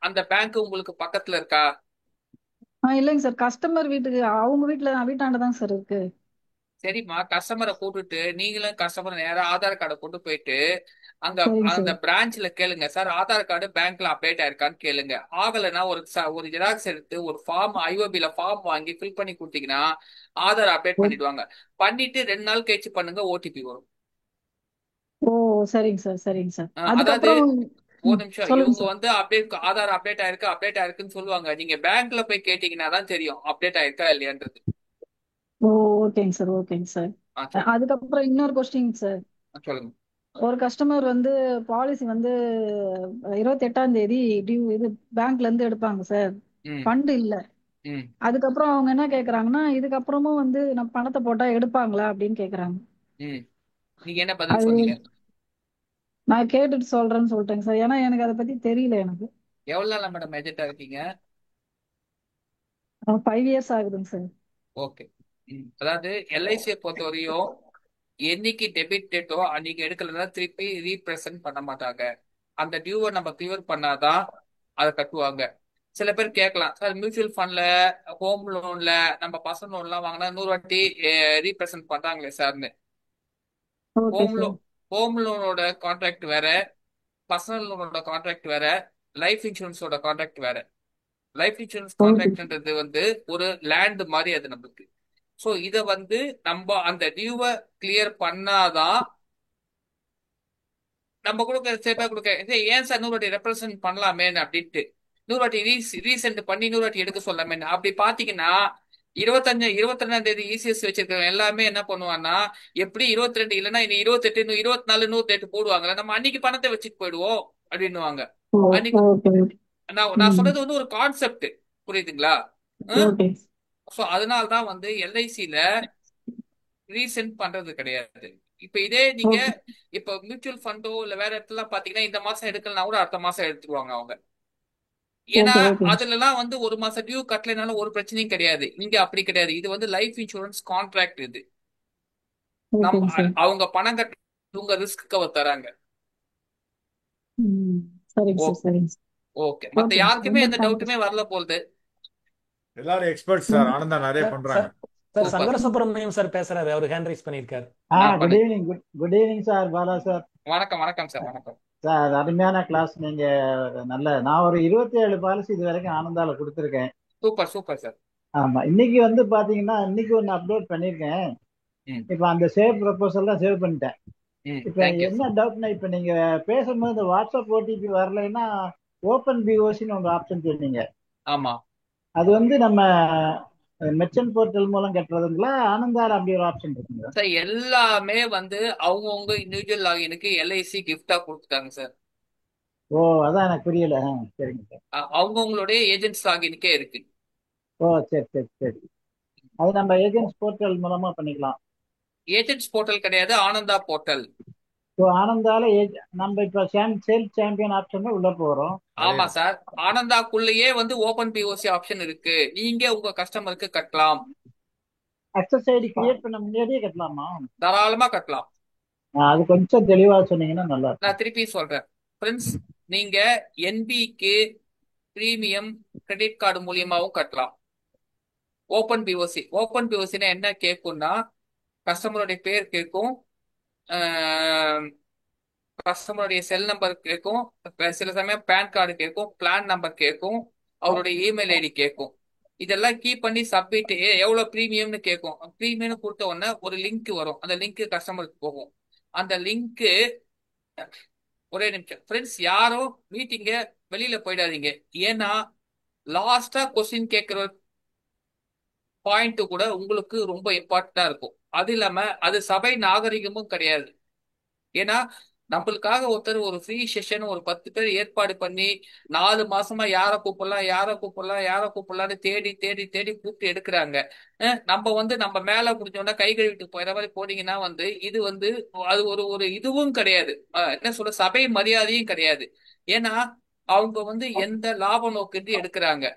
அந்த பேங்க் உங்களுக்கு பக்கத்துல இருக்கா? இல்லைங்க சார், கஸ்டமர் வீட்டுக்கு அவங்க வீட்டாண்ட தான் சார் இருக்கு. சரிம்மா, கஸ்டமரை கூப்பிட்டு நீங்களும் கஸ்டமர் நேரா ஆதார் கார்டை கொண்டு போயிட்டு அங்க சரிங்க அந்த சார். பிரான்ச்ல கேளுங்க, சார் ஆதார் கார்டு பேங்க்ல அப்டேட் ஆயிருக்கான்னு கேளுங்க. ஆகலைன்னா ஒரு ஜெராக்ஸ் எடுத்து ஒரு ஃபார்ம் ஐஓபில ஃபார்ம் வாங்கி ஃபில் பண்ணி கொடுத்தீங்கன்னா ஆதார் அப்டேட் பண்ணிடுவாங்க. பண்ணிட்டு 2 நாள் கழிச்சு பண்ணுங்க, ஓடிபி வரும். ஓ சரிங்க சார், சரிங்க சார். அதாவது அதுக்கப்புறம் ஒரு நிமிஷம், சொல்லுங்க இவங்க சார். வந்து ஆதார் அப்டேட் ஆயிருக்குன்னு சொல்லுவாங்க. நீங்க பேங்க்ல போய் கேட்டீங்கன்னா தான் தெரியும் அப்டேட் ஆயிருக்கா இல்லையான்றது. ஓ ஓகேங்க சார், ஓகேங்க சார். சொல்லுங்க. அதுக்கப்புறம் இன்னொரு கொஸ்டின் சார். சொல்லுங்க. ஒரு கஸ்டமர் வந்து பாலிசி வந்து 28ஆம் தேதி டியூ இது பேங்க்ல இருந்து எடுப்பாங்க சார், ம் ஃபண்ட் இல்ல. ம் அதுக்கப்புறம் அவங்க என்ன கேக்குறாங்கன்னா, இதுக்கப்புறமும் வந்து நம்ம பணத்தை போட்டா எடுப்பாங்களா அப்படின்னு கேக்குறாங்க. ம் நீங்க என்ன பதில் அது சொன்னீங்க? நான் கேட்டுட்டு சொல்றேன்னு சொல்லிட்டேங்க சார், ஏன்னா எனக்கு அதை பத்தி தெரியல. எனக்கு எவ்வளவு நாளா மேடம் ஏஜென்ட்டா இருக்கீங்க? 5 இயர்ஸ் ஆகுதுங்க சார். ஓகே. அதாவது எல்ஐசியை பொறுத்த வரையும் என்னைக்கு டெபிட் டேட்டோ அன்னைக்கு எடுக்கலன்னா திருப்பி ரீப்ரசன்ட் பண்ண மாட்டாங்க. அந்த டியூவை நம்ம கிளியர் பண்ணாதான் அதை கட்டுவாங்க. சில பேர் கேட்கலாம், சார் மியூச்சுவல் ஃபண்ட்ல, ஹோம் லோன்ல, நம்ம பர்சனல் லோன்லாம் வாங்கினா 100 வாட்டி ரீப்ரசன்ட் பண்றாங்களே சார்னு. Okay home sir. Loan home லோனோட கான்ட்ராக்ட் வேற, பர்சனல் லோனோட கான்ட்ராக்ட் வேற, லைஃப் இன்சூரன்ஸோட கான்ட்ராக்ட் வேற. லைஃப் இன்சூரன்ஸ் ஓகே கான்ட்ராக்ட்ன்றது வந்து ஒரு லேண்ட் மாதிரி அது நமக்கு. ஸோ இதை வந்து நம்ம அந்த டியூவை கிளியர் பண்ணாதான் நம்ம கொடுக்க சேஃபா கொடுக்க. ஏன் சார் 100 வாட்டி ரெப்ரசன்ட் பண்ணலாமே அப்படின்ட்டு 100 வாட்டி ரீசெண்ட் பண்ணி 100 வாட்டி எடுக்க சொல்லாமே. அப்படி பாத்தீங்கன்னா 22ஆம் தேதி இசிஎஸ் வச்சிருக்கிறவங்க எல்லாமே என்ன பண்ணுவான்னா, எப்படி 22 இல்லைன்னா இனி 28, இன்னும் 24, 108 போடுவாங்கல்ல, நம்ம அன்னைக்கு பணத்தை வச்சுட்டு போயிடுவோம் அப்படின்னுவாங்க. அன்னைக்கு ஓகே நான் சொன்னது வந்து ஒரு கான்செப்ட், புரியுதுங்களா? ஓகே. ஸோ அதனால தான் வந்து எல்ஐசியில ரீசெண்ட் பண்றது கிடையாது. இப்ப இதே நீங்க இப்ப மியூச்சுவல் ஃபண்டோ இல்ல வேற இடத்துல பாத்தீங்கன்னா இந்த மாசம் எடுக்கலனா கூட அடுத்த மாசம் எடுத்துருவாங்க அவங்க. ஏன்னா ஓகே ஓகேங்க அதுலலாம் வந்து ஒரு மாசம் டியூ கட்டலைனாலும் ஒரு பிரச்சனையும் கிடையாது. இங்க அப்படி கிடையாது. இது வந்து லைஃப் இன்சூரன்ஸ் கான்ட்ராக்ட். இது ஓகேங்க சார். அவங்க பணம் கட்ட உங்க ரிஸ்க் கவர் தராங்க. ம் சரிங்க சார் சரிங்க சார். ஓகே, மத்த ஓகேங்க சார், யாருக்குமே ரொம்ப எந்த தேங்க்யூ டவுட்டுமே வரல போகுது. எல்லாரும் எக்ஸ்பர்ட்ஸ் சார். ரொம்ப ஆனந்தா நிறைய சார் பண்றாங்க. Sir super. Sankara Subramaniam sir பேசுறாரு. அவர் ஹேண்ட் ரைஸ் பண்ணியிருக்காரு. குட் பண்ணு. Evening good evening sir Bala sir. வணக்கம் சார். வணக்கம் சார் அருமையான கிளாஸ். நீங்க நான் ஒரு 27 பாலிசி இது வரைக்கும் ஆனந்தால கொடுத்துருக்கேன். Super sir. ஆமா, இன்னைக்கு வந்து பாத்தீங்கன்னா இன்னைக்கு ஒன்னு அப்லோட் பண்ணிருக்கேன். இப்ப அந்த சேவ் ப்ரொபோசல் தான் சேவ் பண்ணிட்டேன். இப்ப தேங்க்யூ. என்ன டவுட்னா, இப்ப நீங்க பேசும்போது இந்த வாட்ஸ்அப் ஓடிபி வரலைன்னா ஓபன் பிஓசின்னு உங்க ஆப்ஷன் சொன்னீங்க. ஆமா, அது வந்து நம்ம மெர்ச்சன்ட் போர்ட்டல் மூலம் கட்டுறதுங்களா, ஆனந்தால அப்படி ஒரு ஆப்ஷன் இருக்குங்களா? சார் எல்லாமே வந்து அவங்கவுங்க இண்டிவிஜுவல் லாகினுக்கு எல்ஐசி கிஃப்டா கொடுத்துட்டாங்க சார். ஓ, அதான் எனக்கு புரியல. சரிங்க சார். அவங்கவுங்களுடைய ஏஜென்ட்ஸ் லாகினுக்கே இருக்கு. ஓ சரி சரி சரி. அது நம்ம ஏஜென்ட்ஸ் போர்ட்டல் மூலமா பண்ணிக்கலாம். ஏஜென்ட்ஸ் போர்ட்டல் கிடையாது, ஆனந்தா போர்ட்டல். ஸோ ஆனந்தால நம்ம இப்ப சேல்ஸ் சாம்பியன் ஆப்ஷன் உள்ள போறோம். ஆமா சார், ஆனந்தாக்குள்ளேயே வந்து ஓபன் பிஓசி ஆப்ஷன் இருக்கு. நீங்க உங்க கஸ்டமருக்கு கட்டலாம். அக்சஸ் ஐடி கிரியேட் பண்ண முன்னாடியே கட்டலாமா? தாராளமா கட்டலாம். அது கொஞ்சம் தெளிவா சொன்னீங்கன்னா நல்லா இருக்கும். நான் திருப்பி சொல்றேன் ஃப்ரெண்ட்ஸ், நீங்க என்பிக்கு பிரீமியம் கிரெடிட் கார்டு மூலியமாவும் கட்டலாம். ஓபன் பிஓசினா என்ன கேட்கும்னா, கஸ்டமருடைய பேர் கேட்கும், கஸ்டமருடைய செல் நம்பர் கேட்கும், சில சமயம் பேன் கார்டு கேட்கும், பிளான் நம்பர் கேட்கும், அவருடைய இமெயில் ஐடி கேட்கும். இதெல்லாம் கீ பண்ணி சப்மிட் எவ்வளவு ப்ரீமியம்னு கேட்கும். ப்ரீமியம் கொடுத்த உடனே ஒரு லிங்க் வரும். அந்த லிங்க் கஸ்டமருக்கு போகும். அந்த லிங்க், ஒரே நிமிஷம் ஃப்ரெண்ட்ஸ், யாரும் மீட்டிங்க வெளியில போயிடாதீங்க. ஏன்னா லாஸ்டா கொஸ்டின் கேட்கிற பாயிண்ட் கூட உங்களுக்கு ரொம்ப இம்பார்ட்டண்டா இருக்கும். அது இல்லாம அது சபை நாகரிகமும் கிடையாது. ஏன்னா நம்மளுக்காக ஒருத்தர் ஒரு ஃப்ரீ செஷன் ஒரு 10 பேர் ஏற்பாடு பண்ணி 4 மாசமா யாரை கூப்பிடலாம்னு தேடி தேடி தேடி கூப்பிட்டு எடுக்கிறாங்க. நம்ம வந்து நம்ம மேல முடிஞ்சோம்னா கை கழுவிட்டு போயிற மாதிரி போனீங்கன்னா வந்து இது வந்து அது ஒரு ஒரு இதுவும் கிடையாது. என்ன சொல்ற, சபை மரியாதையும் கிடையாது. ஏன்னா அவங்க வந்து எந்த லாப நோக்கின்றி எடுக்கிறாங்க.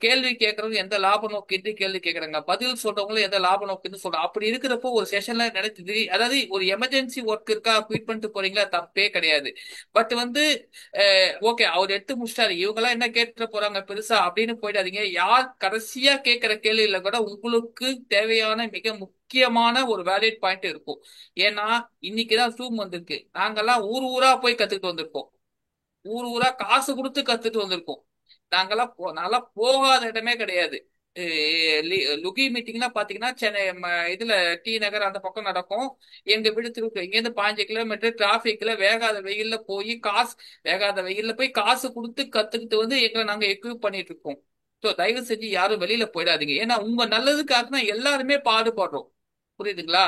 கேள்வி கேட்கறவங்க எந்த லாப நோக்கின்றி கேள்வி கேட்கறாங்க, பதில் சொல்றவங்களும் எந்த லாப நோக்கின்னு சொல்றாங்க. அப்படி இருக்கிறப்போ ஒரு செஷன்ல நினைச்சது, அதாவது ஒரு எமர்ஜென்சி ஒர்க் இருக்கா குயிட் பண்ணிட்டு போறீங்களா, தப்பே கிடையாது. பட் வந்து ஓகே அவர் எடுத்து முடிச்சிட்டாரு, இவங்க எல்லாம் என்ன கேட்டு போறாங்க பெருசா அப்படின்னு போயிடாதீங்க. யார் கடைசியா கேட்கிற கேள்வியில கூட உங்களுக்கு தேவையான மிக முக்கியமான ஒரு வேலிட் பாயிண்ட் இருக்கும். ஏன்னா இன்னைக்குதான் ஜூம் வந்திருக்கு. நாங்கெல்லாம் ஊர் ஊரா போய் கத்துக்கிட்டு வந்திருக்கோம். ஊர் ஊரா காசு கொடுத்து கத்துட்டு வந்திருக்கோம். நல்லா போகாத இடமே கிடையாது. லுகி மீட்டிங்னா பாத்தீங்கன்னா சென்னை இதுல டி நகர் அந்த பக்கம் நடக்கும். எங்க வீடு திருப்பி இங்க இருந்து 15 கிலோமீட்டர் டிராபிக்ல வேகாத வெயில்ல போய் காசு கொடுத்து கத்துக்கிட்டு வந்து எங்களை நாங்க எக்யூப் பண்ணிட்டு இருக்கோம். ஸோ தயவு செஞ்சு யாரும் வெளியில போயிடாதீங்க. ஏன்னா உங்க நல்லதுக்காக தான் எல்லாருமே பாடுபடுறோம். புரியுதுங்களா?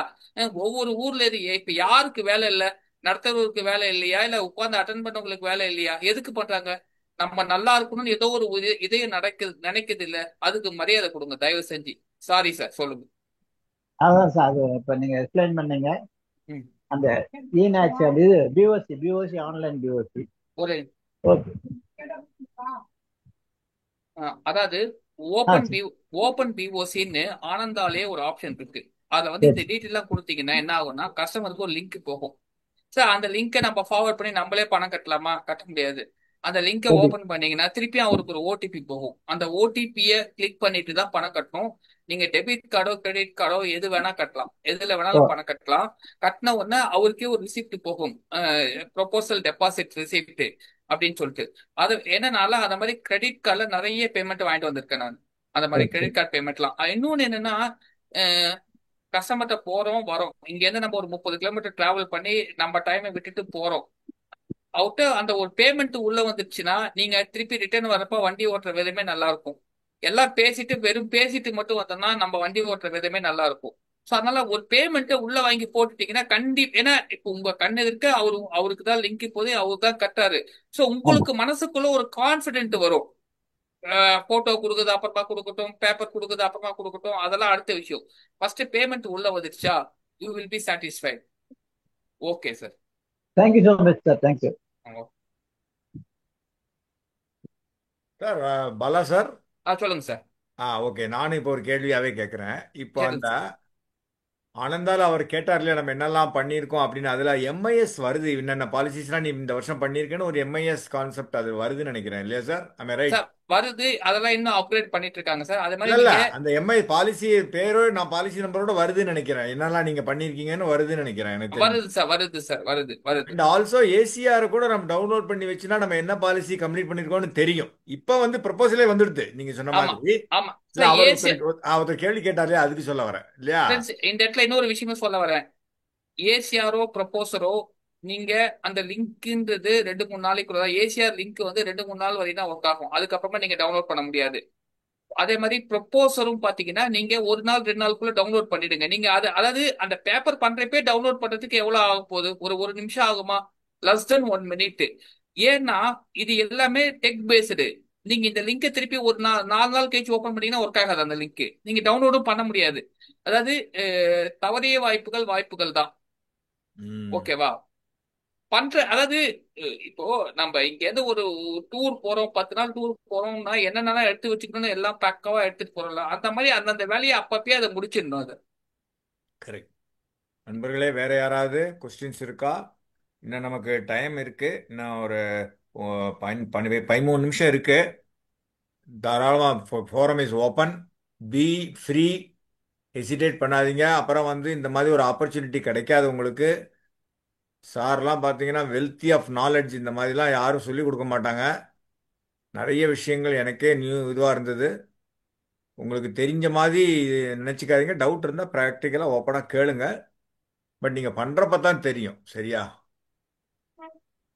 ஒவ்வொரு ஊர்ல இப்ப யாருக்கு வேலை இல்லை? நடத்துறவருக்கு வேலை இல்லையா, இல்ல உட்கார்ந்து அட்டன் பண்ணவங்களுக்கு வேலை இல்லையா? எதுக்கு பண்றாங்க? நம்ம நல்லா இருக்கணும்னு ஏதோ ஒரு இதயம் நினைக்குது இல்ல, அதுக்கு மரியாதை கொடுங்க தயவு செஞ்சு. சாரி சார், சொல்லுங்க. அதான் சார், அது இப்ப நீங்க எக்ஸ்பிளைன் பண்ணீங்க. அந்த இது பிஓசி ஆன்லைன் பிஓசி. ஒரு ஓகே. அதாவது ஓபன் பிஓசின்னு ஆனந்தாலே ஒரு ஆப்ஷன் இருக்கு. அதை வந்து இந்த டீட்டெயிலாம் கொடுத்தீங்கன்னா என்ன ஆகும்னா, கஸ்டமருக்கு ஒரு லிங்க் போகும். சார் அந்த லிங்கை நம்ம ஃபார்வர்ட் பண்ணி நம்மளே பணம் கட்டலாமா? கட்ட முடியாது. அந்த லிங்கை ஓபன் பண்ணீங்கன்னா திருப்பி அவருக்கு ஒரு ஓடிபி போகும். அந்த ஓடிபியை கிளிக் பண்ணிட்டு தான் பணம் கட்டணும். நீங்க டெபிட் கார்டோ கிரெடிட் கார்டோ எது வேணா கட்டலாம், எதுல வேணாலும் பணம் கட்டலாம். கட்டின உடனே அவருக்கே ஒரு ரிசிப்ட் போகும், ப்ரொபோசல் டெபாசிட் ரிசிப்ட் அப்படின்னு சொல்லிட்டு. அது என்னன்னால அந்த மாதிரி கிரெடிட் கார்டுல நிறைய பேமெண்ட் வாங்கிட்டு வந்திருக்கேன் நான். அந்த மாதிரி கிரெடிட் கார்டு பேமெண்ட்லாம். இன்னொன்னு என்னன்னா, கஸ்டமர்கிட்ட போறோம் வரோம், இங்க இருந்து நம்ம ஒரு 30 கிலோமீட்டர் டிராவல் பண்ணி நம்ம டைமை விட்டுட்டு போறோம். அந்த ஒரு பேமெண்ட் உள்ள வந்துருச்சுன்னா நீங்க திருப்பி ரிட்டர்ன் வரப்ப வண்டி ஓட்டுற விதமே நல்லா இருக்கும். எல்லாம் வெறும் பேசிட்டு மட்டும் வந்தோம்னா நம்ம வண்டி ஓட்டுற விதமே நல்லா இருக்கும். ஸோ அதனால ஒரு பேமெண்ட்டை உள்ள வாங்கி போட்டுட்டீங்கன்னா ஏன்னா இப்போ உங்க கண் எதிர்க்க அவருக்கு தான் லிங்க் போது அவருக்கு தான் கட்டாரு. ஸோ உங்களுக்கு மனசுக்குள்ள ஒரு கான்பிடென்ட் வரும். போட்டோ கொடுக்குது அப்புறமா கொடுக்கட்டும், பேப்பர் கொடுக்குது அப்புறமா கொடுக்கட்டும், அதெல்லாம் அடுத்த விஷயம். ஃபர்ஸ்ட் பேமெண்ட் உள்ள வந்துடுச்சா, you will be satisfied. Okay sir, thank you so much sir. Thank you. Sir Bala sir. சொல்லுங்க சார். ஓகே, நானும் இப்போ ஒரு கேள்வியாவே கேட்குறேன். இப்போ அந்த கேளுங்க சார். ஆனந்தால அவர் கேட்டார் இல்லையா நம்ம என்னெல்லாம் பண்ணியிருக்கோம் அப்படின்னு. அதில் எம்ஐஎஸ் வருது, என்னென்ன பாலிசிஸ்லாம் நீ இந்த வருஷம் பண்ணியிருக்கேன்னு ஒரு எம்ஐஎஸ் கான்செப்ட் அது வருதுன்னு நினைக்கிறேன் இல்லையா சார்? ஐ ரைட்? சார் வருது, அதெல்லாம் இன்னும் அப்கிரேட் பண்ணிட்டு இருக்காங்க சார். அதே இல்ல மாதிரி இல்ல, நீங்க அந்த எம்ஐ பாலிசி பேரோ நான் பாலிசி நம்பரோட வருதுன்னு நினைக்கிறேன். என்னெல்லாம் நீங்க பண்ணியிருக்கீங்கன்னு வருதுன்னு நினைக்கிறேன் எனக்கு தெரிஞ்சு. வருது சார், வருது சார், வருது வருது. அண்ட் ஆல்சோ ஏசிஆர் கூட நம்ம டவுன்லோட் பண்ணி வச்சுன்னா நம்ம என்ன பாலிசி கம்ப்ளீட் பண்ணிருக்கோம்னு தெரியும். இப்போ வந்து ப்ரொபோசலே வந்துடுது நீங்க சொன்ன ஆமா மாதிரி. ஆமா இல்ல சார். அவர் ஏசி ஒருத்தர் கேள்வி கேட்டாரே, அதுக்கு சொல்ல வரேன் இல்லையா? ஃப்ரெண்ட்ஸ், இந்த இடத்துல இன்னொரு விஷயமும் சொல்ல வரேன். ஏசிஆரோ ப்ரொபோசரோ நீங்க அந்த லிங்க்ன்றது 2-3 நாளைக்குள்ள தான். ஏசிஆர் லிங்க் வந்து 2-3 நாள் வரைக்கும் தான் ஒர்க் ஆகும். அதுக்கப்புறமா நீங்க டவுன்லோட் பண்ண முடியாது. அதே மாதிரி ப்ரொபோசரும் பாத்தீங்கன்னா நீங்க 1 நாள் 2 நாளுக்குள்ள டவுன்லோட் பண்ணிடுங்க. நீங்க அது அதாவது அந்த பேப்பர் பண்றப்பே டவுன்லோட் பண்றதுக்கு எவ்வளவு ஆகும் போகுது? ஒரு நிமிஷம் ஆகுமா? Less than 1 minute. ஏன்னா இது எல்லாமே டெக் பேஸ்டு. நீங்க இந்த லிங்கை திருப்பி ஒரு 4 நாள் கழிச்சு ஓபன் பண்ணீங்கன்னா ஒர்க் ஆகாது அந்த லிங்க். நீங்க டவுன்லோடும் பண்ண முடியாது. அதாவது தவறிய வாய்ப்புகள் தான். ஓகேவா? அதாவது இப்போ நம்ம இங்க இருந்து ஒரு டூர் போறோம், 10 நாள் டூர் போறோம்னா என்னென்ன எடுத்து வச்சுக்கணும்னு எல்லாம் பக்காவா எடுத்துட்டு போறோம்ல, அந்த மாதிரி அந்தந்த வேலையை அப்பப்பயே அதை முடிச்சிடணும். அது கரெக்ட். நண்பர்களே, வேற யாராவது கொஸ்டின்ஸ் இருக்கா? இன்னும் நமக்கு டைம் இருக்கு. இன்னும் ஒரு 13 நிமிஷம் இருக்கு. தாராளமாக forum is open. B free, hesitate பண்ணாதீங்க. அப்புறம் வந்து இந்த மாதிரி ஒரு ஆப்பர்ச்சுனிட்டி கிடைக்காது உங்களுக்கு. சார்லாம் பார்த்தீங்கன்னா வெல்த்தி ஆஃப் நாலேஜ், இந்த மாதிரிலாம் யாரும் சொல்லிக் கொடுக்க மாட்டாங்க. நிறைய விஷயங்கள் எனக்கே இதுவாக இருந்தது. உங்களுக்கு தெரிஞ்ச மாதிரி நினச்சிக்காதீங்க. டவுட் இருந்தால் ப்ராக்டிக்கலாக ஓப்பனாக கேளுங்க. பட் நீங்கள் பண்ணுறப்ப தான் தெரியும். சரியா?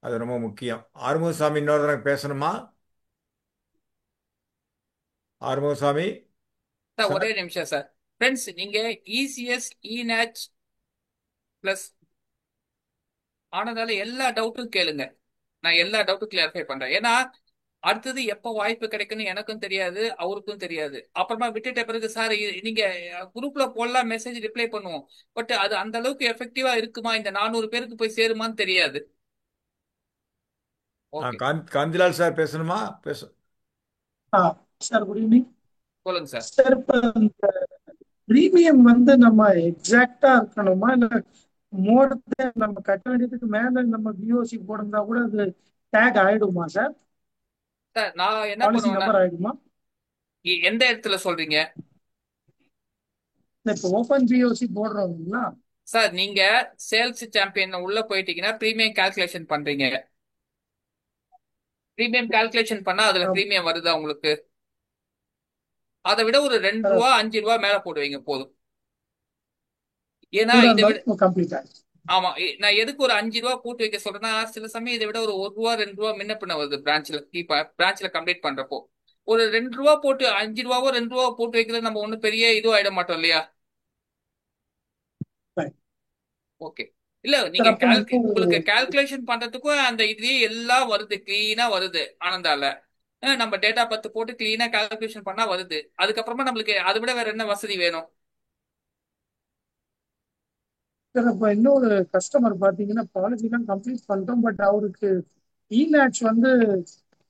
அது ரொம்ப முக்கியம். ஆறுமுகசாமி இன்னொரு தடவை பேசணுமா? Arumugasamy sir, sir. ஒரே நிமிஷம் சார். ஃப்ரெண்ட்ஸ், நீங்க இசிஎஸ் இநேச் பிளஸ் ஆனதால எல்லா டவுட்டும் கேளுங்க. நான் எல்லா டவுட்டும் கிளாரிஃபை பண்றேன். ஏன்னா அடுத்தது எப்போ வாய்ப்பு கிடைக்குன்னு எனக்கும் தெரியாது, அவருக்கும் தெரியாது. அப்புறமா விட்டுட்ட பிறகு சார் நீங்க குரூப்ல போடலாம், மெசேஜ் ரிப்ளை பண்ணுவோம். பட் அது அந்த அளவுக்கு எஃபெக்டிவா இருக்குமா, இந்த 400 பேருக்கு போய் சேருமான்னு தெரியாது. ஓகே, காந்திலால் சார் பேசணுமா? சார் குட் ஈவினிங் சொல்லுங்க சார். சார். இப்போ இந்த பிரீமியம் வந்து நம்ம எக்ஸாக்டா இருக்கணுமா, இல்ல மோர் தென் நம்ம கட்ட வேண்டியதுக்கு மேல நம்ம பிஓசி போட்டிருந்தா கூட அது டேக் ஆயிடுமா சார்? சார் நான் என்ன பாலிசி பண்ணுவேன்னா, நம்பர் ஆயிடுமா? எந்த இடத்துல சொல்றீங்க இப்போ ஓபன் பிஓசி போடுறோம் இல்லைங்களா சார்? நீங்க சேல்ஸ் சாம்பியன் உள்ள போயிட்டீங்கன்னா பிரீமியம் கால்குலேஷன் பண்றீங்க. பிரீமியம் கால்குலேஷன் பண்ணா அதுல பிரீமியம் வருதா உங்களுக்கு? அதை விட ஒரு 2 ரூபா 5 ரூபா மேல போடுவீங்க போதும். ஏன்னா இதை விட கம்ப்ளீட்டா. ஆமா, நான் எதுக்கு ஒரு 5 ரூபா போட்டு வைக்க சொல்றேன்னா, சில சமயம் இதை விட ஒரு 1 ரூபா 2 ரூபா முன்ன பின்ன வருது பிரான்ச்ல கம்ப்ளீட் பண்றப்போ. ஒரு 2 ரூபா போட்டு 5 ரூபாவோ 2 ரூபா போட்டு வைக்கிறது நம்ம ஒன்றும் பெரிய இதுவும் ஆயிட மாட்டோம் இல்லையா? ஓகே. இல்ல நீங்க உங்களுக்கு கால்குலேஷன் பண்றதுக்கும் அந்த இதுலயே எல்லாம் வருது, கிளீனா வருது ஆனந்தால. நம்ம டேட்டா 10 போட்டு கிளீனா கால்குலேஷன் பண்ணா வருது. அதுக்கப்புறமா நம்மளுக்கு அதை விட வேற என்ன வசதி வேணும்? சார் இப்போ இன்னொரு கஸ்டமர் பாத்தீங்கன்னா பாலிசி தான் கம்ப்ளீட் பண்ணிட்டோம், பட் அவருக்கு இநேட்ச் வந்து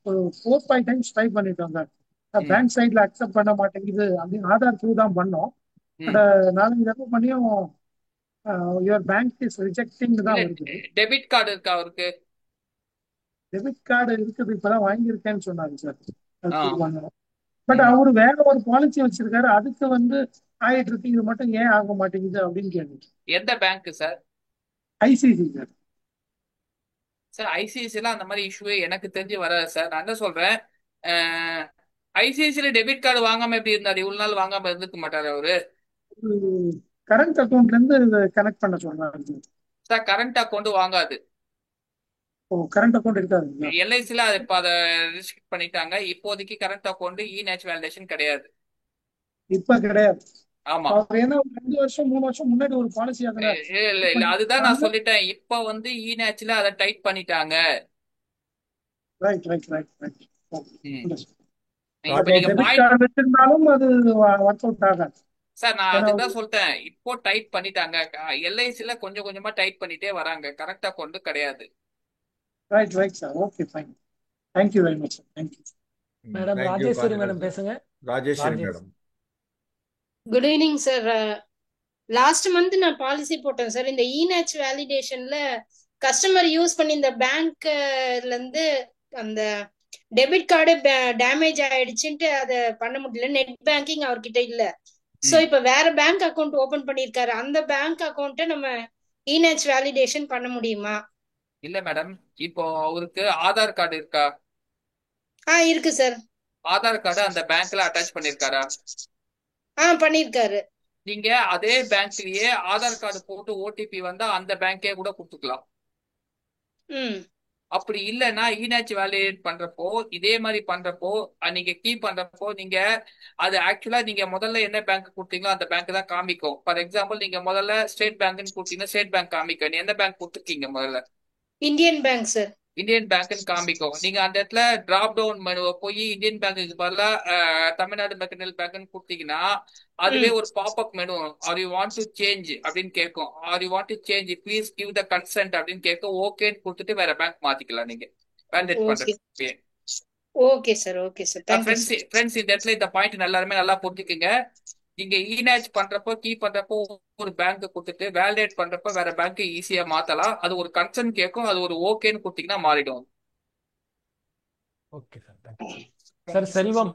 ஒரு 4-5 டைம்ஸ் ட்ரை பண்ணிட்டோம் சார். பேங்க் சைட்ல அக்செப்ட் பண்ண மாட்டேங்குது அப்படின்னு ஆதார் த்ரூ தான் பண்ணோம். பட் 4-5 தடவை பண்ணியும் யுவர் பேங்க் இஸ் ரிஜெக்டிங் தான் வருது. டெபிட் கார்டு இருக்கா அவருக்கு? டெபிட் கார்டு இருக்குது, இப்பதான் வாங்கியிருக்கேன்னு சொன்னாங்க சார். பட் அவரு வேற ஒரு பாலிசி வச்சிருக்காரு, அதுக்கு வந்து ஆயிட்டு இருக்கு, இது மட்டும் ஏன் ஆக மாட்டேங்குது அப்படின்னு கேட்டு. எந்த bank sir? ICC sir. Sir ஐசிஐசில அந்த மாதிரி இஷ்யூவே எனக்கு தெரிஞ்சு வராது சார். நான் என்ன சொல்றேன், ஐசிஐசில டெபிட் கார்டு வாங்காம எப்படி இருந்தாரு? இவ்வளவு நாள் வாங்காம இருந்துக்க மாட்டாரு அவரு? கரண்ட் அக்கௌண்ட்ல இருந்து கனெக்ட் பண்ண சொல்றாங்க சார். கரண்ட் அக்கௌண்ட் வாங்காது. கரண்ட் அக்கௌண்ட் இருக்காது எல்ஐசில இப்ப அதை ரெஸ்ட்ரிக்ட் பண்ணிட்டாங்க. இப்போதைக்கு கரண்ட் அக்கௌண்ட் இநேச் வேலிடேஷன் கிடையாது. இப்ப கிடையாது. ஆமா, ஏன்னா 2 வருஷம் 3 வருஷம் முன்னாடி ஒரு பாலிசி இல்ல அதுதான் நான் சொல்லிட்டேன். இப்ப வந்து இநேச்ல அதை டைட் பண்ணிட்டாங்க. Right right right right. வச்சிருந்தாலும் அது ஒர்க் அவுட் ஆகாது சார். நான் அதுதான் சொல்லிட்டேன், இப்போ டைட் பண்ணிட்டாங்க. எல்ஐசில கொஞ்சம் கொஞ்சமா டைட் பண்ணிட்டே வராங்க. கரெக்ட் அக்கௌண்ட் கிடையாது. Right right sir. Okay fine. Thank you very much sir. Thank you. Madam thank you Rajeshwari Gandhiraj madam sir. பேசுங்க. Rajeshwari Rajesh. Madam. Good evening sir. Last month நான் பாலிசி போட்டேன் சார். இந்த இநேச் வேலிடேஷன்ல கஸ்டமர் யூஸ் பண்ணி இந்த பேங்க்ல இருந்து அந்த டெபிட் கார்டு டேமேஜ் ஆயிடுச்சுன்ட்டு அதை பண்ண முடியல. நெட் பேங்கிங் அவர்கிட்ட இல்ல. சோ இப்ப வேற பேங்க் அக்கவுண்ட் ஓபன் பண்ணிருக்காரு. அந்த பேங்க் அக்கவுண்ட்டை நம்ம இநேச் வேலிடேஷன் பண்ண முடியுமா? இல்ல மேடம், இப்போ அவருக்கு ஆதார் கார்டு இருக்கா? இருக்கு சார். ஆதார் கார்டு அந்த பேங்க்ல அட்டாச் பண்ணிருக்காரா? பண்ணிருக்காரு. நீங்க அதே பேங்க்லயே ஆதார் கார்டு போட்டு ஓடிபி வந்தா அந்த பேங்கே கூட கொடுத்துக்கலாம். அப்படி இல்லைன்னா இநேச் வேலிடேட் பண்றப்போ இதே மாதிரி பண்றப்போ நீங்க கீ பண்றப்போ நீங்க அது ஆக்சுவலா நீங்க முதல்ல என்ன பேங்க் கொடுத்தீங்களோ அந்த பேங்க் தான் காமிக்கும். ஃபார் எக்ஸாம்பிள் நீங்க முதல்ல ஸ்டேட் பேங்க்னு கொடுத்தீங்கன்னா ஸ்டேட் பேங்க் காமிக்கும். நீ எந்த பேங்க் கொடுத்துருக்கீங்க முதல்ல? Indian bank sir. இந்தியன் பேங்க்னு காமிக்கும். நீங்க அந்த இடத்துல டிராப் டவுன் மெனுவை போய் இந்தியன் பேங்க்கு பதிலா தமிழ்நாடு மெர்கனைல் பேங்க்னு கொடுத்தீங்கன்னா அதுவே ஒரு pop-up menu are you want to change அப்படின்னு கேட்கும். Are you want to change please give the consent அப்படின்னு கேட்கும். ஓகேன்னு கொடுத்துட்டு வேற பேங்க் மாத்திக்கலாம் நீங்க வேலிடேட் பண்றது. Okay sir. Okay sir. Friends இந்த இடத்துல இந்த பாயிண்ட் எல்லாருமே நல்லா புரிஞ்சுக்குங்க. நீங்க இநேச் பண்றப்போ கீ பண்றப்போ ஒரு பேங்க் கொடுத்துட்டு வேலிடேட் பண்றப்போ வேற பேங்க் ஈஸியா மாத்தலாம். அது ஒரு கன்சர்ன் கேட்கும். அது ஒரு ஓகேன்னு கொடுத்தீங்கன்னா மாறிடும். Okay sir. Sir Selvam.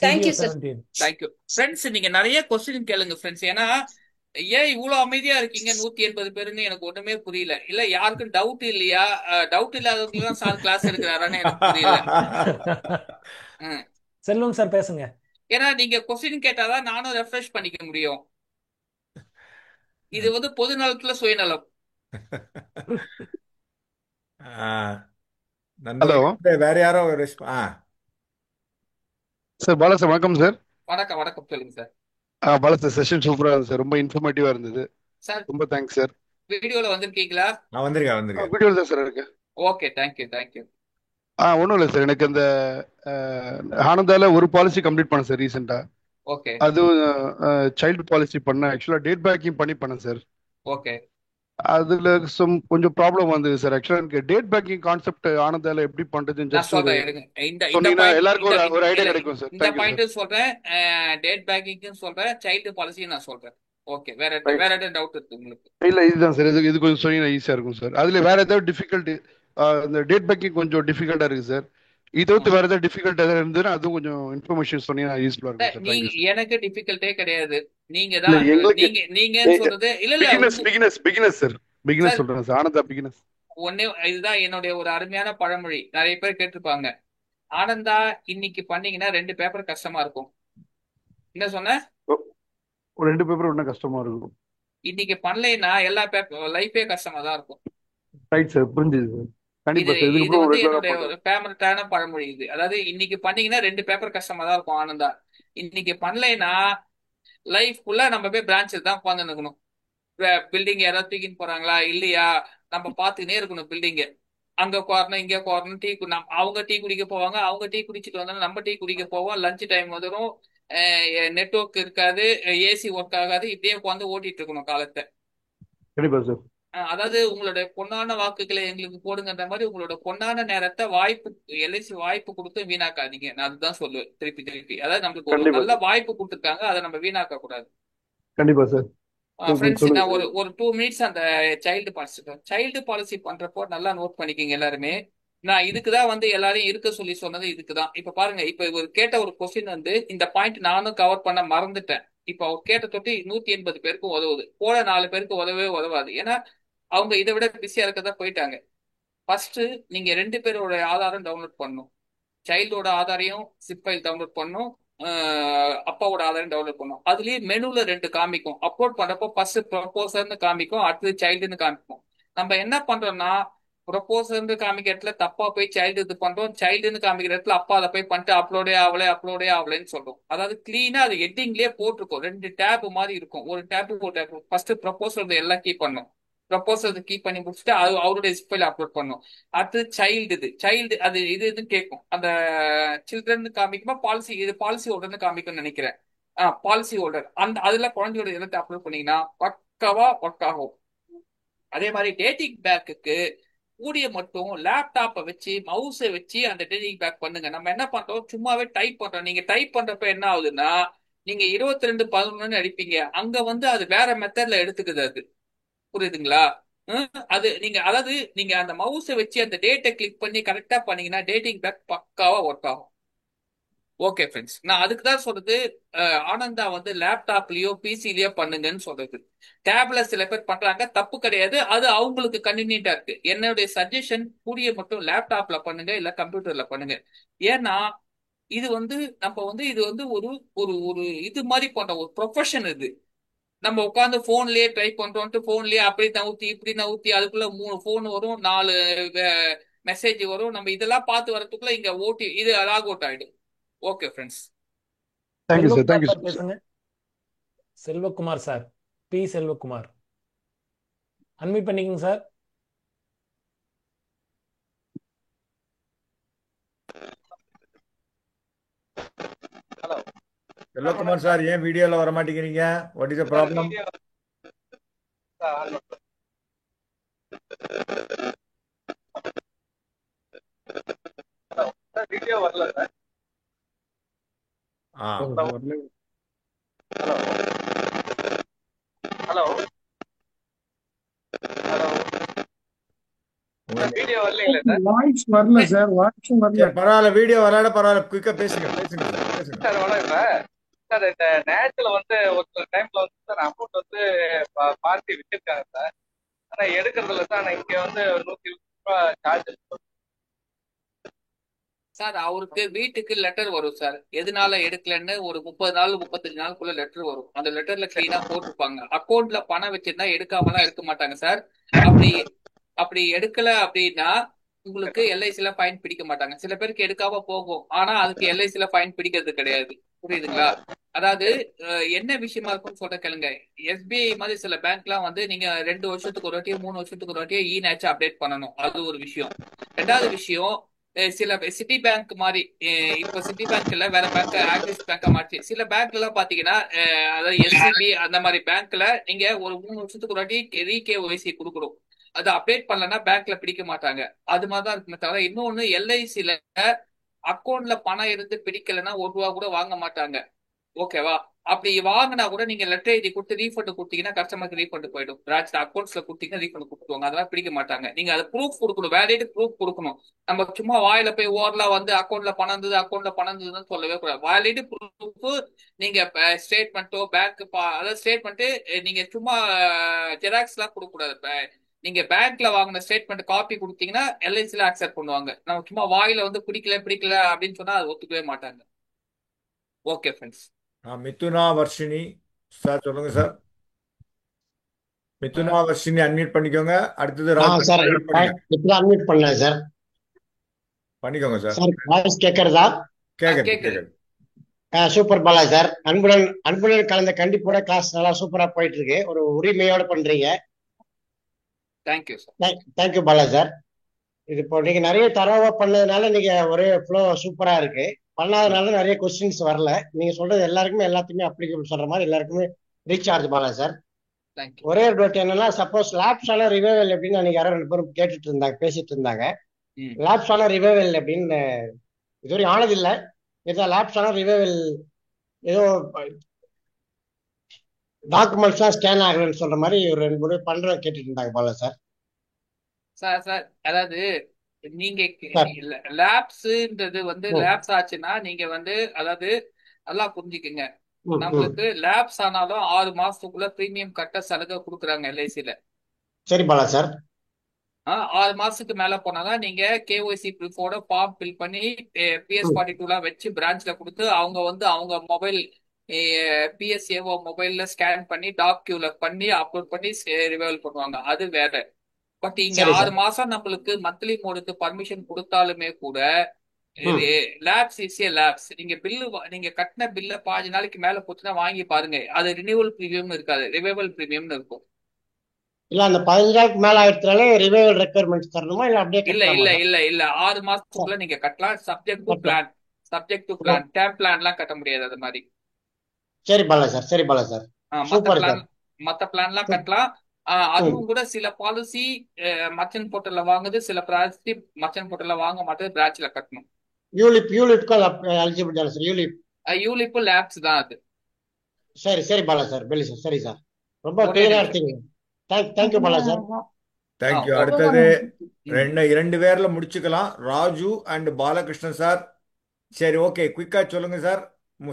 Thank you sir. Thank you friends. நீங்க நிறைய கொஸ்டின் கேளுங்க ஃப்ரெண்ட்ஸ். ஏன்னா ஏன் இவ்வளவு அமைதியா இருக்கீங்க 180 பேருன்னு எனக்கு ஒண்ணுமே புரியல. இல்ல யாருக்கும் டவுட் இல்லையா? டவுட் இல்லாதவங்களுக்கு தான் சார் கிளாஸ் எடுக்கிறாரான்னு எனக்கு புரியல. செல்வம் சார் பேசுங்க. ஏன்னா நீங்க கொஸ்டின் கேட்டாதான் நானும் ரெஃப்ரெஷ் பண்ணிக்க முடியும். இது வந்து பொது நலத்துல சுயநலம். ஹலோ வேற யாரோ ஒரு சார். பாலா சார் வணக்கம் சார். வணக்கம். வணக்கம் சொல்லுங்க சார். பாலா சார் செஷன் சூப்பரா இருந்தது சார். ரொம்ப இன்ஃபர்மேட்டிவா இருந்தது சார். ரொம்ப தேங்க்ஸ் சார். வீடியோல வந்திருக்கீங்களா? வந்திருக்கேன். வீடியோல தான் சார் இருக்கு. Okay thank you. ஒன்றும் இல்லை சார். எனக்கு அந்த ஆனந்தால ஒரு பாலிசி கம்ப்ளீட் பண்ணேன் சார் ரீசெண்டா. ஓகே. அது சைல்டு பாலிசி பண்ணேன். ஆக்சுவலா டேட் பேக்கிங் பண்ணேன் சார். ஓகே. அதுல கொஞ்சம் ப்ராப்ளம் வந்தது சார். ஆக்சுவலா எனக்கு டேட் பேக்கிங் கான்செப்ட் ஆனந்தால எப்படி பண்றதுன்னு ஜஸ்ட் சொன்னீங்கன்னா எல்லாருக்கும் ஒரு ஐடியா கிடைக்கும் சார். இந்த பாயிண்ட் சொல்றேன். டேட் பேக்கிங் சொல்றேன். சைல்டு பாலிசி நான் சொல்றேன். ஓகே. வேற ஏதாவது டவுட் இருக்கு உங்களுக்கு? இல்ல இதுதான் சார். இது கொஞ்சம் சொன்னீங்கன்னா ஈஸியா இருக்கும் சார். அதுல வேற ஏதாவது டிஃபிகல்ட்டி இந்த டேட் பேக்கிங் கொஞ்சம் டிஃபிகல்ட்டா இருக்கு சார். இதை விட்டு வேற ஏதாவது டிஃபிகல்ட் ஏதாவது இருந்ததுன்னா அதுவும் கொஞ்சம் இன்ஃபர்மேஷன் சொன்னீங்கன்னா யூஸ்ஃபுல்லா இருக்கும் சார். எனக்கு டிஃபிகல்ட்டே கிடையாது. நீங்க தான் நீங்க சொல்றது இல்ல பிகினர்ஸ் சார். பிகினர்ஸ் சொல்றேன் சார். ஆனந்தா பிகினர்ஸ். ஒன்னே இதுதான் என்னுடைய ஒரு அருமையான பழமொழி. நிறைய பேர் கேட்டிருப்பாங்க. ஆனந்தா இன்னைக்கு பண்ணீங்கன்னா 2 பேப்பர் கஷ்டமா இருக்கும். என்ன சொன்ன? 2 பேப்பர் ஒன்னும் கஷ்டமா இருக்கும். இன்னைக்கு பண்ணலைன்னா எல்லா பேப்பர் லைஃபே கஷ்டமா தான் இருக்கும். Right sir. புரிஞ்சுது. இது வந்து என்னுடைய ஒரு ஃபேவரட்டான பழமொழி இது. அதாவது இன்னைக்கு பண்ணீங்கன்னா 2 பேப்பர் கஷ்டமா தான் இருக்கும் ஆனந்தா. இன்னைக்கு பண்ணலைன்னா லைஃப் ஃபுல்லா நம்ம போய் பிரான்ச்சஸ் தான் உட்காந்து இருக்கணும். பில்டிங் யாராவது தூக்கின்னு போறாங்களா இல்லையா நம்ம பாத்துக்கினே இருக்கணும். பில்டிங் அங்க கோரணும் இங்க கோரணும். அவங்க டீ குடிக்க போவாங்க. அவங்க டீ குடிச்சிட்டு வந்தாலும் நம்ம டீ குடிக்க போவோம். லஞ்ச் டைம் வந்துடும். நெட்வொர்க் இருக்காது. ஏசி ஒர்க் ஆகாது. இப்படியே உட்காந்து ஓட்டிட்டு இருக்கணும் காலத்தை. கண்டிப்பா சார். அதாவது உங்களோட பொன்னான வாக்குகளை எங்களுக்கு போடுங்கன்ற மாதிரி உங்களோட பொன்னான நேரத்தை எல்ஐசி வாய்ப்பு கொடுத்து வீணாக்காதீங்க. நான் அதுதான் சொல்லுவேன் திருப்பி. அதாவது நம்மளுக்கு ஒரு நல்ல வாய்ப்பு கொடுத்துருக்காங்க. அதை நம்ம வீணாக்க கூடாது. கண்டிப்பா சார். ஃப்ரெண்ட்ஸ் நான் ஒரு 2 மினிட்ஸ் அந்த சைல்டு பாலிசி பண்றப்போ நல்லா நோட் பண்ணிக்கிங்க எல்லாருமே. நான் இதுக்குதான் வந்து எல்லாரையும் இருக்க சொன்னது இதுக்குதான். இப்ப பாருங்க. இப்ப இவர் கேட்ட ஒரு கொஸ்டின் வந்து இந்த பாயிண்ட் நானும் கவர் பண்ண மறந்துட்டேன். இப்ப அவர் கேட்ட தொட்டி 180 பேருக்கு உதவுது. போல 4 பேருக்கு உதவாது. ஏன்னா அவங்க இதை விட பிஸியா இருக்கதான் போயிட்டாங்க. ஃபர்ஸ்ட் நீங்க 2 பேரோட ஆதாரம் டவுன்லோட் பண்ணணும். சைல்டோட ஆதாரையும் சிப் ஃபைல் டவுன்லோட் பண்ணணும். அப்பாவோட ஆதாரம் டவுன்லோட் பண்ணும். அதுலயே மெனுல 2 காமிக்கும். அப்லோட் பண்றப்போ ஃபர்ஸ்ட் ப்ரொபோசர்னு காமிக்கும். அடுத்தது சைல்டுன்னு காமிக்கும். நம்ம என்ன பண்றோம்னா ப்ரொபோசர்னு காமிக்கிற இடத்துல தப்பா போய் சைல்டு இது பண்றோம். சைல்டுன்னு காமிக்கிற இடத்துல அப்பா அதை போய் பண்ணிட்டு அப்லோடே ஆகலன்னு சொல்றோம். அதாவது கிளீனா அது ஹெட்டிங்லயே போட்டிருக்கோம். 2 டேப் மாதிரி இருக்கும். ஒரு டேப் ஃபர்ஸ்ட் ப்ரொபோசர் எல்லாம் கீப் பண்ணும். ப்ரொபோசல் கீப் பண்ணி முடிச்சுட்டு அவருடைய சிப்பில் அப்லோட் பண்ணும். அடுத்து சைல்டு அது இதுன்னு கேட்கும். அந்த சில்ட்ரன் காமிக்குமா பாலிசி ஹோல்டர்னு காமிக்கும்னு நினைக்கிறேன். பாலிசி ஹோல்டர் அதுல குழந்தையோட இடத்தை அப்லோட் பண்ணீங்கன்னா பக்காவா ஒர்க் ஆகும். அதே மாதிரி டேட்டிங் பேக்குக்கு கூடிய மட்டும் லேப்டாப்பை வச்சு மவுஸை வச்சு அந்த டெலிங் பேக் பண்ணுங்க. நம்ம என்ன பண்றோம், சும்மாவே டைப் பண்றோம். நீங்க டைப் பண்றப்ப என்ன ஆகுதுன்னா, நீங்க 22:11 அடிப்பீங்க, அங்க வந்து அது வேற மெத்தட்ல எடுத்துக்குது. அது புரியுதுங்களா? அது நீங்க அதாவது நீங்க அந்த மவுஸை வச்சு அந்த டேட்டை கிளிக் பண்ணி கரெக்டா பண்ணீங்கன்னா டேட்டிங் பேக் பக்காவா ஒர்க் ஆகும். ஓகே ஃப்ரெண்ட்ஸ், நான் அதுக்கு தான் சொல்றது, ஆனந்தா வந்து லேப்டாப்லயோ பிசிலயோ பண்ணுங்கன்னு சொல்றது. டேப்ல சில பேர் பண்றாங்க, தப்பு கிடையாது, அது அவங்களுக்கு கன்வீனியன்டா இருக்கு. என்னுடைய சஜஷன் கூடிய மட்டும் லேப்டாப்ல பண்ணுங்க, இல்ல கம்ப்யூட்டர்ல பண்ணுங்க. ஏன்னா இது வந்து நம்ம வந்து இது வந்து ஒரு ஒரு ஒரு இது மாதிரி பண்ற ஒரு ப்ரொஃபஷன் இது. நம்ம உட்காந்து போன்லயே ட்ரை பண்றோம்ட்டு போன்லயே அப்படி நவுத்தி இப்படி நவுத்தி அதுக்குள்ள 3 போன் வரும், 4 மெசேஜ் வரும். நம்ம இதெல்லாம் பார்த்து வரதுக்குள்ள இங்க ஓட்டி இது லாக் அவுட் ஆயிடும். Okay friends. Thank you sir, Selvakumar thank you sir sir. பேசுங்க. Selvakumar sir, P Selvakumar, unmute பண்ணிக்கங்க சார். ஹலோ செல்வகுமார் சார், ஏன் வீடியோல வர மாட்டேங்கிறீங்க? What is the sir, problem? Video sir on பண்ணுறேன். ஹலோ சார், வீடியோ வரல சார். ஆ ஹலோ ஹலோ ஹலோ ஹலோ உங்க சார், வீடியோ வரலைங்களா சார்? வாய்ஸ் வரல சார், வாய்ஸும் வரல. சரி பரவாயில்ல, வீடியோ வராட பரவாயில்ல, குயிக்கா பேசுங்க பேசுங்க சார் பேசுங்க. சார் வணக்கம் சார். சார், இந்த நேரத்தில் வந்து ஒரு டைம்ல வந்து சார் அமௌண்ட் வந்து பார்ட்டி விட்டுருக்காங்க சார். ஆனால் எடுக்கிறதில்ல சார். ஆனால் இங்கே வந்து 120 சார்ஜ். சார், அவருக்கு வீட்டுக்கு லெட்டர் வரும் சார், எதனால எடுக்கலன்னு. ஒரு 30 நாள் 35 நாளுக்குள்ள லெட்டர் வரும். அந்த லெட்டர்ல கிளீனா போட்டிருப்பாங்க. அக்கௌண்ட்ல பணம் வச்சிருந்தா எடுக்காமலாம் இருக்க மாட்டாங்க சார். அப்படி அப்படி எடுக்கல அப்படின்னா உங்களுக்கு எல்ஐசில ஃபைன் பிடிக்க மாட்டாங்க. சில பேருக்கு எடுக்காம போகும், ஆனா அதுக்கு எல்ஐசில ஃபைன் பிடிக்கிறது கிடையாது. புரியுதுங்களா? அதாவது என்ன விஷயமா இருக்கும்னு சொல்ற கேளுங்க. எஸ்பிஐ மாதிரி சில பேங்க்லாம் வந்து நீங்க 2 வருஷத்துக்கு ஒரு வாட்டியோ 3 வருஷத்துக்கு ஒரு வாட்டியோ இ-நேட்ச் அப்டேட் பண்ணணும். அது ஒரு விஷயம். ரெண்டாவது விஷயம், சில சிட்டி பேங்க் மாதிரி, இப்ப சிட்டி பேங்க்ல வேற பேங்க் ஆக்சிஸ் பேங்கா மாற்றி சில பேங்க்ல எல்லாம் பாத்தீங்கன்னா, அதாவது எஸ்சிபி அந்த மாதிரி பேங்க்ல நீங்க ஒரு 3 வருஷத்துக்கு ஒரு வாட்டி ரீகேஒய்சி கொடுக்கணும். அதை அப்டேட் பண்ணலன்னா பேங்க்ல பிடிக்க மாட்டாங்க. அது மாதிரிதான் இருக்குமே தவிர, இன்னொன்னு எல்ஐசில அக்கௌண்ட்ல பணம் இருந்து பிடிக்கலன்னா ₹1 கூட வாங்க மாட்டாங்க. ஓகேவா? அப்படி வாங்கினா கூட நீங்க லெட்டர் எழுதி கொடுத்து ரீஃபண்ட் கொடுத்தீங்கன்னா கஸ்டமருக்கு ரீஃபண்ட் போயிடும். பிரான்ச் அக்கௌண்ட்ஸ்ல கொடுத்தீங்கன்னா ரீஃபண்ட் கொடுத்துருவாங்க. அதெல்லாம் பிடிக்க மாட்டாங்க. நீங்க அதை ப்ரூஃப் கொடுக்கணும், வேலிட் ப்ரூஃப் கொடுக்கணும். நம்ம சும்மா வாயில போய் ஓரலா வந்து அக்கௌண்ட்ல பணம் இருந்தது அக்கௌண்ட்ல பணம் இருந்ததுன்னு சொல்லவே கூடாது. வேலிட் ப்ரூஃப் நீங்க ஸ்டேட்மெண்ட்டோ பேங்க் அதாவது ஸ்டேட்மெண்ட் நீங்க சும்மா ஜெராக்ஸ் எல்லாம் கொடுக்க கூடாது. நீங்க பேங்க்ல வாங்கின ஸ்டேட்மெண்ட் காப்பி கொடுத்தீங்கன்னா எல்ஐசில அக்செப்ட் பண்ணுவாங்க. நம்ம சும்மா வாயில வந்து பிடிக்கல அப்படின்னு சொன்னா அது ஒத்துக்கவே மாட்டாங்க. Okay friends. Mithuna Varshini sir சொல்லுங்க சார். மிதுனா வர்ஷினி அன்மியூட் பண்ணிக்கோங்க. அடுத்தது ராஜ் சார், பண்ணுங்க. இப்பதான் அன்மியூட் பண்ணேன் சார். பண்ணிக்கோங்க சார். சார், வாய்ஸ் கேட்கறதா? கேக்குது. Super Bala sir. அன்புடன் கலந்த கண்டிப்போட கிளாஸ் நல்லா சூப்பரா போயிட்டு இருக்கு. ஒரு உரிமையோட பண்றீங்க. Thank you sir. Thank you Bala sir. இது இப்போ நீங்க நிறைய தரவா பண்ணதுனால நீங்க ஒரே ஃப்ளோ சூப்பரா இருக்கு. பண்ணாதனால நிறைய கொஸ்டின்ஸ் வரல. நீங்க சொல்றது எல்லாருக்குமே எல்லாத்தையுமே அப்ளிகபிள் சொல்ற மாதிரி எல்லாருக்குமே ரீச் ஆகுது பாலா சார். ஒரே ஒரு டவுட் என்னன்னா, சப்போஸ் லேப்ஸ் ஆன ரிவைவல் எப்படின்னு அன்னைக்கு யாரோ 2 பேரும் பேசிட்டு இருந்தாங்க. லேப்ஸ் ஆன ரிவைவல் அப்படின்னு இதுவரை ஆனதில்லை. இதான் லேப்ஸ் ஆன ரிவைவல் ஏதோ டாக்குமெண்ட்ஸ் தான் ஸ்கேன் ஆகலன்னு சொல்ற மாதிரி ஒரு 2 முறை பண்றோம் கேட்டுட்டு இருந்தாங்க பாலா சார். சார் அதாவது நீங்க லேப்ஸ்ன்றது வந்து லேப்ஸ் ஆச்சுன்னா நீங்க வந்து அதாவது நல்லா புரிஞ்சுக்குங்க. நம்மளுக்கு லேப்ஸ் ஆனாலும் 6 மாசத்துக்குள்ள பிரீமியம் கட்ட சலுகை கொடுக்குறாங்க எல்ஐசில. சரி பாலா சார். 6 மாசத்துக்கு மேல போனாதான் நீங்க கேஒய்சி ப்ரூஃபோட ஃபார்ம் ஃபில் பண்ணி PS42 வச்சு பிரான்ச்ல கொடுத்து அவங்க வந்து அவங்க மொபைல் PSAO மொபைல்ல ஸ்கேன் பண்ணி டாக்யூல பண்ணி அப்லோட் பண்ணி ரிவைவல் பண்ணுவாங்க. அது வேற. பட் இங்க 6 மாசம் நம்மளுக்கு மந்த்லி மோடுக்கு பர்மிஷன் கொடுத்தாலுமே கூட லேப்ஸ் இஸ் ஏ லேப்ஸ். நீங்க நீங்க கட்டின பில்ல 5 நாளைக்கு மேல போச்சுன்னா வாங்கி பாருங்க, அது ரினியூவல் பிரீமியம் இருக்காது, ரிவைவல் பிரீமியம்னு இருக்கும். இல்ல அந்த 15 நாளுக்கு மேல ஆயிடுச்சுனாலே ரிவைவல் ரெக்யர்மெண்ட்ஸ் தரணுமா இல்ல அப்படியே இல்ல 6 மாசத்துக்குள்ள நீங்க கட்டலாம். Subject to plan term plan எல்லாம் கட்ட முடியாது அது மாதிரி. சரி பாலா சார். மத்த பிளான் எல்லாம் கட்டலாம். ம் அதுவும் கூட சில பாலிசி மர்ச்சன்ட் போர்ட்டல்ல வாங்குது, சில பாலிசி மர்ச்சன்ட் போர்ட்டல்ல வாங்க மாட்டேது, பிரான்ச்ல கட்டணும். யூலிப்க்கு அது எலிஜிபிள் தானே சார்? யூலிப் லேப்ஸ் தான் அது. சரி பாலா சார், பெல்லி சார், சரி சார், ரொம்ப ஒரே கிளியரா நிமிஷம். எடுத்தீங்க. Thank you Bala sir. Thank you. Okay. அடுத்தது ம். ரெண்டு பேர்ல முடிச்சுக்கலாம். Raju and Balakrishnan sir. சரி, ஓகே, குயிக்கா சொல்லுங்க சார்.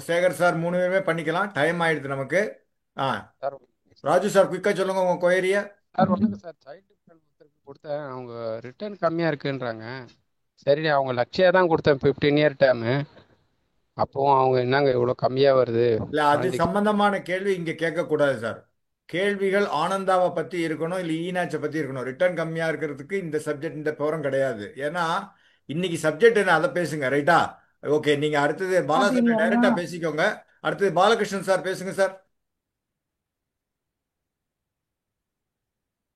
சேகர் சார் 3 பேருமே பண்ணிக்கலாம். டைம் ஆயிடுது நமக்கு. ஆ சார் ராஜு சார், குயிக்கா சொல்லுங்க உங்க கொயரிய. சார் ஒன்றுங்க சார், சைல்டு ஒருத்தருக்கு கொடுத்தேன், அவங்க ரிட்டர்ன் கம்மியாக இருக்குன்றாங்க. சரி, அவங்க லட்சியா தான் கொடுத்தேன் 15 இயர் டேர்மு. அப்போவும் அவங்க என்னங்க இவ்வளோ கம்மியாக வருது இல்ல, அது குழந்தைக்கு. சம்பந்தமான கேள்வி இங்க கேட்க கூடாது சார். கேள்விகள் ஆனந்தாவை பத்தி இருக்கணும், இல்ல ஈனாச்சை பத்தி இருக்கணும். ரிட்டர்ன் கம்மியா இருக்கிறதுக்கு இந்த சப்ஜெக்ட், இந்த போரம் கிடையாது. ஏன்னா இன்னைக்கு சப்ஜெக்ட் என்ன, அதை பேசுங்க. ரைட்டா? ஓகே, நீங்க அடுத்தது பாலா சார் டைரக்டா பேசிக்கோங்க. அடுத்தது பாலகிருஷ்ணன் சார் பேசுங்க sir.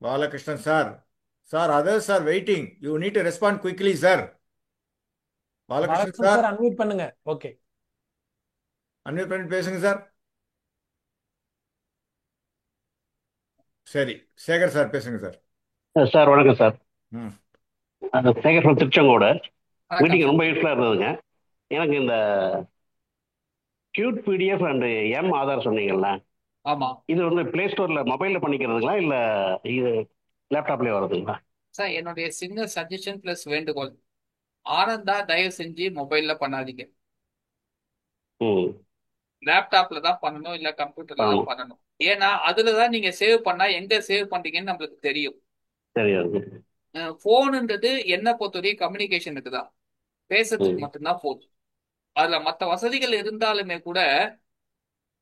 Balakrishnan sir. Sir, other sir waiting. You need to respond quickly sir. Balakrishnan Balakrishnan sir, sir unmute பண்ணுங்க. ஓகே, அன்மியூட் பண்ணி பேசுங்க சார். சரி, சேகர் சார் பேசுங்க சார். சார் வணக்கம் சார். ம் சேகர் ஃப்ரம் திருச்செங்கோடு. வணக்கம் மீட்டிங் சார். ரொம்ப யூஸ்ஃபுல்லாக இருந்ததுங்க. எனக்கு இந்த cute PDF and M Aadhaar சொன்னீங்கல்ல, ஆமா இது வந்து பிளே ஸ்டோரில் மொபைலில் பண்ணிக்கிறதுங்களா இல்லை இது லேப்டாப்லேயே வருதுங்களா? சார், என்னுடைய சின்ன சஜஷன் பிளஸ் வேண்டுகோள், ஆனந்தா தயவு செஞ்சு மொபைல்ல பண்ணாதீங்க. ம் லேப்டாப்ல தான் பண்ணணும், இல்ல கம்ப்யூட்டர்ல தான் ஆமாம், பண்ணணும். ஏன்னா அதுலதான் நீங்க சேவ் பண்ணா எங்க சேவ் பண்றீங்கன்னு நம்மளுக்கு தெரியும். தெரியாது. போனுன்றது என்ன பொறுத்தவரைக்கும் கம்யூனிகேஷனுக்கு தான், பேசுறதுக்கு ம் மட்டும்தான் போன். அதுல மத்த வசதிகள் இருந்தாலுமே கூட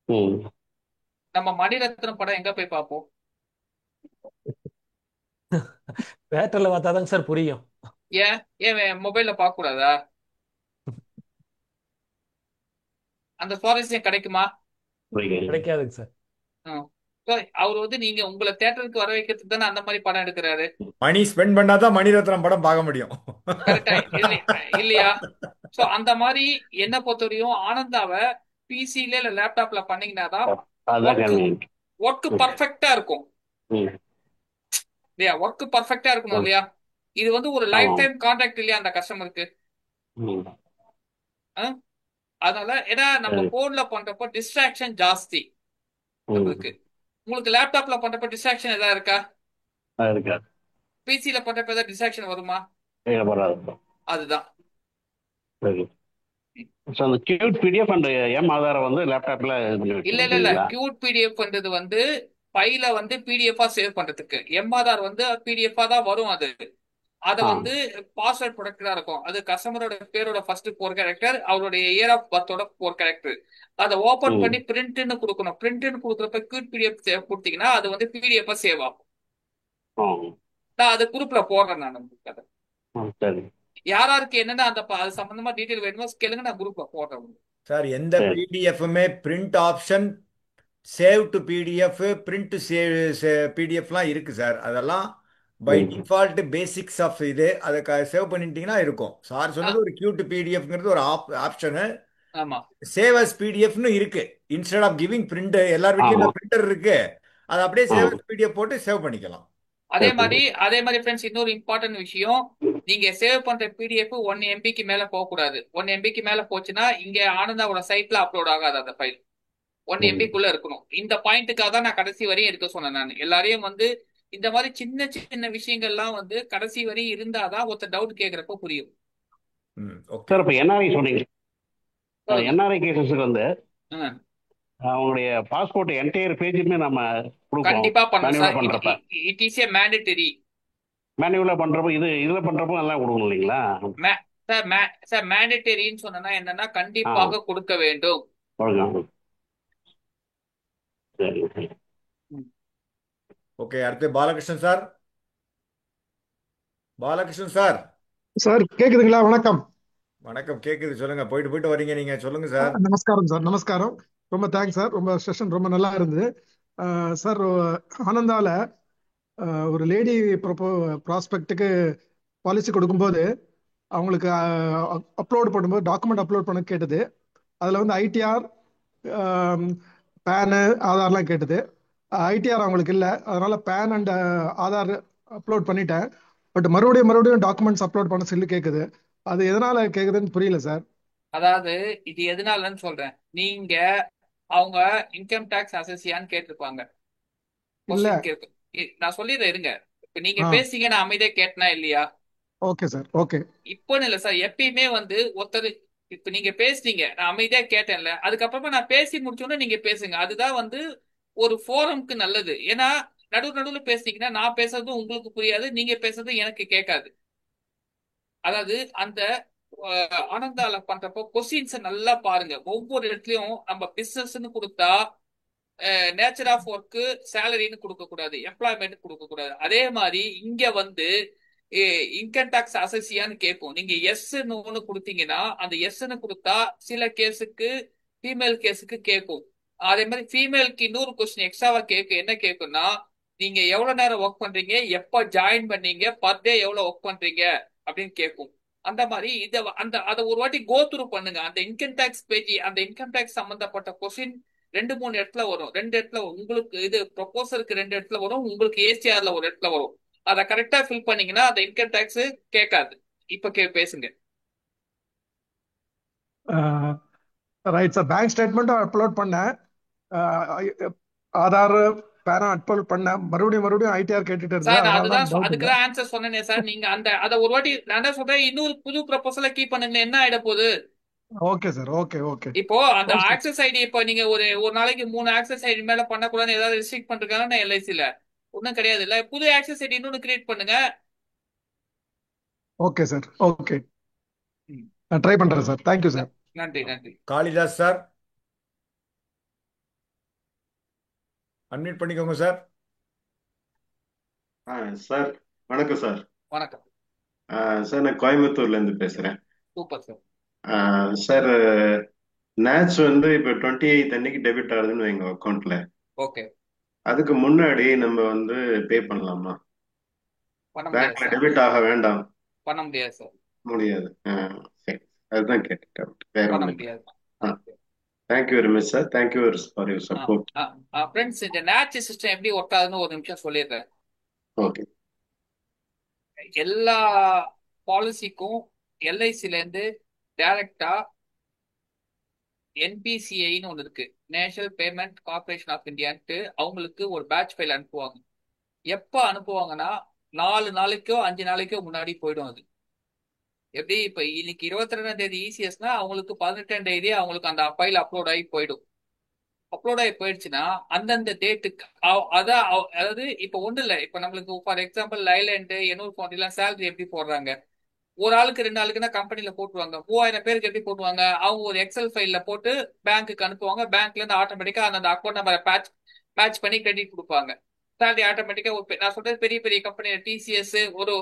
ம் நம்ம மணிரத்னம் படம் எங்க போய் பார்ப்போம்? தேட்டர்ல பார்த்தாதாங்க சார் புரியும். ஏன் ஏன் மொபைல்ல பார்க்க கூடாதா? அந்த சுவாரஸ்யம் கிடைக்குமா? புரியுது. கிடைக்காதுங்க சார். So, அவர் வந்து நீங்க உங்களை தேட்டருக்கு வர வைக்கிறதுக்கு தானே அந்த மாதிரி படம் எடுக்கிறாரு. மணி ஸ்பெண்ட் பண்ணாதான் மணிரத்னம் படம் பார்க்க முடியும். கரெக்டா இல்லையா? சோ அந்த மாதிரி என்ன பொறுத்தவரையும் ஆனந்தாவை பிசில இல்ல லேப்டாப்ல பண்ணீங்கன்னாதான் அதுதான் ஒர்க் கன்வீனியன்ட். ஒர்க் பர்ஃபெக்டா இருக்கும் ம் இல்லையா? ஒர்க் பர்ஃபெக்டா இருக்கணும் ம் இல்லையா? இது வந்து ஒரு லைஃப் ஆமாம். டைம் கான்ட்ராக்ட் இல்லையா அந்த கஸ்டமருக்கு? ம் அதனால ஏன்னா நம்ம சரி. போன்ல பண்றப்போ டிஸ்ட்ராக்ஷன் ஜாஸ்தி ம் நம்மளுக்கு. உங்களுக்கு லேப்டாப்ல பண்றப்ப டிஸ்ட்ராக்ஷன் ஏதாவது இருக்கா? அது இருக்காது. பிசில பண்றப்ப ஏதாவது டிஸ்ட்ராக்ஷன் வருமா? இல்லை, வராது. அதுதான். சரி. ஸோ அந்த கியூட் பிடிஎஃப் அண்ட் எம் ஆதாரை வந்து லேப்டாப்பில் இது பண்ணி இல்ல வச்சுக்கணும் இல்ல இல்ல இல்லைங்களா? கியூட் பிடிஎஃப் பண்றது வந்து ஃபைல வந்து பிடிஎஃபா சேவ் பண்றதுக்கு. எம்ஆர்ஆர் வந்து பிடிஎஃபா தான் வரும். அத ஆ வந்து பாஸ்வேர்ட் ப்ரொடெக்டடா இருக்கும். அது கஸ்டமரோட பேரோட ஃபர்ஸ்ட் 4 கேரக்டர், அவருடைய இயர் ஆஃப் பர்த்தோட 4 கேரக்டர். அதை ஓபன் ம் பண்ணி பிரிண்ட்னு கொடுக்கணும். பிரிண்ட்னு கொடுக்குறப்ப கியூட் பிடிஎஃப் கொடுத்தீங்கன்னா அது வந்து பிடிஎஃபா சேவ் ஆகும். ஆ நான் அது குரூப்ல போடுறேன். நான் உங்களுக்கு அதை சரி யாராருக்கு என்னன்னா அந்த அது சம்பந்தமா டீடைல் வேணுமோ கேளுங்க, நான் குரூப்ல போடுறேன். சார், எந்த சரி. பிடிஎஃப்மே print option, save to PDF, print save பிடிஎஃப்லாம் இருக்கு சார். அதெல்லாம் பை ம் டிஃபால்ட் பேசிக்ஸ் ஆஃப் இது. அதை சேவ் பண்ணிட்டீங்கன்னா இருக்கும். சார் சொன்னது ஒரு கியூட் பிடிஎஃப்ங்கிறது ஒரு ஆப்ஷனு. ஆமா சேவ் அஸ் பிடிஎஃப்னு இருக்கு. இன்ஸ்டெட் ஆஃப் கிவிங் பிரிண்ட், எல்லார் வீட்லயும் ஆமாம். பிரிண்டர் இருக்கு. அதை அப்படியே சேவ் ஆ அஸ் பிடிஎஃப் போட்டு சேவ் பண்ணிக்கலாம். அதே சரி மாதிரி சரி. ஃப்ரெண்ட்ஸ், இன்னொரு இம்பார்ட்டன்ட் விஷயம், நீங்க சேவ் பண்ற பிடிஎஃப் 1 MBக்கு மேல போக கூடாது. 1 MBக்கு மேல போச்சுன்னா இங்க ஆனந்தாவோட சைட்ல அப்லோட் ஆகாது. அந்த ஃபைல் 1 ம் MBக்குள்ள இருக்கணும். இந்த பாயிண்ட்டுக்காக தான் நான் கடைசி வரையும் இருக்க சொன்னேன். நான் எல்லாரையும் வந்து இந்த மாதிரி சின்ன சின்ன விஷயங்கள்லாம் வந்து கடைசி வரையும் இருந்தாதான் ஒருத்தர் டவுட் கேட்கறப்ப புரியும். ஓகே சார் இப்போ என்ஆர்ஐ சொன்னீங்க. சொல்லுங்க. என்ஆர்ஐ கேசஸுக்கு வந்து ஆ, அவங்களுடைய பாஸ்போர்ட் என்டையர் பேஜுமே நம்ம கொடுக்குறோம் கண்டிப்பா பண்ணணும் மேனுவலாக சார். பண்ணுறப்ப. It is A mandatory. மேனுவலாக பண்ணுறப்போ இதில் பண்ணுறப்போ நல்லா கொடுக்கணும் இல்லைங்களா? சார் மேண்டேட்டரின்னு சொன்னா என்னன்னா ஆ கண்டிப்பாக கொடுக்க வேண்டும். கொடுங்க. சரி சரி. ம். ஓகே, அடுத்து Balakrishnan sir. Balakrishnan sir, sir கேக்குதுங்களா? வணக்கம். வணக்கம். கேக்குது, சொல்லுங்க. போயிட்டு போயிட்டு வரீங்க நீங்க, சொல்லுங்க சார். நமஸ்காரம் சார், நமஸ்காரம். ரொம்ப தேங்க்ஸ் சார். ரொம்ப செஷன் ரொம்ப நல்லா இருந்தது சார். ஆனந்தால ஒரு லேடி ப்ராஸ்பெக்ட்டுக்கு பாலிசி கொடுக்கும்போது அவங்களுக்கு அப்லோட் பண்ணும்போது டாக்குமெண்ட் அப்லோட் பண்ண கேட்டது. அதில் வந்து ஐடிஆர், பேனு, ஆதார்லாம் கேட்டது. ஐடிஆர் அவங்களுக்கு இல்லை, அதனால பேன் அண்ட் ஆதார் அப்லோட் பண்ணிட்டேன். பட் மறுபடியும் டாக்குமெண்ட்ஸ் அப்லோட் பண்ண சொல்லி கேட்குது. அது எதனால கேட்குதுன்னு புரியல சார். அதாவது இது எதனாலன்னு சொல்றேன். நீங்க அவங்க இன்கம் டேக்ஸ் அசஸியான்னு கேட்டிருப்பாங்க. இல்ல. கொஸ்டின் கேட்கும். நான் சொல்லிடுறேன் இருங்க. இப்ப நீங்க ஆ பேசிங்க, நான் அமைதியா கேட்டனா இல்லையா? Okay sir. ஓகே இப்போன்னு இல்ல சார், எப்பயுமே ஒருத்தர் இப்ப நீங்க பேசுனீங்க, நான் அமைதியா கேட்டேன்ல, அதுக்கப்புறமா நான் பேசி முடிச்சோன்னே நீங்க பேசுங்க. அதுதான் ஒரு ஃபோரம்க்கு நல்லது. ஏன்னா நடுவுல பேசுனீங்கன்னா நான் பேசுறதும் உங்களுக்கு புரியாது, நீங்க பேசுறதும் எனக்கு கேட்காது. அதாவது அந்த ஆனந்தால பண்றப்போ கொஸ்டின்ஸ் நல்லா பாருங்க. ஒவ்வொரு இடத்துலயும் நம்ம பிசினஸ்ன்னு கொடுத்தா நேச்சர் ஆஃப் ஒர்க் சேலரின்னு கொடுக்க கூடாது, எம்ப்ளாய்மெண்ட் கொடுக்க கூடாது. அதே மாதிரி இங்க இன்கம் டாக்ஸ் அசஸியான்னு கேட்கும். நீங்க எஸ் நோன்னு கொடுத்தீங்கன்னா அந்த எஸ்ன்னு கொடுத்தா சில கேஸுக்கு ஃபீமேல் கேஸுக்கு கேட்கும். அதே மாதிரி ஃபீமேலுக்கு இன்னொரு கொஸ்டின் எக்ஸ்ட்ராவா கேட்கும். என்ன கேட்கும்னா, நீங்க எவ்வளவு நேரம் ஒர்க் பண்றீங்க, எப்ப ஜாயின் பண்ணீங்க, பர் டே எவ்வளவு ஒர்க் பண்றீங்க அப்படின்னு கேட்கும். அந்த மாதிரி அதை ஒரு வாட்டி கோ த்ரூ பண்ணுங்க. அந்த இன்கம் டேக்ஸ் பேஜ், அந்த இன்கம் டேக்ஸ் சம்பந்தப்பட்ட கொஸ்டின் 2-3 இடத்துல வரும். 2 இடத்துல உங்களுக்கு இது ப்ரொபோசலுக்கு 2 இடத்துல வரும், உங்களுக்கு ஏசிஆர்ல ஒரு இடத்துல வரும். அதை கரெக்டா ஃபில் பண்ணீங்கன்னா அந்த இன்கம் டேக்ஸ் கேட்காது. இப்ப பேசுங்க. Right sir. பேங்க் ஸ்டேட்மெண்ட்டும் அப்லோட் பண்ணேன், ஆதார் பேனும் அப்லோட் பண்ணேன். மறுபடியும் ஐடிஆர் கேட்டுட்டு இருந்தேன். சார் நான் அதனால தான் டவுட் இல்லை. அதுக்குதான் ஆன்சர் சொன்னேனே சார். நீங்க அதை ஒரு வாட்டி நான் தான் சொல்றேன், இன்னொரு புது ப்ரொபோசலை கீப் பண்ணுங்க. என்ன ஆயிட போகுது? Okay sir. ஓகே ஓகே இப்போ அந்த ஓகே ஆக்சஸ் ஐடி, இப்போ நீங்க ஒரு நாளைக்கு 3 ஆக்சஸ் ஐடி மேல பண்ணக்கூடாதுன்னு ஏதாவது ரெஸ்ட்ரிக்ட் பண்றாங்கன்னா எல்ஐசில ஒன்றும் கிடையாது இல்ல. புது ஆக்சஸ் ஐடி இன்னொன்னு கிரியேட் பண்ணுங்க. Okay sir. ஓகே, நான் ட்ரை பண்றேன் சார். Thank you sir. நன்றி நன்றி. காளிதாஸ் சார், அன்மியூட் பண்ணிக்கோங்க சார். சார் வணக்கம் சார். வணக்கம் சார், நான் கோயம்புத்தூர்ல இருந்து பேசுறேன். Super sir. சார், நேட்ச் இப்போ 28 அன்னைக்கு டெபிட் ஆகுதுன்னு வைங்க அக்கௌண்ட்ல. ஓகே. அதுக்கு முன்னாடி நம்ம பே பண்ணலாமா? பண்ண முடியாது பேங்க்ல சார். டெபிட் ஆக வேண்டாம்? பண்ண முடியாது சார். முடியாது. சரி, அதுதான் கேட்டேன். வேற பண்ண ஒண்ணு. முடியாது. Thank you very much sir. Thank you for your support. Friends, இந்த நேட்ச் சிஸ்டம் எப்படி ஒர்க் ஆகுதுன்னு ஒரு நிமிஷம் சொல்லிடுறேன். ஓகே. எல்லா பாலிசிக்கும் எல்ஐசில இருந்து டைரக்டா என்பிசிஐன்னு ஒன்று இருக்கு, நேஷனல் பேமெண்ட் கார்பரேஷன் ஆஃப் இந்தியான்ட்டு. அவங்களுக்கு ஒரு பேட்ச் ஃபைல் அனுப்புவாங்க. எப்ப அனுப்புவாங்கன்னா 4 நாளைக்கோ 5 நாளைக்கோ முன்னாடி போயிடும். அது எப்படி இப்ப இன்னைக்கு 22ஆம் தேதி இசிஎஸ்னா அவங்களுக்கு 18ஆம் தேதி அவங்களுக்கு அந்த ஃபைல் அப்லோட் ஆகி போயிடும். அப்லோட் ஆகி போயிடுச்சுன்னா அந்தந்த டேட்டுக்கு அதாவது இப்ப ஒண்ணு இல்லை. இப்ப நம்மளுக்கு ஃபார் எக்ஸாம்பிள் லைலேண்ட், எண்ணூர் ஃபவுண்டெல்லாம் சேலரி எப்படி போடுறாங்க, ஒரு ஆளுக்கு 2 ஆளுக்குன்னா கம்பெனில போட்டுருவாங்க. 3000 பேருக்கு எப்படி போட்டுருவாங்க, அவங்க ஒரு எக்ஸல் ஃபைல்ல போட்டு பேங்க்குக்கு அனுப்புவாங்க. பேங்க்ல இருந்து ஆட்டோமேட்டிக்கா அந்த அக்கௌண்ட் நம்பரை மேட்ச் பண்ணி கிரெடிட் கொடுப்பாங்க. சேலரி ஆட்டோமேட்டிக்கா நான் சொல்றது பெரிய பெரிய கம்பெனி, டிசிஎஸ் ஒரு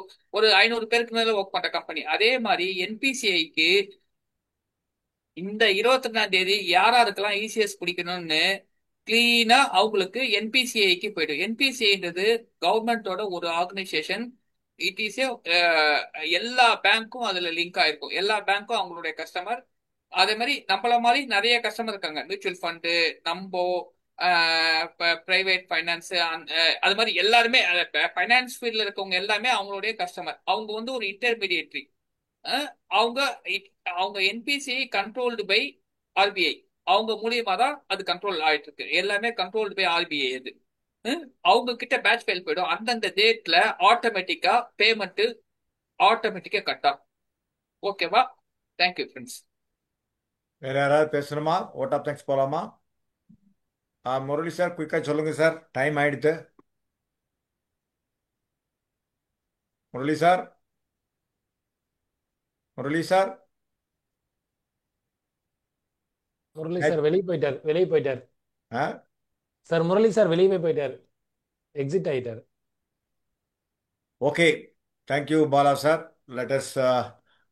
500 பேருக்கு மேல ஒர்க் பண்ற கம்பெனி. அதே மாதிரி என்பிசிஐக்கு இந்த 22ஆம் தேதி யாராருக்கெல்லாம் இசிஎஸ் பிடிக்கணும்னு கிளீனா அவங்களுக்கு என்பிசிஐக்கு போயிடும். என்பிசிஐன்றது கவர்மெண்டோட ஒரு ஆர்கனைசேஷன். இட் இஸ் எல்லா பேங்க்கும் அதுல லிங்க் ஆயிருக்கும். எல்லா பேங்க்கும் அவங்களுடைய கஸ்டமர். அதே மாதிரி நம்மள மாதிரி நிறைய கஸ்டமர் இருக்காங்க. மியூச்சுவல் ஃபண்டு, நம்போ, பிரைவேட் ஃபைனான்ஸ், அது மாதிரி எல்லாருமே ஃபைனான்ஸ் ஃபீல்ட்ல இருக்கவங்க எல்லாமே அவங்களுடைய கஸ்டமர். அவங்க ஒரு இன்டர்மீடியேட்டரி. அவங்க என்பிசிஐ கண்ட்ரோல்டு பை ஆர்பிஐ. அவங்க மூலியமா தான் அது கண்ட்ரோல் ஆயிட்டு இருக்கு. எல்லாமே கண்ட்ரோல்டு பை ஆர்பிஐ. அது அவங்க கிட்ட பேட்ச் ஃபைல் போயிடும். அந்தந்த டேட்ல ஆட்டோமேட்டிக்கா பேமெண்ட் ஆட்டோமேட்டிக்கா கட் ஆகும். ஓகேவா? Thank you friends. வேற யாராவது பேசணுமா? ஓட் ஆஃப் தேங்க்ஸ் போலாமா? முரளி சார், குயிக்கா சொல்லுங்க சார், டைம் ஆயிடுத்து. முரளி சார், முரளி சார் வெளியே போயிட்டார் சார். முரளி சார் வெளியே போயிட்டார், எக்ஸிட் ஆயிட்டார். Okay, thank you Bala sir. Let's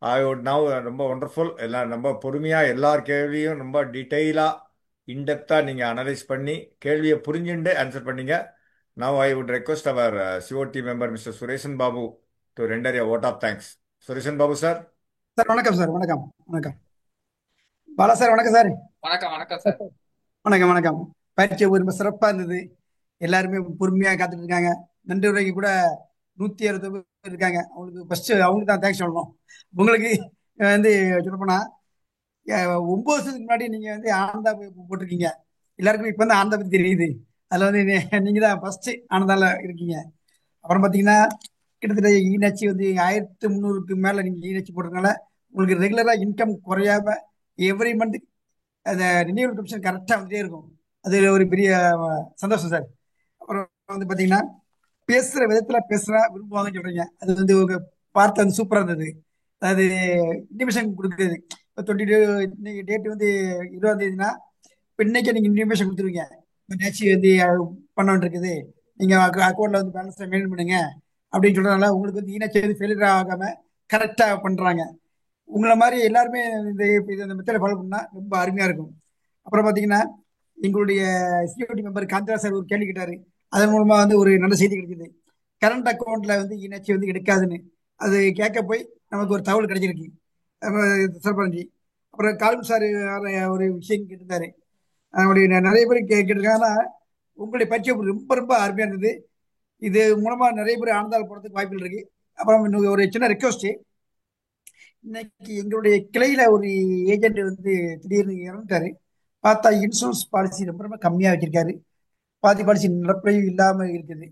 I would now ரொம்ப ஒண்டர்ஃபுல். எல்லாம் ரொம்ப பொறுமையாக எல்லார் கேள்வியும் ரொம்ப டீட்டெயிலாக இன்டெப்த்தாக நீங்கள் அனலைஸ் பண்ணி கேள்வியை புரிஞ்சுட்டு ஆன்சர் பண்ணீங்க. Now I would request our COD member mister Suresan Babu to render a vote of thanks. Suresan Babu sir. Sir வணக்கம் சார். வணக்கம் வணக்கம் பாலா சார். வணக்கம் சார். வணக்கம் வணக்கம் சார். வணக்கம் வணக்கம். பயிற்சி ரொம்ப சிறப்பாக இருந்தது. எல்லாருமே பொறுமையா காத்துட்டு இருக்காங்க. நன்றி உரைக்கு கூட 160 பேர் இருக்காங்க. அவங்களுக்கு ஃபர்ஸ்ட் அவங்களுக்கு தான் தேங்க்ஸ் சொல்லணும். உங்களுக்கு வந்து சொல்லப்போனா 9 வருஷத்துக்கு முன்னாடி நீங்க வந்து ஆனந்தா போட்டிருக்கீங்க. எல்லாருக்கும் இப்ப வந்து ஆனந்தா பத்தி தெரியுது. அதுல வந்து நீங்க தான் ஃபர்ஸ்ட் ஆனந்தால இருக்கீங்க. அப்புறம் பாத்தீங்கன்னா கிட்டத்தட்ட ஈனச்சி வந்து 1300க்கு மேல நீங்க ஈனச்சி போடுறதுனால உங்களுக்கு ரெகுலரா இன்கம் குறையாம எவ்ரி மந்த் அந்த ரினியூவல் கமிஷன் கரெக்டா வந்துட்டே இருக்கும். அது ஒரு பெரிய சந்தோஷம் சார். அப்புறம் வந்து பாத்தீங்கன்னா பேசுற விதத்துல பேசுறா விரும்புவாங்கன்னு சொல்றீங்க. அது வந்து உங்க வார்த்தை வந்து சூப்பரா இருந்தது. அதாவது இன்டிமேஷன் கொடுக்குறது. இப்போ 22 இன்னைக்கு டேட் வந்து 20ஆம் தேதினா இப்போ இன்னைக்கே நீங்க இன்டிமேஷன் கொடுத்துருவீங்க. நேச்சு வந்து பண்ண வேண்டியிருக்குது, நீங்க அக்கௌண்ட்ல வந்து பேலன்ஸ் மெயின்டைன் பண்ணுங்க அப்படின்னு சொல்றதுனால உங்களுக்கு வந்து ஈனச்சி வந்து ஃபெயிலியர் ஆகாம கரெக்டா பண்றாங்க. உங்களை மாதிரி எல்லாருமே இந்த மெத்தடை ஃபாலோ பண்ணா ரொம்ப அருமையா இருக்கும். அப்புறம் பாத்தீங்கன்னா எங்களுடைய சிஓடி மெம்பர் காந்தரா சார் ஒரு கேள்வி கேட்டாரு. அதன் மூலமா வந்து ஒரு நல்ல செய்தி கிடைக்குது. கரண்ட் அக்கௌண்ட்ல வந்து ஈனச்சி வந்து எடுக்காதுன்னு அது கேட்க போய் நமக்கு ஒரு தகவல் கிடைச்சிருக்கு. சர்பஞ்சி அப்புறம் காலிம் சார் ஒரு விஷயம் கேட்டிருந்தாரு. அவருடைய நிறைய பேர் கேட்டிருக்காங்கன்னா உங்களுடைய பயிற்சி ரொம்ப ரொம்ப அருமையா இருந்தது. இது மூலமா நிறைய பேர் ஆனந்தால் போறதுக்கு வாய்ப்புகள் இருக்கு. அப்புறம் இன்னும் ஒரு சின்ன ரெக்வஸ்ட், இன்னைக்கு எங்களுடைய கிளையில ஒரு ஏஜென்ட் வந்து திடீர்னு இறந்துட்டாரு. பார்த்தா இன்சூரன்ஸ் பாலிசி ரொம்ப ரொம்ப கம்மியா வச்சிருக்காரு. பாதி பாலிசி நடப்பையும் இல்லாம இருக்குது.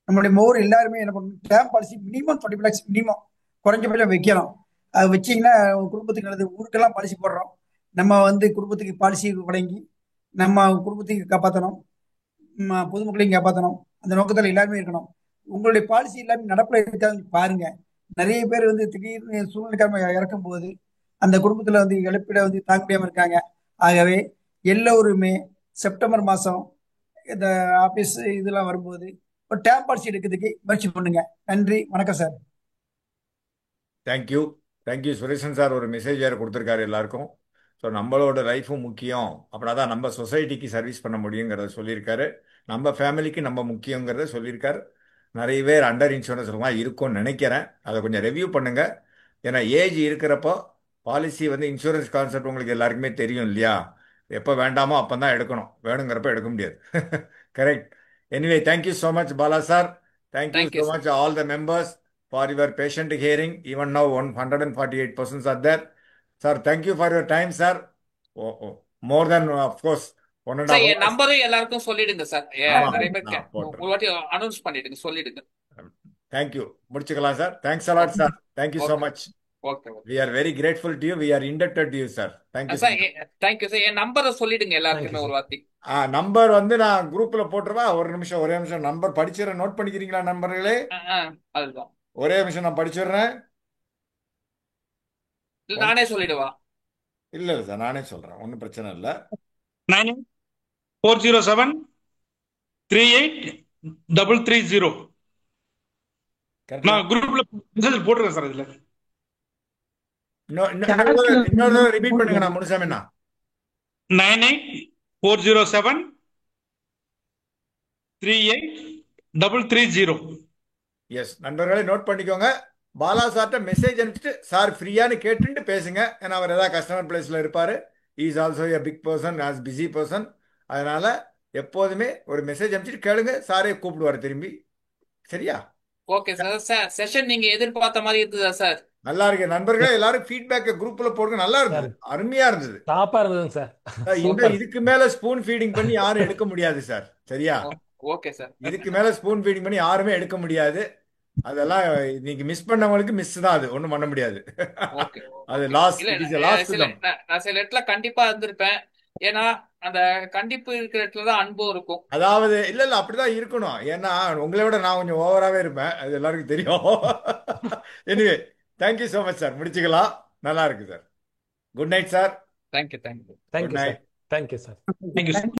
நம்மளுடைய மோர் எல்லாருமே என்ன பண்ணணும், term policy minimum 25 lakhs minimum குறைஞ்சபட்சம் வைக்கணும். அது வச்சீங்கன்னா குடும்பத்துக்கு நல்லது. ஊருக்கெல்லாம் பாலிசி போடுறோம். நம்ம வந்து குடும்பத்துக்கு பாலிசி வழங்கி நம்ம குடும்பத்தையும் காப்பாற்றணும், பொதுமக்களையும் காப்பாற்றணும். அந்த நோக்கத்தில் எல்லாருமே இருக்கணும். உங்களுடைய பாலிசி எல்லாமே நடப்பில் இருக்கான்னு பாருங்க. நிறைய பேர் வந்து திடீர்னு சூழ்நிலைக்காம இறக்கும் போது அந்த குடும்பத்துல வந்து இழப்பீட வந்து தாங்க முடியாம இருக்காங்க. ஆகவே எல்லோருமே செப்டம்பர் மாசம் இந்த ஆபீஸ் இதெல்லாம் வரும்போது ஒரு டேம் பாலிசி எடுக்கிறதுக்கு முயற்சி பண்ணுங்க. நன்றி, வணக்கம் sir. Thank you. Thank you. Sureshan sir ஒரு மெசேஜ் வேறு கொடுத்துருக்காரு எல்லாருக்கும். ஸோ நம்மளோட லைஃபும் முக்கியம், அப்படின்னா தான் நம்ம சொசைட்டிக்கு சர்வீஸ் பண்ண முடியுங்கிறத சொல்லியிருக்காரு. நம்ம ஃபேமிலிக்கு நம்ம முக்கியங்கிறத சொல்லியிருக்காரு. நிறைய பேர் அண்டர் இன்சூரன்ஸ் இருக்கும்னு நினைக்கிறேன். அதை கொஞ்சம் ரெவ்யூ பண்ணுங்க. ஏன்னா ஏஜ் இருக்கிறப்போ பாலிசி வந்து இன்சூரன்ஸ் கான்செப்ட் உங்களுக்கு எல்லாருக்குமே தெரியும் இல்லையா? எப்போ வேண்டாமோ அப்போ தான் எடுக்கணும், வேணுங்கிறப்ப எடுக்க முடியாது. Correct. Anyway thank you so much Bala sir. Thank you thank you so sir. Much all the members for your patient hearing. Even now 148 persons are there. Sir, thank you for your time, sir. More than, of course, 1.5 sir N hours. நம்பரும் எல்லாருக்கும் சொல்லிடுங்க sir. ஆமா, நிறைய பேர் நான் ஒரு போட்டுறேன். வாட்டி அனௌன்ஸ் பண்ணிடுங்க, சொல்லிடுங்க. தேங்க்யூ. முடிச்சுக்கலாம் sir. Thanks a lot sir. Thank you so okay much. Okay We are very grateful to you. We are indebted to you, sir. Thank you so sir. much. Thank you sir. என் நம்பரை சொல்லிடுங்க தேங்க்யூ எல்லாருக்குமே ஒரு sir. வாட்டி. Number வந்து நான் குரூப்ல போட்டுருவா. ஒரு நிமிஷம், ஒரே நிமிஷம். நம்பர் படிச்சிடறேன். நோட் பண்ணிக்கிறீங்களா நம்பர்களே? அதுதான். ஒரே நிமிஷம், நான் படிச்சிடுறேன். இல்ல நானே சொல்லிடுவா. இல்ல இல்ல சார், நானே சொல்றேன். ஒன்றும் பிரச்சனை இல்லை. 9840738330. கரெக்டா? நான் குரூப்ல மெசேஜ் போட்டுருக்கேன் சார். இதுல இன்னொரு ரிப்பீட் பண்ணுங்க. நான் முனுசாமிண்ணா 9840738330. எஸ், நண்பர்களே நோட் பண்ணிக்கோங்க. பாலா சார்ட்ட மெசேஜ் அனுப்பிச்சிட்டு சார் ஃப்ரீயானு கேட்டுட்டு பேசுங்க. ஏன்னா அவர் ஏதாவது கஸ்டமர் பிளேஸ்ல இருப்பாரு. Is also a big person, as busy person. அதனால எப்போதுமே ஒரு மெசேஜ் அனுப்பிச்சிட்டு கேளுங்க. சாரே கூப்பிடுவார் திரும்பி. சரியா? Okay sir. சார் செஷன் நீங்க எதிர்பார்த்த மாதிரி இருந்ததா சார்? நல்லா இருக்கு. நண்பர்களே எல்லாரும் ஃபீட்பேக் குரூப்ல போடுங்க. நல்லா இருந்தது, அருமையா இருந்தது, டாப்பா இருந்ததுங்க சார். இதுக்கு மேல ஸ்பூன் ஃபீடிங் பண்ணி யாரும் எடுக்க முடியாது சார். சரியா? Okay sir. இதுக்கு மேல ஸ்பூன் ஃபீடிங் பண்ணி யாருமே எடுக்க முடியாது. அதெல்லாம் இன்னைக்கு மிஸ் பண்ணவங்களுக்கு மிஸ் தான், அது ஒண்ணும் பண்ண முடியாது. அது லாஸ்ட், இட் இஸ் லாஸ்ட். நான் சில இடத்துல கண்டிப்பா இருந்திருப்பேன். ஏன்னா அந்த கண்டிப்பு இருக்கிற இடத்துல தான் அன்பும் இருக்கும். அதாவது இல்ல அப்படிதான் இருக்கணும். ஏன்னா உங்களை விட நான் கொஞ்சம் ஓவராகவே இருப்பேன், அது எல்லாருக்கும் தெரியும். Anyway thank you so much sir. முடிச்சுக்கலாம். நல்லா இருக்கு sir. Good night sir. Thank you. Thank you sir. Thank you sir. Thank you sir.